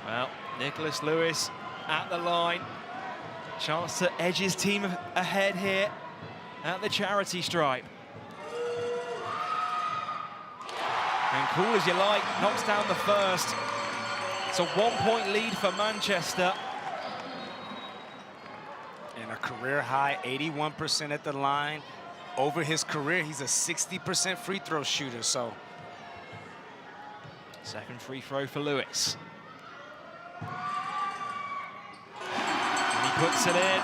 Well, Nicholas Lewis at the line. Chance to edge his team ahead here at the charity stripe. And cool as you like, knocks down the first. It's a 1-point lead for Manchester. And a career high, 81% at the line. Over his career, he's a 60% free throw shooter, so. Second free throw for Lewis. And he puts it in.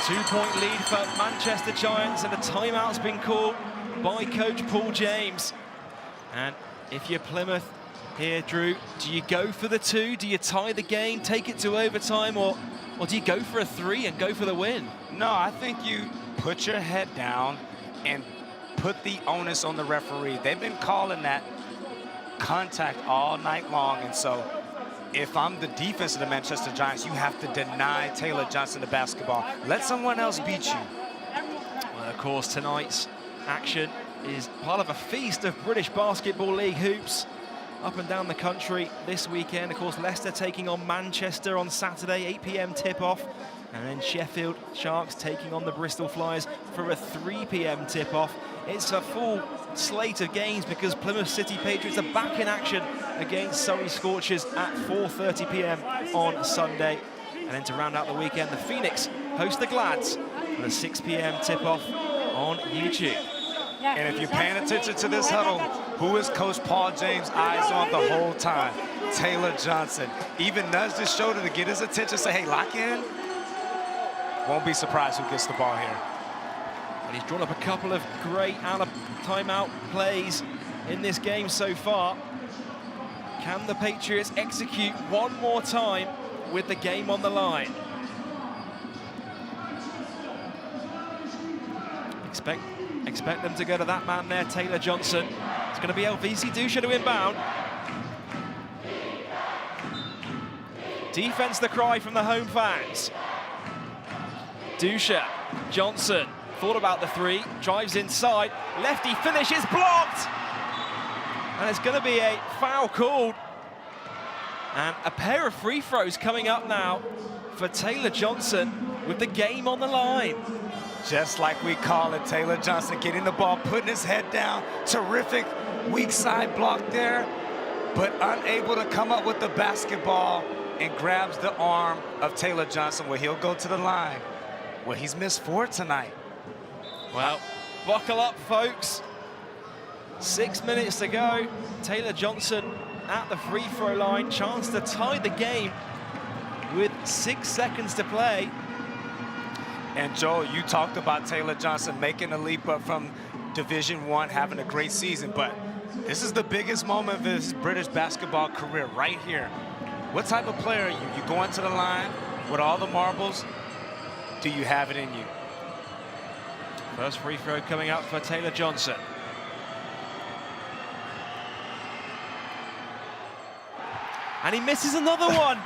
2-point lead for Manchester Giants, and a timeout's been called by Coach Paul James. And if you're Plymouth here, Drew, do you go for the 2? Do you tie the game, take it to overtime, or do you go for a 3 and go for the win? No, I think you put your head down and put the onus on the referee. They've been calling that contact all night long, and so if I'm the defense of the Manchester Giants, you have to deny Taylor Johnson the basketball. Let someone else beat you. Well, of course, tonight's action is part of a feast of British Basketball League hoops up and down the country this weekend. Of course, Leicester taking on Manchester on Saturday, 8 p.m. tip-off. And then Sheffield Sharks taking on the Bristol Flyers for a 3 p.m. tip-off. It's a full slate of games because Plymouth City Patriots are back in action against Surrey Scorchers at 4:30 p.m. on Sunday. And then to round out the weekend, the Phoenix host the Glads for a 6 p.m. tip-off on YouTube. And if you're paying attention to this huddle, who is Coach Paul James' eyes on the whole time? Taylor Johnson. Even nudged his shoulder to get his attention, say, hey, lock in. Won't be surprised who gets the ball here. And he's drawn up a couple of great out-of-timeout plays in this game so far. Can the Patriots execute one more time with the game on the line? Expect them to go to that man there, Taylor Johnson. It's going to be LVC Dusha to inbound. Defense the cry from the home fans. Dusha, Johnson, thought about the 3, drives inside, lefty finish is blocked! And it's going to be a foul called. And a pair of free throws coming up now for Taylor Johnson with the game on the line. Just like we call it, Taylor Johnson getting the ball, putting his head down. Terrific weak side block there, but unable to come up with the basketball, and grabs the arm of Taylor Johnson where he'll go to the line. Well, he's missed 4 tonight. Well, buckle up, folks. 6 minutes to go. Taylor Johnson at the free throw line. Chance to tie the game with 6 seconds to play. And Joel, you talked about Taylor Johnson making a leap up from Division I, having a great season, but this is the biggest moment of his British basketball career right here. What type of player are you? You go into the line with all the marbles. Do you have it in you? First free throw coming up for Taylor Johnson. And he misses another one.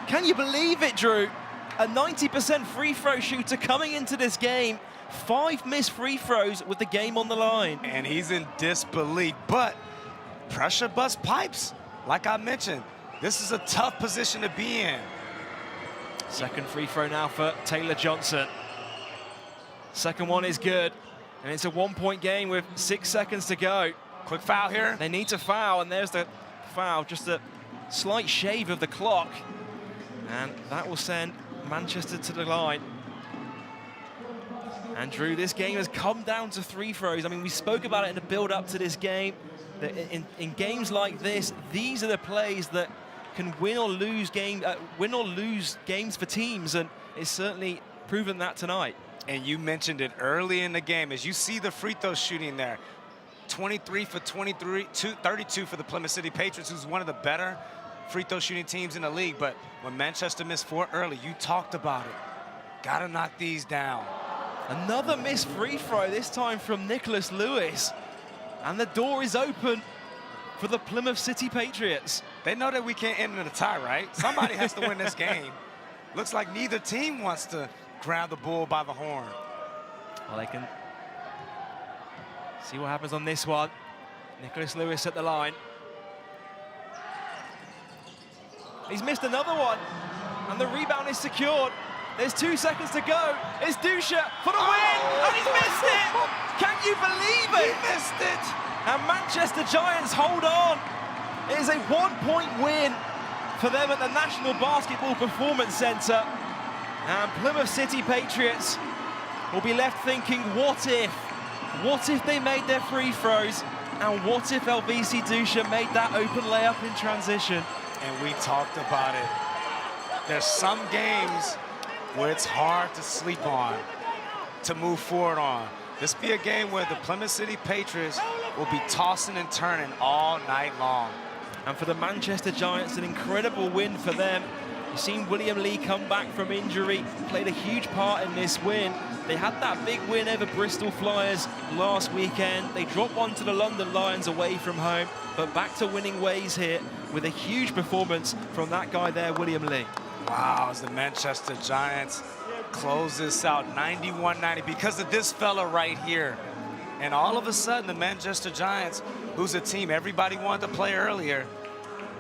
Can you believe it, Drew? A 90% free throw shooter coming into this game. 5 missed free throws with the game on the line. And he's in disbelief, but pressure bust pipes. Like I mentioned, this is a tough position to be in. Second free throw now for Taylor Johnson. Second one is good. And it's a 1-point game with 6 seconds to go. Quick foul here. They need to foul, and there's the foul. Just a slight shave of the clock. And that will send Manchester to the line. And Drew, this game has come down to 3 throws. I mean, we spoke about it in the build-up to this game. That in games like this, these are the plays that can win or lose games for teams, and it's certainly proven that tonight. And you mentioned it early in the game. As you see the free throw shooting there, 23 for 23, 32 for the Plymouth City Patriots, who's one of the better free throw shooting teams in the league. But when Manchester missed 4 early, you talked about it. Gotta knock these down. Another missed free throw, this time from Nicholas Lewis. And the door is open for the Plymouth City Patriots. They know that we can't end in a tie, right? Somebody has to win this game. Looks like neither team wants to grab the bull by the horn. Well, they can see what happens on this one. Nicholas Lewis at the line. He's missed another one, and the rebound is secured. There's 2 seconds to go. It's Dusha for the win, and he's missed it! Can you believe it? He missed it! And Manchester Giants hold on. It is a 1-point win for them at the National Basketball Performance Centre. And Plymouth City Patriots will be left thinking, what if? What if they made their free throws? And what if LVC Dusha made that open layup in transition? And we talked about it. There's some games where it's hard to sleep on, to move forward on. This be a game where the Plymouth City Patriots will be tossing and turning all night long. And for the Manchester Giants, an incredible win for them. You've seen William Lee come back from injury, played a huge part in this win. They had that big win over Bristol Flyers last weekend. They dropped one to the London Lions away from home, but back to winning ways here with a huge performance from that guy there, William Lee. Wow, as the Manchester Giants close this out 91-90 because of this fella right here. And all of a sudden, the Manchester Giants, who's a team everybody wanted to play earlier,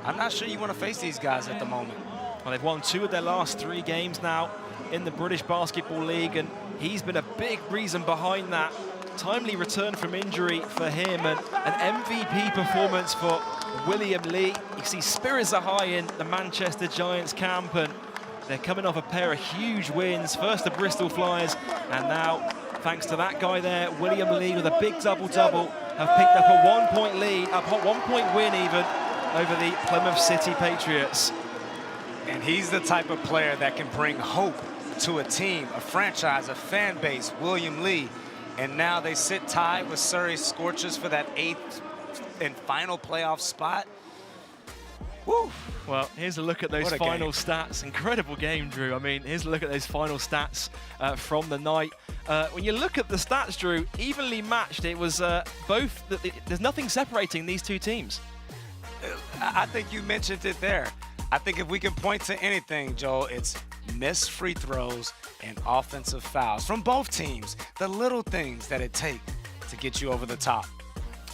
I'm not sure you want to face these guys at the moment. Well, they've won 2 of their last 3 games now in the British Basketball League, and he's been a big reason behind that. Timely return from injury for him, and an MVP performance for William Lee. You see spirits are high in the Manchester Giants camp, and they're coming off a pair of huge wins. First the Bristol Flyers, and now, thanks to that guy there, William Lee with a big double-double, have picked up a 1-point lead, a 1-point win even, over the Plymouth City Patriots. And he's the type of player that can bring hope to a team, a franchise, a fan base, William Lee. And now they sit tied with Surrey Scorchers for that 8th and final playoff spot. Woo. Well, here's a look at those final stats. Incredible game, Drew. I mean, here's a look at those final stats from the night. When you look at the stats, Drew, evenly matched. It was both, there's nothing separating these two teams. I think you mentioned it there. I think if we can point to anything, Joel, it's missed free throws and offensive fouls from both teams. The little things that it takes to get you over the top.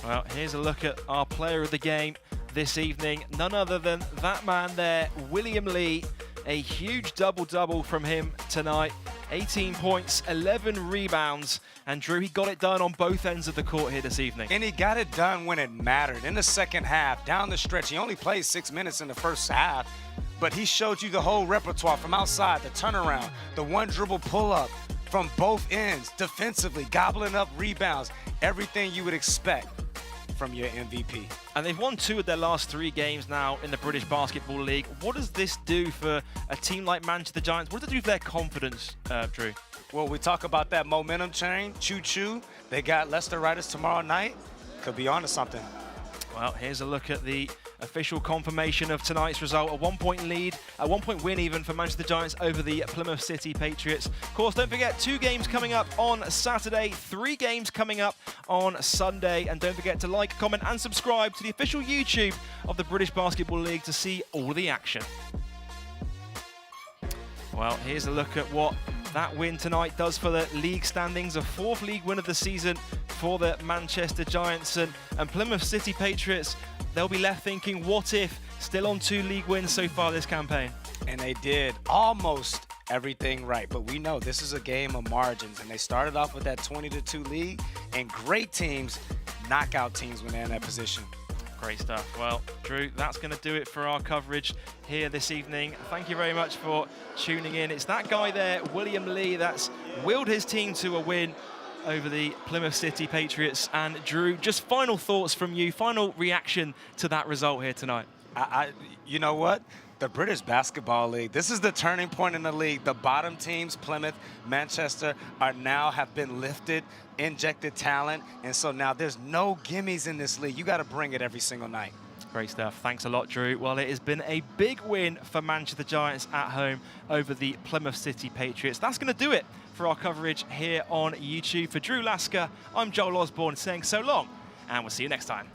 Well, here's a look at our player of the game this evening. None other than that man there, William Lee. A huge double-double from him tonight. 18 points, 11 rebounds. And Drew, he got it done on both ends of the court here this evening. And he got it done when it mattered. In the second half, down the stretch, he only played 6 minutes in the first half, but he showed you the whole repertoire from outside, the turnaround, the one dribble pull-up from both ends, defensively, gobbling up rebounds, everything you would expect from your MVP. And they've won 2 of their last 3 games now in the British Basketball League. What does this do for a team like Manchester Giants? What does it do for their confidence, Drew? Well, we talk about that momentum chain, choo-choo. They got Leicester Riders tomorrow night. Could be on to something. Well, here's a look at the official confirmation of tonight's result. A 1-point lead, a 1-point win even for Manchester Giants over the Plymouth City Patriots. Of course, don't forget 2 games coming up on Saturday, 3 games coming up on Sunday. And don't forget to like, comment and subscribe to the official YouTube of the British Basketball League to see all the action. Well, here's a look at what that win tonight does for the league standings. A 4th league win of the season for the Manchester Giants, and Plymouth City Patriots, they'll be left thinking, what if? Still on 2 league wins so far this campaign. And they did almost everything right, but we know this is a game of margins, and they started off with that 20-2 lead, and great teams knock out teams when they're in that position. Great stuff. Well, Drew, that's going to do it for our coverage here this evening. Thank you very much for tuning in. It's that guy there, William Lee, that's willed his team to a win over the Plymouth City Patriots. And Drew, just final thoughts from you, final reaction to that result here tonight. You know what? The British Basketball League, this is the turning point in the league. The bottom teams, Plymouth, Manchester, have been lifted, injected talent, and so now there's no gimmies in this league. You got to bring it every single night. Great stuff. Thanks a lot, Drew. Well, it has been a big win for Manchester Giants at home over the Plymouth City Patriots. That's going to do it for our coverage here on YouTube. For Drew Lasker, I'm Joel Osborne saying so long, and we'll see you next time.